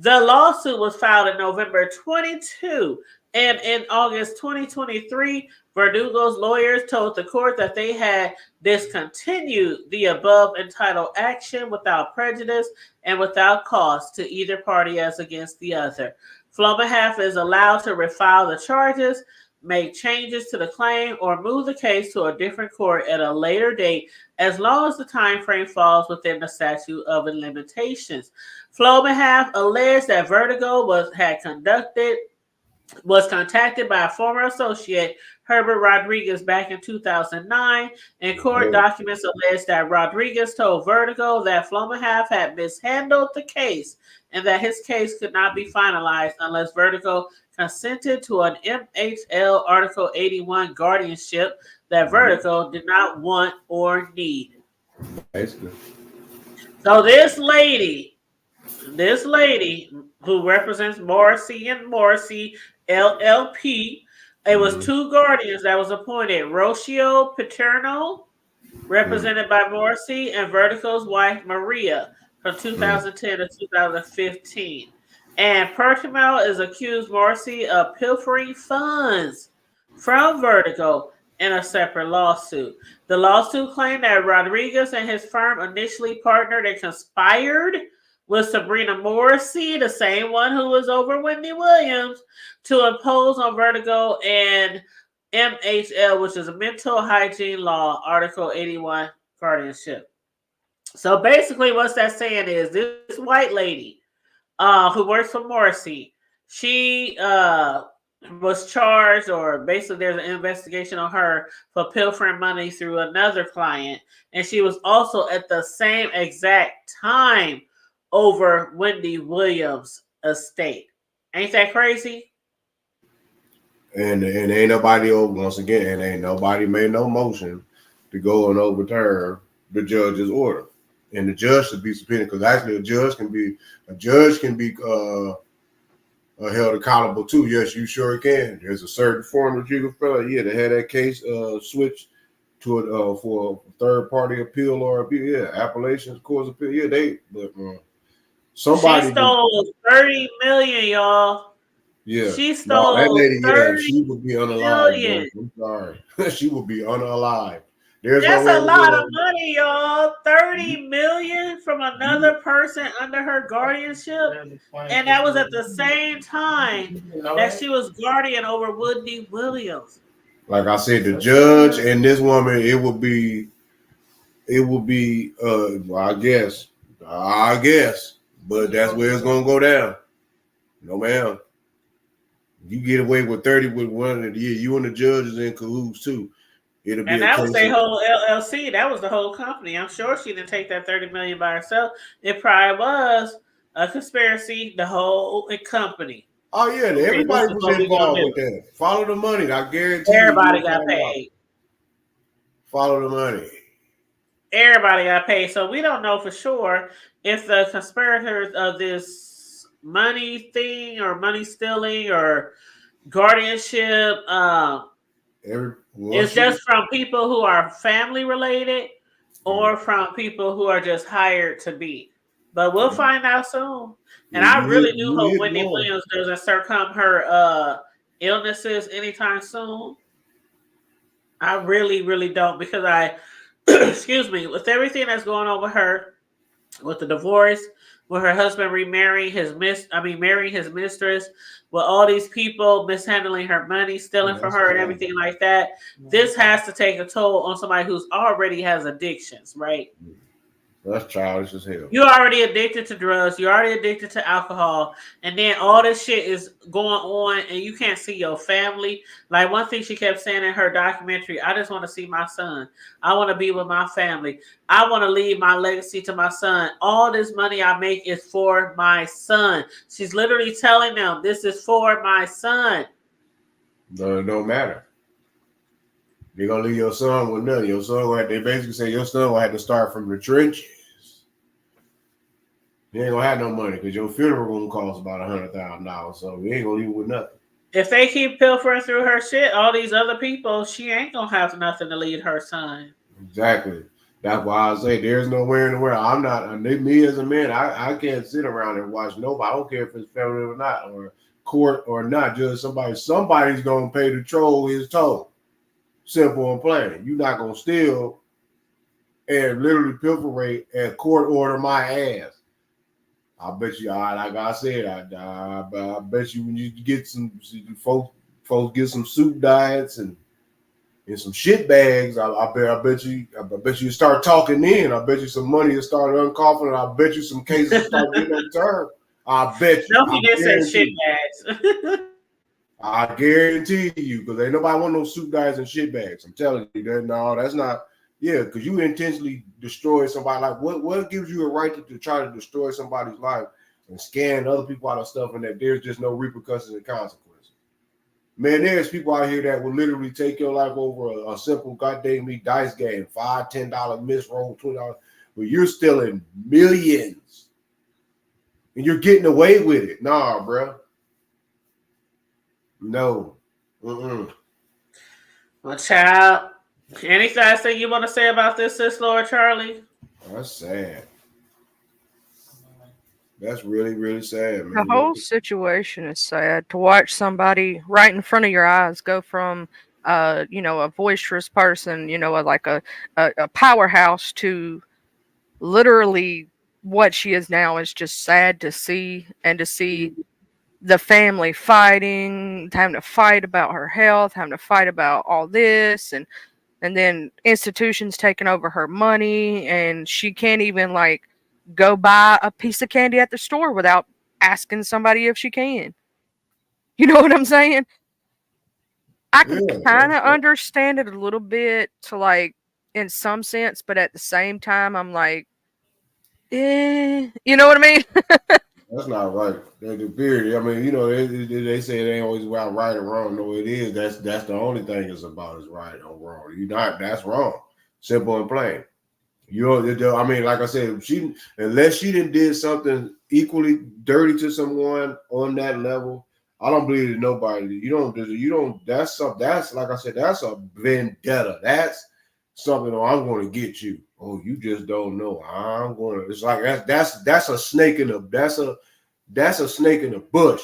The lawsuit was filed in November 22, and in August 2023, Verdugo's lawyers told the court that they had discontinued the above entitled action without prejudice and without cost to either party as against the other. Flomahalf is allowed to refile the charges, make changes to the claim, or move the case to a different court at a later date, as long as the time frame falls within the statute of limitations. Flomahalf alleged that Verdugo was contacted by a former associate, Herbert Rodriguez back in 2009, and court documents allege that Rodriguez told Vertigo that Flomahav had mishandled the case and that his case could not be finalized unless Vertigo consented to an MHL Article 81 guardianship that Vertigo did not want or need. Basically. So this lady who represents Morrissey and Morrissey LLP, it was two guardians that was appointed: Rocio Paterno, represented by Morrissey, and Vertigo's wife Maria from 2010 to 2015. And Pertimel is accused Morrissey of pilfering funds from Vertigo in a separate lawsuit. The lawsuit claimed that Rodriguez and his firm initially partnered and conspired with Sabrina Morrissey, the same one who was over Wendy Williams, to impose on Vertigo and MHL, which is a mental hygiene law, Article 81 guardianship. So basically what that's saying is this white lady who works for Morrissey, she was charged, or basically there's an investigation on her for pilfering money through another client. And she was also at the same exact time over Wendy Williams' estate. Ain't that crazy? And ain't nobody once again, and ain't nobody made no motion to go and overturn the judge's order. And the judge should be subpoenaed, because actually a judge can be held accountable too. Yes, you sure can. There's a certain form that you can fill out. Yeah, to have that case switched to it for a third party appeal or appeal. Yeah, appellations courts appeal. Yeah, somebody she stole $30 million, y'all. Yeah, she stole that lady. Yeah, 30 she would be unalive. million. I'm sorry, she would be unalive. There's That's no way a lot of money, y'all. $30 million from another person under her guardianship, and that was at the same time that she was guardian over Wendy Williams. Like I said, the judge and this woman, it would be. I guess, but that's where it's gonna go down. No, ma'am. You get away with 30 with one, and you and the judge is in cahoots too. It'll be and that was their whole LLC. That was the whole company. I'm sure she didn't take that $30 million by herself. It probably was a conspiracy. The whole company. Oh yeah, everybody was involved with that. Follow the money. I guarantee everybody got paid. Follow the money. Everybody got paid. So we don't know for sure if the conspirators of this money thing or money stealing or guardianship it's just from people who are family related or from people who are just hired to be. But we'll find out soon. And I really do hope Wendy Williams doesn't succumb her illnesses anytime soon. I really, really don't, because excuse me, with everything that's going on with her, with the divorce, with her husband marrying his mistress, with all these people mishandling her money, stealing from her and everything like that, this has to take a toll on somebody who's already has addictions, right? That's childish as hell. You're already addicted to drugs. You're already addicted to alcohol. And then all this shit is going on and you can't see your family. Like one thing she kept saying in her documentary, I just want to see my son. I want to be with my family. I want to leave my legacy to my son. All this money I make is for my son. She's literally telling them, this is for my son. No, it don't matter. They're gonna leave your son with nothing. Your son they basically say your son will have to start from the trenches. You ain't gonna have no money because your funeral gonna cost about $100,000. So we ain't gonna leave with nothing. If they keep pilfering through her shit, all these other people, she ain't gonna have nothing to leave her son. Exactly. That's why I say there's nowhere in the world. I'm not. Me as a man, I can't sit around and watch nobody. I don't care if it's family or not, or court or not. Just somebody's gonna pay the troll his toll. Simple and plain. You're not gonna steal and literally pilferate and court order my ass. I bet you, like I said, I bet you when you get some folks get some soup diets and some shit bags. I bet you start talking in. I bet you some money will start uncoughing, and I bet you some cases start getting overturned. I bet you. Don't forget some shit bags. I guarantee you, because ain't nobody want no suit guys and shit bags. I'm telling you that. No, that's not. Yeah, because you intentionally destroy somebody. Like what gives you a right to try to destroy somebody's life and scan other people out of stuff, and that there's just no repercussions and consequences? Man, there's people out here that will literally take your life over a simple goddamn dice game, $5, $10 miss roll, $20, but you're stealing millions and you're getting away with it. Nah, bro. No. Mm-mm. Well, child, any last thing you want to say about this, sis, Lord Charlie? That's sad. That's really, really sad, The man. whole situation is sad to watch somebody right in front of your eyes go from, a boisterous person, like a powerhouse to literally what she is now is just sad to see, and to see the family fighting, having to fight about her health, having to fight about all this, and then institutions taking over her money, and she can't even like go buy a piece of candy at the store without asking somebody if she can. You know what I'm saying? I can Yeah, kind of understand it a little bit to like in some sense, but at the same time, I'm like, you know what I mean? that's not right. The period. I mean, they say it ain't always about right or wrong. No, it is. That's the only thing it's about is right or wrong. That's wrong. Simple and plain. I mean, like I said, unless she did something equally dirty to someone on that level, I don't believe that nobody. You don't. That's like I said, that's a vendetta. That's something. Oh, I'm going to get you. Oh, you just don't know. I'm going to. It's like that's a snake in the that's a snake in the bush.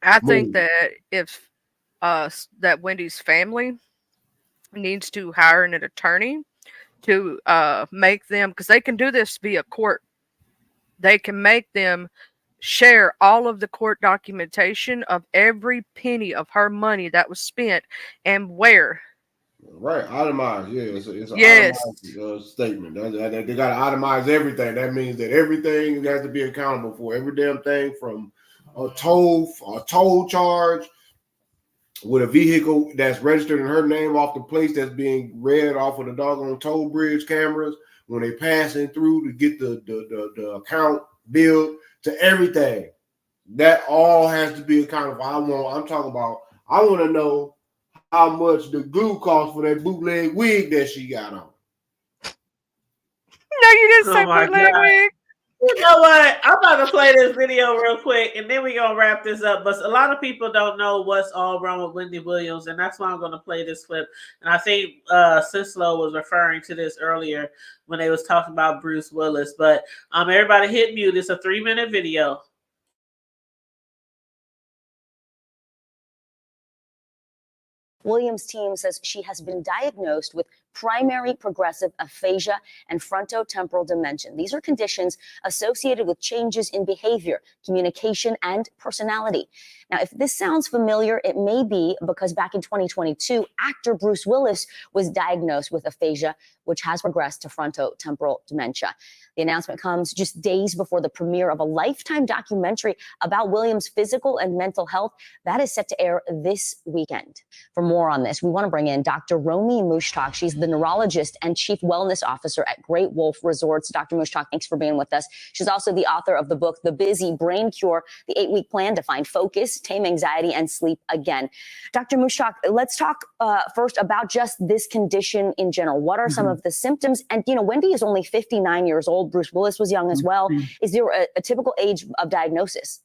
I think that if that Wendy's family needs to hire an attorney to make them, because they can do this via court. They can make them share all of the court documentation of every penny of her money that was spent and where. Right, itemized. Yeah, it's an Yes. itemized statement. They got to itemize everything. That means that everything has to be accountable for. Every damn thing from a toll charge with a vehicle that's registered in her name off the place that's being read off of the doggone toll bridge cameras when they passing through to get the account billed, to everything. That all has to be accountable. I want to know how much the glue cost for that bootleg wig that she got on. No, you didn't say bootleg wig. You know what? I'm about to play this video real quick, and then we're going to wrap this up. But a lot of people don't know what's all wrong with Wendy Williams, and that's why I'm going to play this clip. And I think Sislo was referring to this earlier when they was talking about Bruce Willis. But everybody hit mute. It's a 3-minute video. Williams' team says she has been diagnosed with primary progressive aphasia and frontotemporal dementia. These are conditions associated with changes in behavior, communication, and personality. Now, if this sounds familiar, it may be because back in 2022, actor Bruce Willis was diagnosed with aphasia, which has progressed to frontotemporal dementia. The announcement comes just days before the premiere of a Lifetime documentary about Williams' physical and mental health that is set to air this weekend. For more on this, we want to bring in Dr. Romy Mushtak. She's the neurologist and chief wellness officer at Great Wolf Resorts. Dr. Mushtak, thanks for being with us. She's also the author of the book, The Busy Brain Cure, the 8-week plan to find focus, tame anxiety, and sleep again. Dr. Mushtak, let's talk first about just this condition in general. What are some of the symptoms? And, Wendy is only 59 years old. Bruce Willis was young as well. Is there a typical age of diagnosis?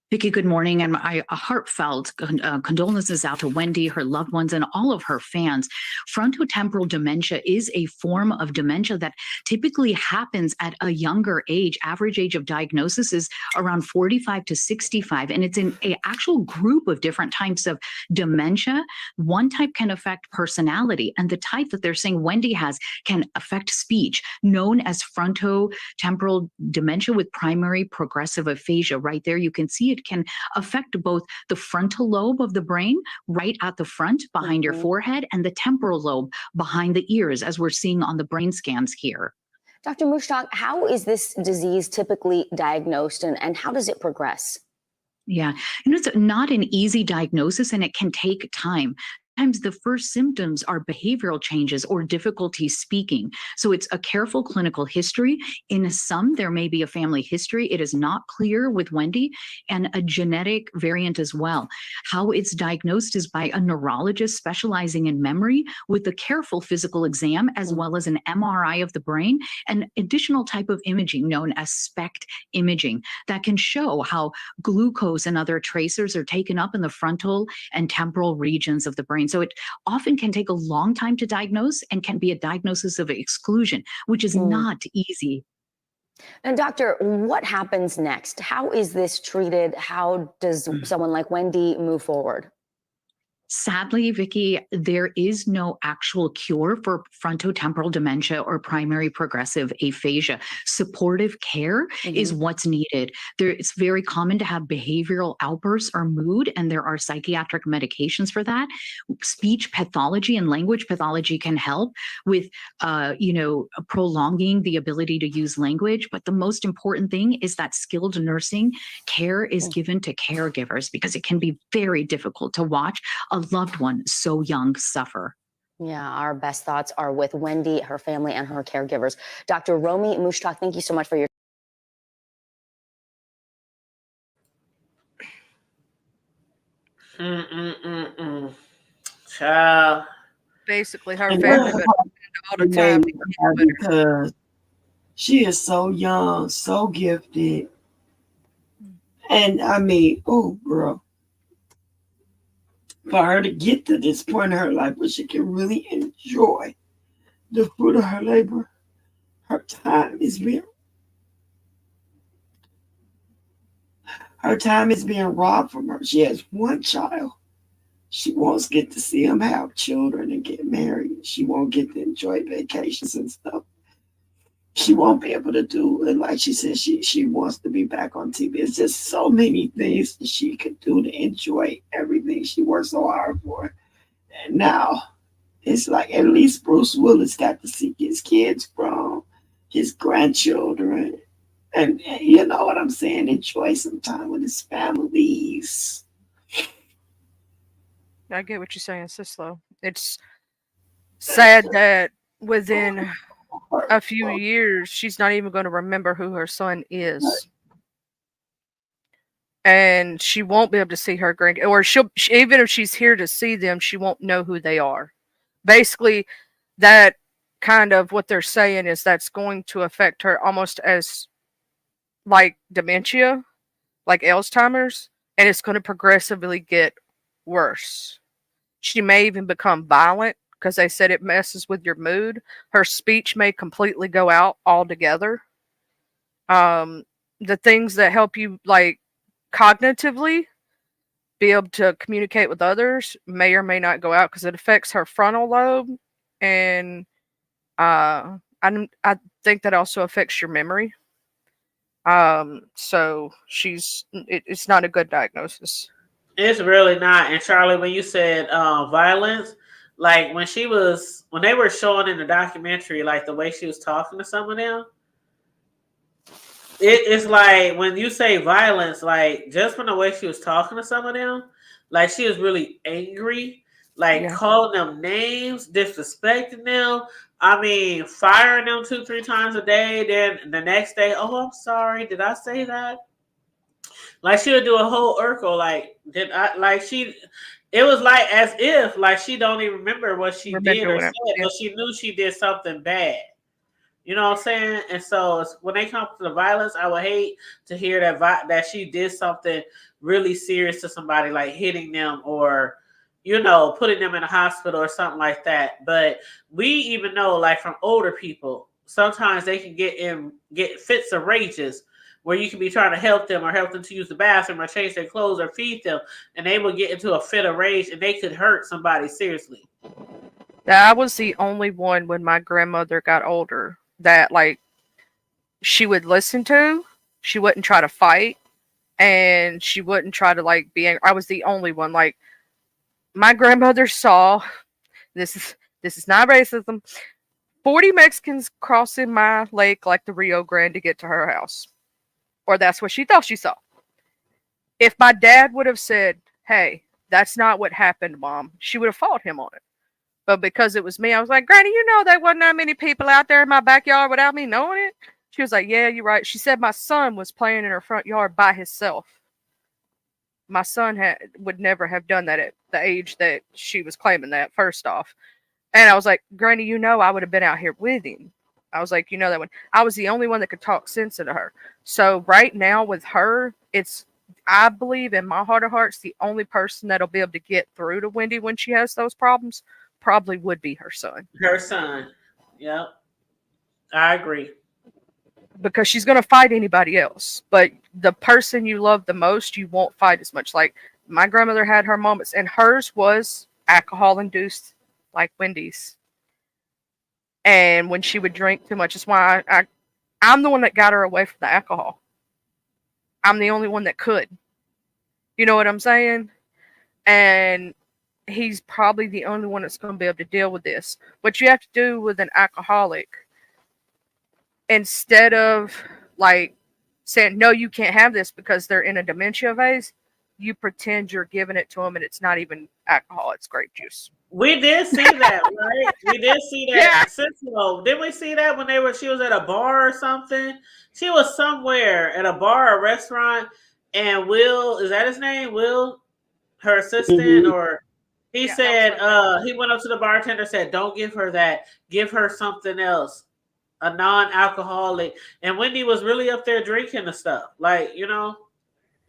Vicki, good morning, and my heartfelt condolences out to Wendy, her loved ones, and all of her fans. Frontotemporal dementia is a form of dementia that typically happens at a younger age. Average age of diagnosis is around 45 to 65, and it's an actual group of different types of dementia. One type can affect personality, and the type that they're saying Wendy has can affect speech, known as frontotemporal dementia with primary progressive aphasia. Right there, you can see it can affect both the frontal lobe of the brain right at the front behind your forehead and the temporal lobe behind the ears, as we're seeing on the brain scans here. Dr. Mushtak, how is this disease typically diagnosed and how does it progress? Yeah. It's not an easy diagnosis and it can take time. Sometimes the first symptoms are behavioral changes or difficulty speaking. So it's a careful clinical history. In some, there may be a family history. It is not clear with Wendy, and a genetic variant as well. How it's diagnosed is by a neurologist specializing in memory with a careful physical exam, as well as an MRI of the brain and additional type of imaging known as SPECT imaging that can show how glucose and other tracers are taken up in the frontal and temporal regions of the brain. So it often can take a long time to diagnose and can be a diagnosis of exclusion, which is not easy. And doctor, what happens next? How is this treated? How does someone like Wendy move forward? Sadly, Vicki, there is no actual cure for frontotemporal dementia or primary progressive aphasia. Supportive care is what's needed. It's very common to have behavioral outbursts or mood, and there are psychiatric medications for that. Speech pathology and language pathology can help with, prolonging the ability to use language. But the most important thing is that skilled nursing care is given to caregivers, because it can be very difficult to watch a loved one so young suffer. Yeah, our best thoughts are with Wendy, her family, and her caregivers. Dr. Romy Mushtak, thank you so much for your Child. Basically, her And family that's would all the time. made me cry because she is so young, so gifted. And I mean, oh, girl, for her to get to this point in her life where she can really enjoy the fruit of her labor, her time is being robbed from her. She has one child. She won't get to see him have children and get married. She won't get to enjoy vacations and stuff. She won't be able to do it. Like she said, she wants to be back on TV. It's just so many things that she could do to enjoy everything she worked so hard for. And now it's like at least Bruce Willis got to see his kids grown, his grandchildren, and you know what I'm saying, enjoy some time with his families. I get what you're saying, Sislo. It's sad that within a few years, she's not even going to remember who her son is. And she won't be able to see her or even if she's here to see them, she won't know who they are. Basically, that kind of what they're saying is that's going to affect her almost as like dementia, like Alzheimer's, and it's going to progressively get worse. She may even become violent because they said it messes with your mood. Her speech may completely go out altogether. The things that help you like cognitively be able to communicate with others may or may not go out because it affects her frontal lobe, and I think that also affects your memory. So it's not a good diagnosis. It's really not. And Charlie, when you said violence, like when they were showing in the documentary, like the way she was talking to some of them, it's like when you say violence, like just from the way she was talking to some of them, like she was really angry, like calling them names, disrespecting them. I mean, firing them 2-3 times a day. Then the next day, oh, I'm sorry, did I say that? Like she'll do a whole Urkel, like did I like she it was like as if like she don't even remember what she did or said, but she knew she did something bad. You know what I'm saying? And so when they come to the violence, I would hate to hear that she did something really serious to somebody, like hitting them or putting them in a hospital or something like that. But we even know, like from older people, sometimes they can get fits of rages where you can be trying to help them or help them to use the bathroom or change their clothes or feed them, and they will get into a fit of rage and they could hurt somebody seriously. I was the only one when my grandmother got older that like she would listen to. She wouldn't try to fight, and she wouldn't try to like be angry. I was the only one. Like my grandmother saw this is not racism. 40 Mexicans crossing my lake like the Rio Grande to get to her house. Or that's what she thought she saw. If my dad would have said, "Hey, that's not what happened, Mom," she would have fought him on it. But because it was me, I was like, "Granny, you know there wasn't that many people out there in my backyard without me knowing it." She was like, "Yeah, you're right." She said my son was playing in her front yard by himself. My son would never have done that at the age that she was claiming that, first off. And I was like, "Granny, you know I would have been out here with him." I was like, "You know that one." I was the only one that could talk sense into her. So right now with her, I believe in my heart of hearts, the only person that'll be able to get through to Wendy when she has those problems probably would be her son. Her son. Yep. I agree. Because she's going to fight anybody else. But the person you love the most, you won't fight as much. Like my grandmother had her moments, and hers was alcohol induced, like Wendy's. And when she would drink too much, that's why I'm the one that got her away from the alcohol. I'm the only one that could. You know what I'm saying? And he's probably the only one that's going to be able to deal with this. What you have to do with an alcoholic, instead of like saying, "No, you can't have this," because they're in a dementia phase, you pretend you're giving it to them and it's not even alcohol, it's grape juice. We did see that, right? We did see that. Yeah. Didn't we see that when she was at a bar or something? She was somewhere at a bar or restaurant, and Will, is that his name? Will, her assistant, or he said, he went up to the bartender, said, "Don't give her that. Give her something else, a non-alcoholic." And Wendy was really up there drinking the stuff, like, you know.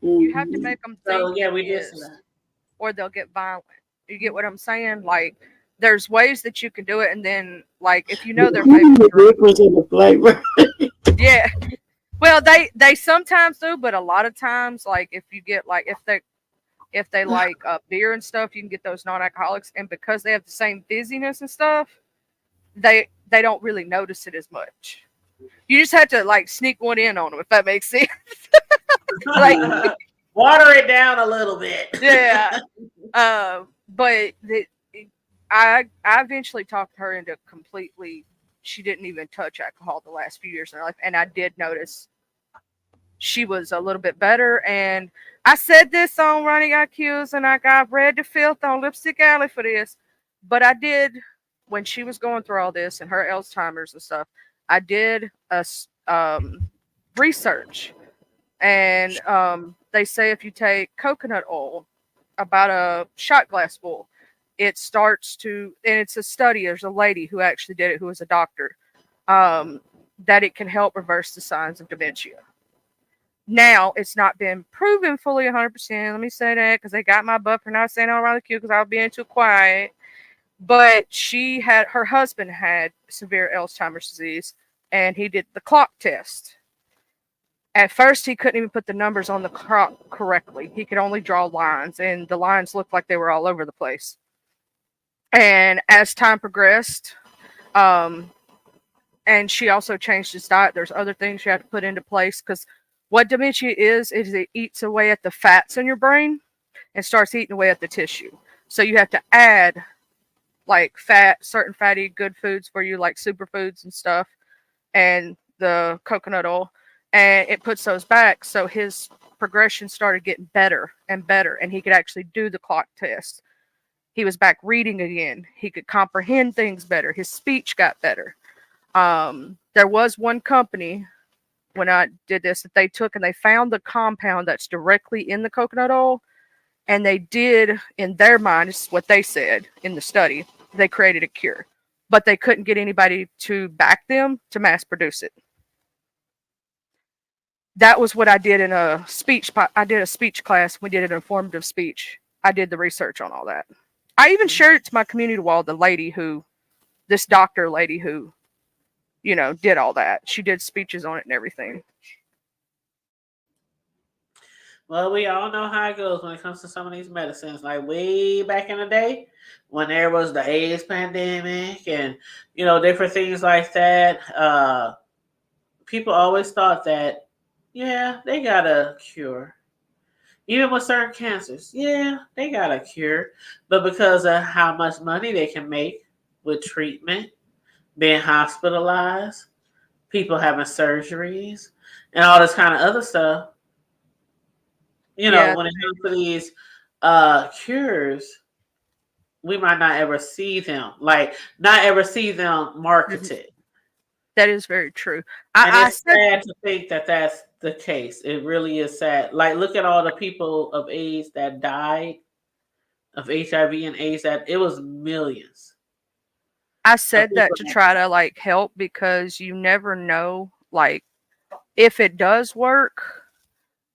You have to make them think. So yeah, we did see that. Or they'll get violent. You get what I'm saying? Like, there's ways that you can do it, and then like if you know their favorite drink, yeah. Well, they sometimes do, but a lot of times, like if you get like if they like beer and stuff, you can get those non-alcoholics, and because they have the same fizziness and stuff, they don't really notice it as much. You just have to like sneak one in on them, if that makes sense. Like water it down a little bit. Yeah. But I eventually talked her into completely. She didn't even touch alcohol the last few years in her life, and I did notice she was a little bit better. And I said this on Running IQs, and I got read to filth on Lipstick Alley for this, but I did when she was going through all this and her Alzheimer's and stuff. I did a research, and they say if you take coconut oil, about a shot glass full, it starts to, and it's a study. There's a lady who actually did it, who was a doctor, that it can help reverse the signs of dementia. Now, it's not been proven fully 100%. Let me say that because they got my butt for not saying all around the queue because I was being too quiet. But her husband had severe Alzheimer's disease, and he did the clock test. At first, he couldn't even put the numbers on the clock correctly. He could only draw lines, and the lines looked like they were all over the place. And as time progressed, and she also changed his diet. There's other things you have to put into place because what dementia is it eats away at the fats in your brain and starts eating away at the tissue. So you have to add like certain fatty good foods for you, like superfoods and stuff, and the coconut oil. And it puts those back. So his progression started getting better and better, and he could actually do the clock test. He was back reading again. He could comprehend things better. His speech got better. There was one company when I did this that they took and they found the compound that's directly in the coconut oil, and they did, in their mind, this is what they said in the study, they created a cure, but they couldn't get anybody to back them to mass produce it. That was what I did in a speech. I did a speech class. We did an informative speech. I did the research on all that. I even shared it to my community wall. This doctor lady who, did all that. She did speeches on it and everything. Well, we all know how it goes when it comes to some of these medicines. Like way back in the day, when there was the AIDS pandemic and different things like that, people always thought that, yeah, they got a cure. Even with certain cancers, yeah, they got a cure. But because of how much money they can make with treatment, being hospitalized, people having surgeries, and all this kind of other stuff, You know, when it comes to these cures, we might not ever see them. Like, not ever see them marketed. That is very true. And it's sad to think that that's the case. It really is sad. Like, look at all the people of AIDS that died of HIV and AIDS. That it was millions. I said that to try to like help because you never know, like, if it does work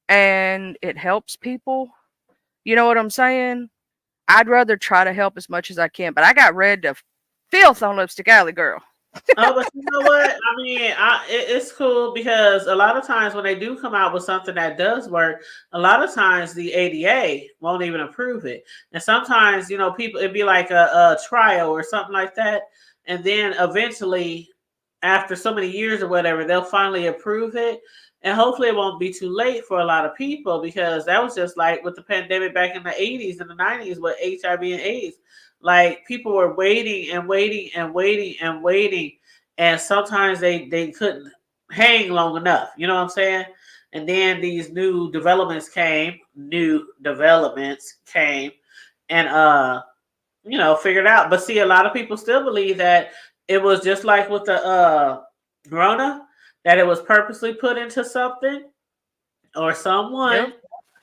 and it helps people. You know what I'm saying? I'd rather try to help as much as I can, but I got ready to filth on Lipstick Alley, girl. Oh, but you know what? I mean, it's cool because a lot of times when they do come out with something that does work, a lot of times the ADA won't even approve it. And sometimes, you know, people, it'd be like a trial or something like that. And then eventually, after so many years or whatever, they'll finally approve it. And hopefully it won't be too late for a lot of people because that was just like with the pandemic back in the 80s and the 90s with HIV and AIDS. Like people were waiting and waiting and waiting and waiting. And sometimes they couldn't hang long enough. You know what I'm saying? And then these new developments came and you know, figured out. But see, a lot of people still believe that it was just like with the Rona, that it was purposely put into something or someone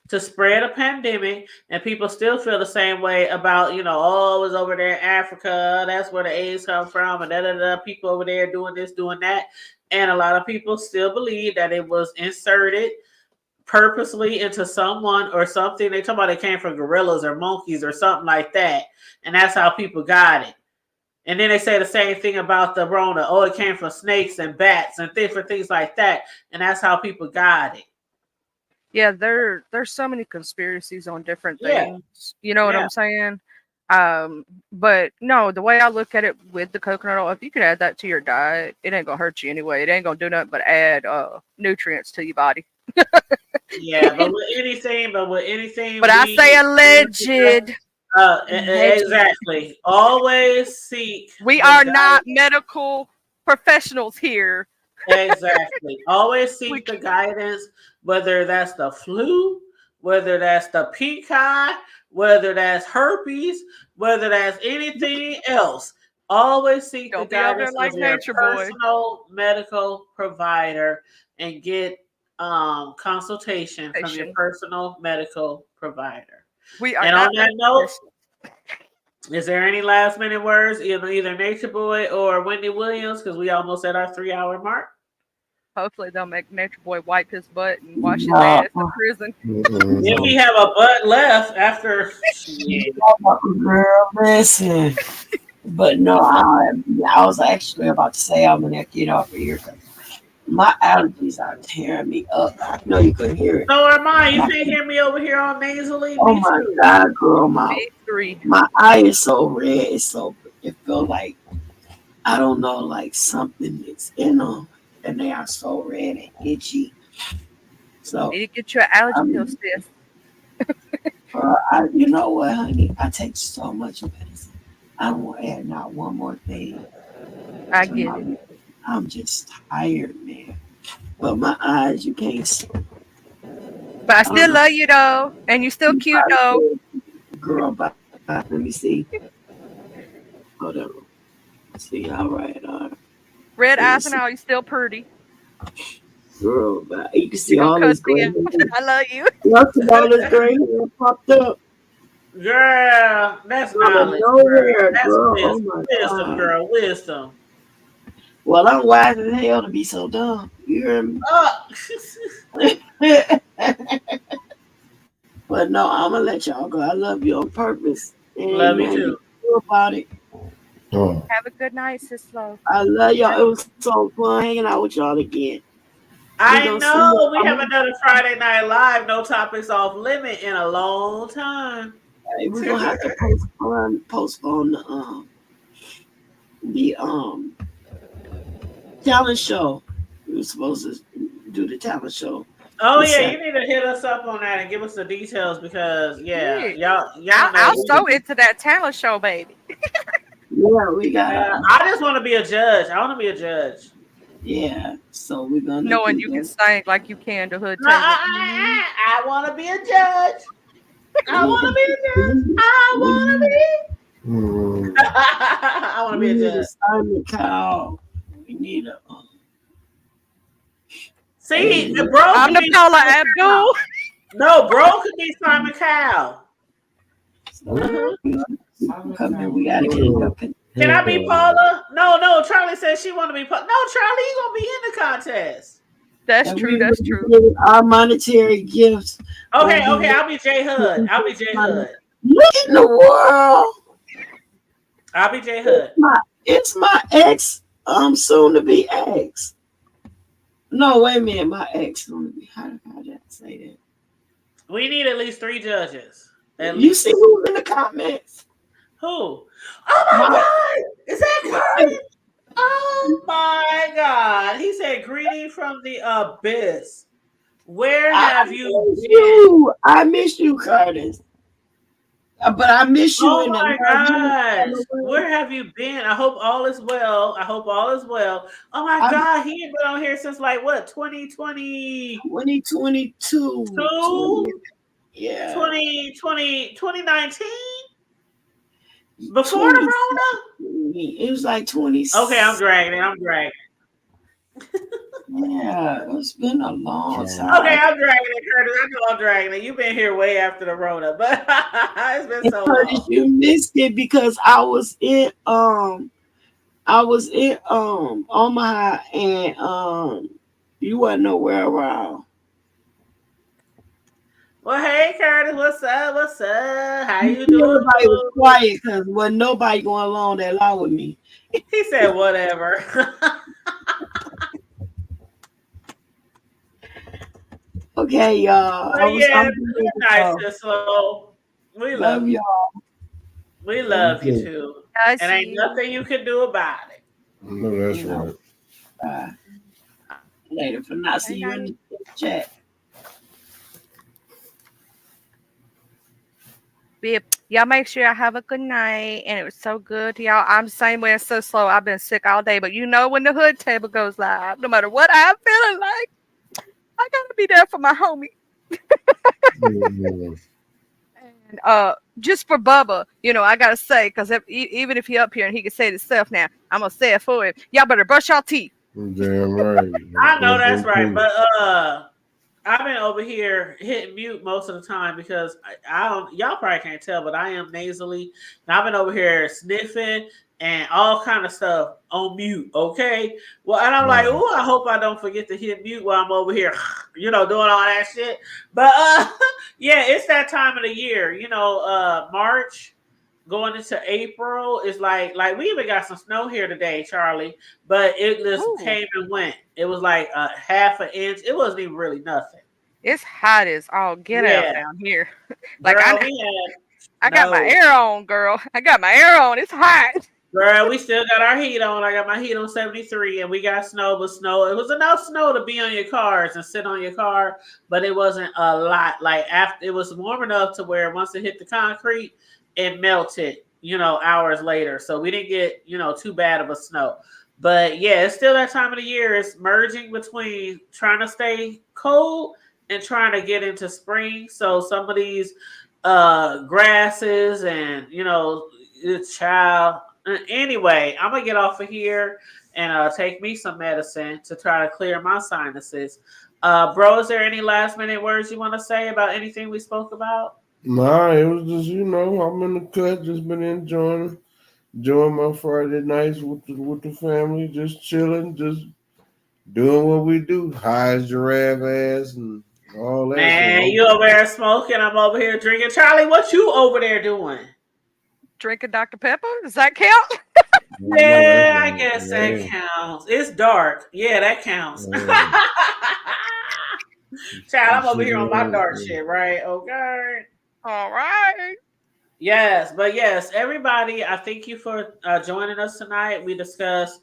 to spread a pandemic, and people still feel the same way about, you know, oh, it was over there in Africa, that's where the AIDS come from, and people over there doing this, doing that. And a lot of people still believe that it was inserted purposely into someone or something. They talk about it came from gorillas or monkeys or something like that, and that's how people got it. And then they say the same thing about the Rona. Oh, it came from snakes and bats and different things like that, and that's how people got it. Yeah, there's so many conspiracies on different things. You know what I'm saying? But no, the way I look at it with the coconut oil, if you could add that to your diet, it ain't gonna hurt you anyway. It ain't gonna do nothing but add nutrients to your body. Yeah, but with anything, But I say alleged. Exactly. Always seek. We are not medical professionals here. Exactly. Always seek the guidance, whether that's the flu, whether that's the pink eye, whether that's herpes, whether that's anything else. Always seek the guidance of your personal medical provider and get consultation from your personal medical provider. We are and not on that note, is there any last minute words, either Nature Boy or Wendy Williams? Because we almost at our 3-hour mark. Hopefully they'll make Nature Boy wipe his butt and wash his ass in prison. If we have a butt left after Girl, listen. But no, I was actually about to say I'm gonna get off of here. My allergies are tearing me up. I know you couldn't hear it. So am I. You can't hear me over here all nasally. Oh my God, girl, my eye is so red. It feels like, I don't know, like something is in them, and they are so red and itchy. So you need to get you an allergy pill, sis. You know what, honey? I take so much medicine. I don't want to add not one more thing. I get it. I'm just tired, man. But my eyes, you can't see. But I still love you though, and you still cute though. Girl, bye. Let me see. Hold on. See, all right. Red eyes and all, you still pretty. Girl, but you can see all this gray hair. I love you. Look at all this gray hair popped up. Girl, that's knowledge. Nowhere, That's girl. wisdom, Oh my wisdom, God. girl, wisdom. Well, I'm wise as hell to be so dumb. You hear me? But no, I'm gonna let y'all go. I love you on purpose. Love you too. About it. Have a good night, sis love. I love y'all. It was so fun hanging out with y'all again. I know we have another Friday Night Live, no topics off limit in a long time. Hey, we're gonna have to postpone the talent show. We were supposed to do the talent show. Oh yeah, you need to hit us up on that and give us the details because y'all I'm so into that talent show, baby. Yeah, we got. I just want to be a judge. I want to be a judge. Yeah, so we're gonna Knowing do you can that. sing like you can the hood No, table. I want to be a judge. I want to be a judge. I want to be. I want to We be a need a judge. Simon Cowell. We need a See, hey, bro I'm could the be Paula Simon Cowell. Abdul. No, bro could be Simon Cowell. come in. We gotta get it up. Can I be Paula? No. Charlie said she want to be Paula. No, Charlie, you gonna be in the contest. That's And true. we That's will true. give our monetary gifts. Okay, will be I'll be J Hood. I'll be J Hood. What in the world? I'll be J Hood. It's my ex. Soon to be ex. No, wait a minute. My ex soon to be. How did I say that? We need at least 3 judges. At You least. see who's in the comments? Who? Oh my God! Is that Curtis? Oh my God! He said, "Greeting from the abyss." Where have you been? I miss you, Curtis. But I miss you Oh in my the gosh! Where have you been? I hope all is well. I hope all is well. Oh my God! He ain't been on here since like what? 2020, 2022. 20, Yeah. 2019? Before the Rona? It was like 20. Okay, I'm dragging it. Yeah, it's been a long time. Okay, I'm dragging it, Curtis. I know I'm dragging it. You've been here way after the Rona, but it's been And so Curtis, long. you missed it because I was in Omaha and you wasn't nowhere around. Well, hey, Curtis, what's up? What's up? How you doing? Everybody was quiet because wasn't nobody going along that long with me. He said whatever. Okay, y'all. I'm nice and slow. We love you. Y'all. We love you too. And ain't nothing you can do about it. No, that's right. Later, for not see you in the chat. Y'all make sure y'all have a good night. And it was so good, y'all. I'm the same way. It's so slow. I've been sick all day. But you know when the hood table goes live, no matter what I'm feeling like, I gotta be there for my homie. And just for Bubba, I gotta say, because even if he up here and he can say it himself now, I'm gonna say it for him. Y'all better brush your teeth. Damn right. I know that's right, but I've been over here hitting mute most of the time because I don't. Y'all probably can't tell, but I am nasally, and I've been over here sniffing and all kind of stuff on mute. Okay, well, and I'm like, oh, I hope I don't forget to hit mute while I'm over here, doing all that shit. But yeah, it's that time of the year. March. Going into April is like we even got some snow here today, Charlie, but it just came and went. It was like a half an inch. It wasn't even really nothing. It's hot as all get out down here. Like girl, I got my air on, girl. I got my air on. It's hot. Girl, we still got our heat on. I got my heat on 73, and we got snow, but it was enough snow to be on your cars and sit on your car, but it wasn't a lot. Like after it was warm enough to where once it hit the concrete, it melted, hours later. So we didn't get, too bad of a snow. But yeah, it's still that time of the year. It's merging between trying to stay cold and trying to get into spring. So some of these grasses and, anyway, I'm going to get off of here and take me some medicine to try to clear my sinuses. Bro, is there any last minute words you want to say about anything we spoke about? Nah, it was just, I'm in the cut, just been enjoying my Friday nights with the family, just chilling, just doing what we do, high as giraffe ass and all that. Man, you over there smoking, I'm over here drinking. Charlie, what you over there doing? Drinking Dr. Pepper? Does that count? Yeah, I guess that counts. It's dark. Yeah, that counts. Child, I'm over here on my dark shit, right? Okay. All right. Yes, everybody, I thank you for joining us tonight. We discussed,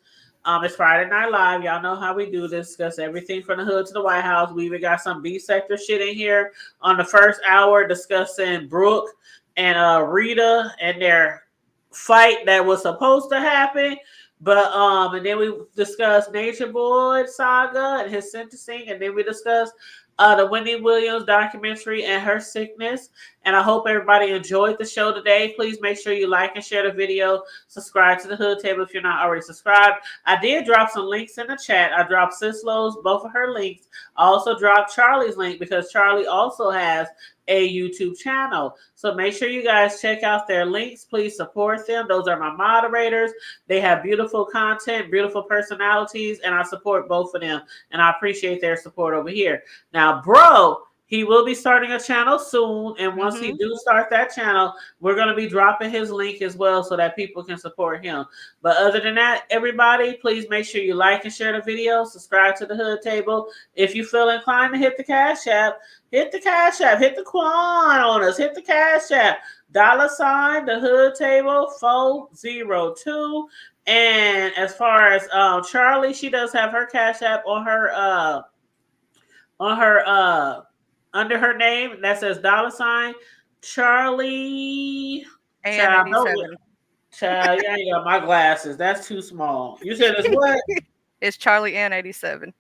it's Friday Night Live. Y'all know how we do this. Discuss everything from the hood to the White House. We even got some B sector shit in here on the first hour discussing Brooke and Rita and their fight that was supposed to happen. But and then we discussed Nature Boy saga and his sentencing, and then we discussed the Wendy Williams documentary and her sickness. And I hope everybody enjoyed the show today. Please make sure you like and share the video. Subscribe to the Hood Table if you're not already subscribed. I did drop some links in the chat. I dropped Sislo's, both of her links. I also dropped Charlie's link because Charlie also has a YouTube channel. So make sure you guys check out their links. Please support them. Those are my moderators. They have beautiful content, beautiful personalities, and I support both of them. And I appreciate their support over here. Now, bro, he will be starting a channel soon. And once he do start that channel, we're going to be dropping his link as well so that people can support him. But other than that, everybody, please make sure you like and share the video. Subscribe to the Hood Table. If you feel inclined to hit the Cash App, hit the Cash App. Hit the Quan on us. Hit the Cash App. $ the Hood Table 402. And as far as Charlie, she does have her Cash App on her under her name that says $ Charlie. And Child, 87. child, you ain't got my glasses. That's too small. You said it's what? It's Charlie and 87.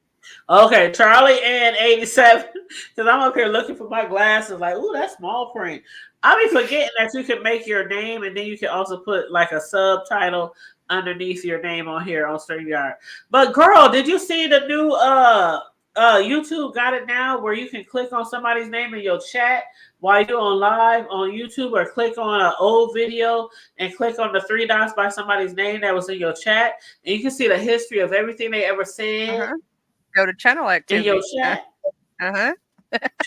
Okay, Charlie and 87. Because I'm up here looking for my glasses. Like, ooh, that's small print. I be forgetting that you can make your name and then you can also put like a subtitle underneath your name on here on StreamYard. But girl, did you see the new YouTube got it now where you can click on somebody's name in your chat while you're on live on YouTube, or click on an old video and click on the 3 dots by somebody's name that was in your chat, and you can see the history of everything they ever said. Go to channel activity. In your chat. Child,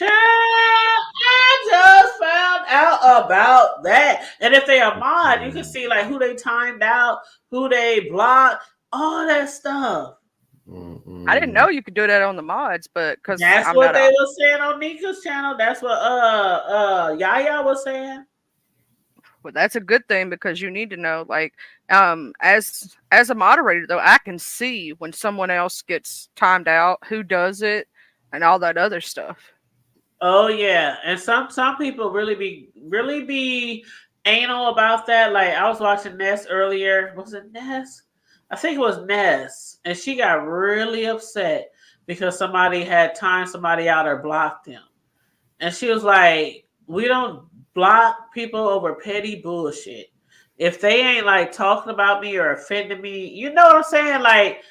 I just found out about that. And if they are mod, you can see like who they timed out, who they blocked, all that stuff. I didn't know you could do that on the mods, but because that's what they were saying on Nika's channel. That's what Yaya was saying. Well, that's a good thing because you need to know, like, as a moderator though, I can see when someone else gets timed out, who does it, and all that other stuff. Oh yeah, and some people really be anal about that. Like I was watching Ness earlier. Was it Ness? I think it was Ness, and she got really upset because somebody had timed somebody out or blocked them, and she was like, "We don't block people over petty bullshit. If they ain't like talking about me or offending me, you know what I'm saying? Like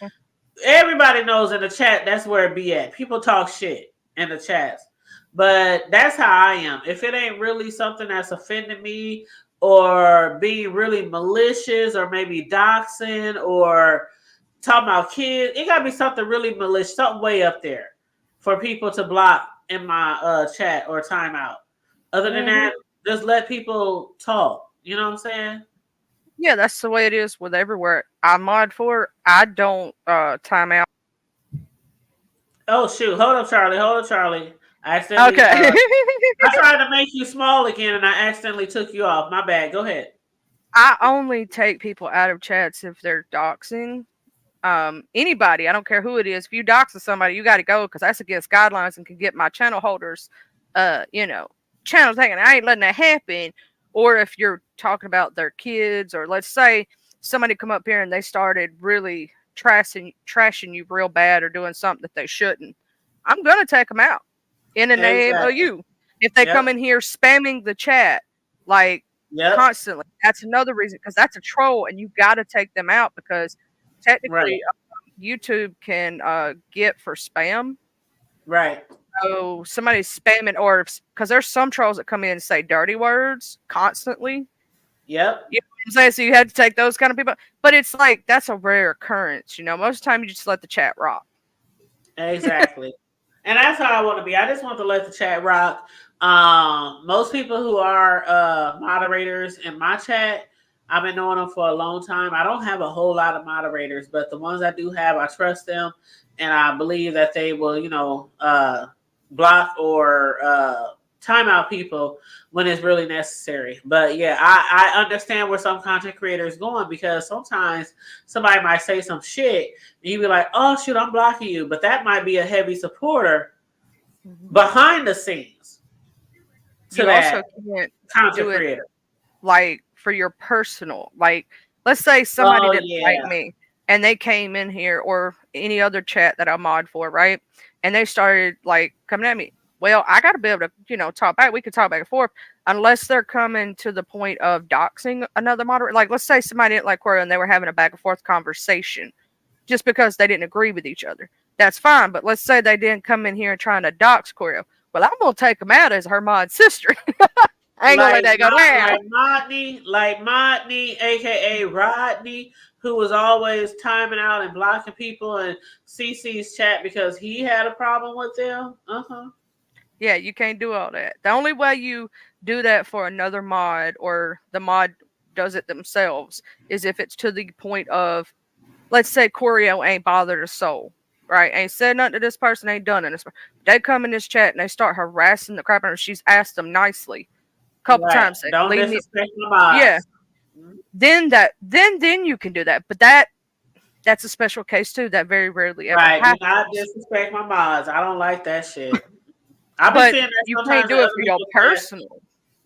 everybody knows in the chat that's where it be at. People talk shit in the chats." But that's how I am. If it ain't really something that's offending me or being really malicious or maybe doxing or talking about kids, it gotta be something really malicious, something way up there for people to block in my chat or timeout. Other than that, just let people talk. You know what I'm saying? Yeah, that's the way it is with everywhere I mod for. I don't time out. Oh shoot! Hold up, Charlie. I accidentally, okay. I tried to make you small again, and I accidentally took you off. My bad. Go ahead. I only take people out of chats if they're doxing. Anybody, I don't care who it is. If you dox somebody, you got to go because that's against guidelines and can get my channel holders, channel taken. I ain't letting that happen. Or if you're talking about their kids, or let's say somebody come up here and they started really trashing you real bad or doing something that they shouldn't, I'm gonna take them out in the name of you. If they come in here spamming the chat like constantly, that's another reason, because that's a troll and you got to take them out because technically YouTube can get for spam. Right. So somebody's spamming, or because there's some trolls that come in and say dirty words constantly. Yep. You know what I'm saying? So you had to take those kind of people. But it's like that's a rare occurrence, most of the time you just let the chat rock. Exactly. And that's how I want to be. I just want to let the chat rock. Most people who are moderators in my chat, I've been knowing them for a long time. I don't have a whole lot of moderators, but the ones I do have, I trust them, and I believe that they will, block or time out people when it's really necessary. But yeah, I understand where some content creators going, because sometimes somebody might say some shit and you be like, oh shoot, I'm blocking you. But that might be a heavy supporter behind the scenes to you that also can't content do it, creator. like for your personal, like let's say somebody didn't like me. and they came in here or any other chat that I mod for, right? And they started like coming at me. Well, I got to be able to, talk back. We could talk back and forth unless they're coming to the point of doxing another moderator. Like, let's say somebody didn't like Corey and they were having a back and forth conversation just because they didn't agree with each other. That's fine. But let's say they didn't come in here trying to dox Corey. Well, I'm going to take them out as her mod sister. I ain't going to let that go down. Like Modney, a.k.a. Rodney, who was always timing out and blocking people in CC's chat because he had a problem with them. Yeah, you can't do all that. The only way you do that for another mod or the mod does it themselves is if it's to the point of, let's say Corio ain't bothered a soul, right? Ain't said nothing to this person, ain't done it. They come in this chat and they start harassing the crap out of her. She's asked them nicely a couple times. Say, Don't leave me. disrespect my mods. Yeah. Then you can do that. But that's a special case too. That very rarely ever happens. Do not disrespect my mods. I don't like that shit. I've been But seeing that you sometimes. can't do it for your personal.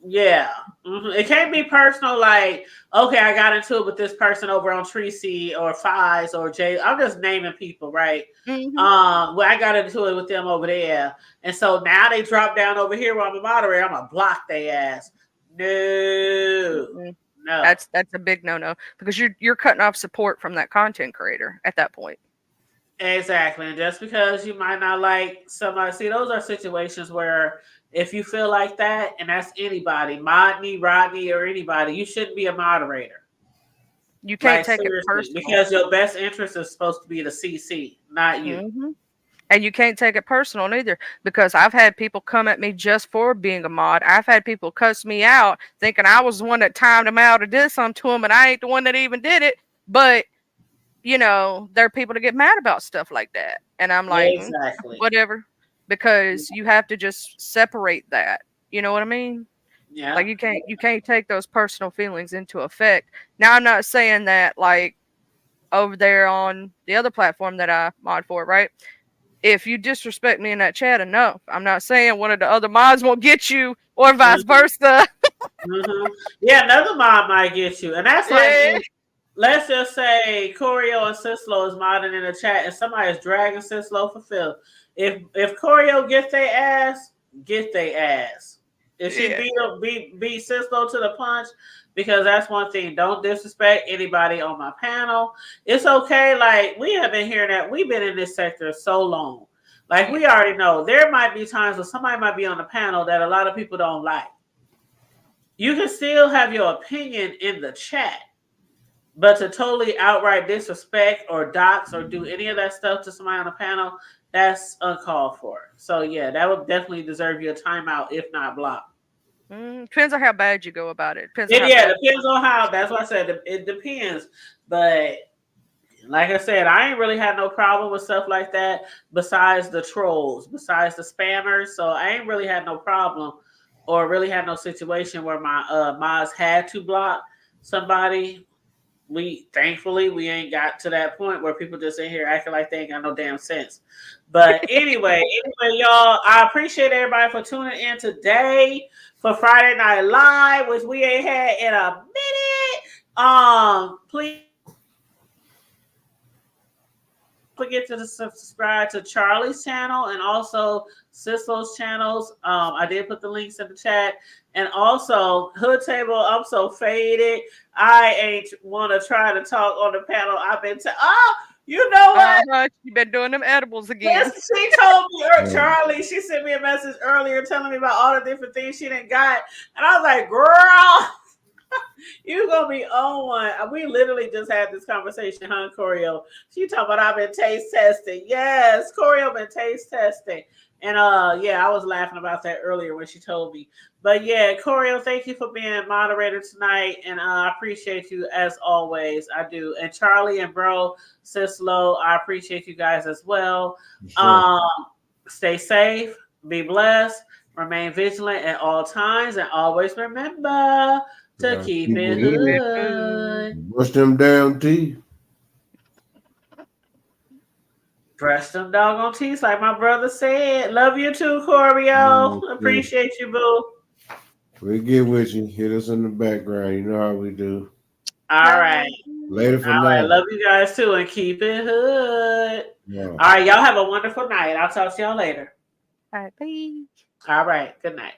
Yeah. It can't be personal, like, okay, I got into it with this person over on Tracy or Fies or Jay. I'm just naming people, right? Well, I got into it with them over there. And so now they drop down over here where I'm a moderator. I'm gonna block their ass. No. No. That's a big no-no because you're cutting off support from that content creator at that point. Exactly. And just because you might not like somebody, see, those are situations where if you feel like that, and that's anybody, Modney, Rodney, or anybody, you shouldn't be a moderator. You can't take it personal. Because your best interest is supposed to be the CC, not you. And you can't take it personal neither because I've had people come at me just for being a mod. I've had people cuss me out thinking I was the one that timed them out or did something to them and I ain't the one that even did it. But there are people that get mad about stuff like that. And I'm like, exactly. Whatever. Because you have to just separate that. You know what I mean? Yeah. Like you can't take those personal feelings into effect. Now I'm not saying that like over there on the other platform that I mod for, right? If you disrespect me in that chat enough, I'm not saying one of the other mods won't get you or vice versa. Yeah, another mod might get you. And that's like let's just say Corio and Cislo is modding in the chat and somebody is dragging Cislo for Phil. If Corio gets their ass, get their ass. If she beat Cislo to the punch, because that's one thing. Don't disrespect anybody on my panel. It's okay. Like, we have been hearing that. We've been in this sector so long. Like, we already know there might be times where somebody might be on the panel that a lot of people don't like. You can still have your opinion in the chat. But to totally outright disrespect or dox or do any of that stuff to somebody on the panel, that's uncalled for. So, yeah, that would definitely deserve you a timeout, if not blocked. Depends on how bad you go about it. Depends on how. That's what I said. It depends. But like I said, I ain't really had no problem with stuff like that besides the trolls, besides the spammers. So I ain't really had no problem or really had no situation where my mods had to block somebody. Thankfully we ain't got to that point where people just in here acting like they ain't got no damn sense. But anyway, y'all, I appreciate everybody for tuning in today for Friday Night Live, which we ain't had in a minute. Please forget to subscribe to Charlie's channel and also Cislo's channels. I did put the links in the chat. And also, Hood Table, I'm so faded. I ain't want to try to talk on the panel. I've been you know what? You've been doing them edibles again. Yes, she told me, Charlie, she sent me a message earlier telling me about all the different things she didn't got. And I was like, girl, you gonna be on one. We literally just had this conversation, huh, Corio? She talking about I've been taste testing. Yes, Corio been taste testing. And I was laughing about that earlier when she told me. But yeah, Corio, thank you for being moderator tonight. And I appreciate you as always. I do. And Charlie and bro, Cislo, I appreciate you guys as well. Sure. Stay safe, be blessed, remain vigilant at all times, and always remember to keep it hood. Brush them damn teeth. Brush them doggone teeth, like my brother said. Love you too, Corio. Appreciate you, boo. We get with you. Hit us in the background. You know how we do. All right. Later for All now. right, love you guys too, and keep it hood. Yeah. All right, y'all have a wonderful night. I'll talk to y'all later. All right, bye. All right, good night.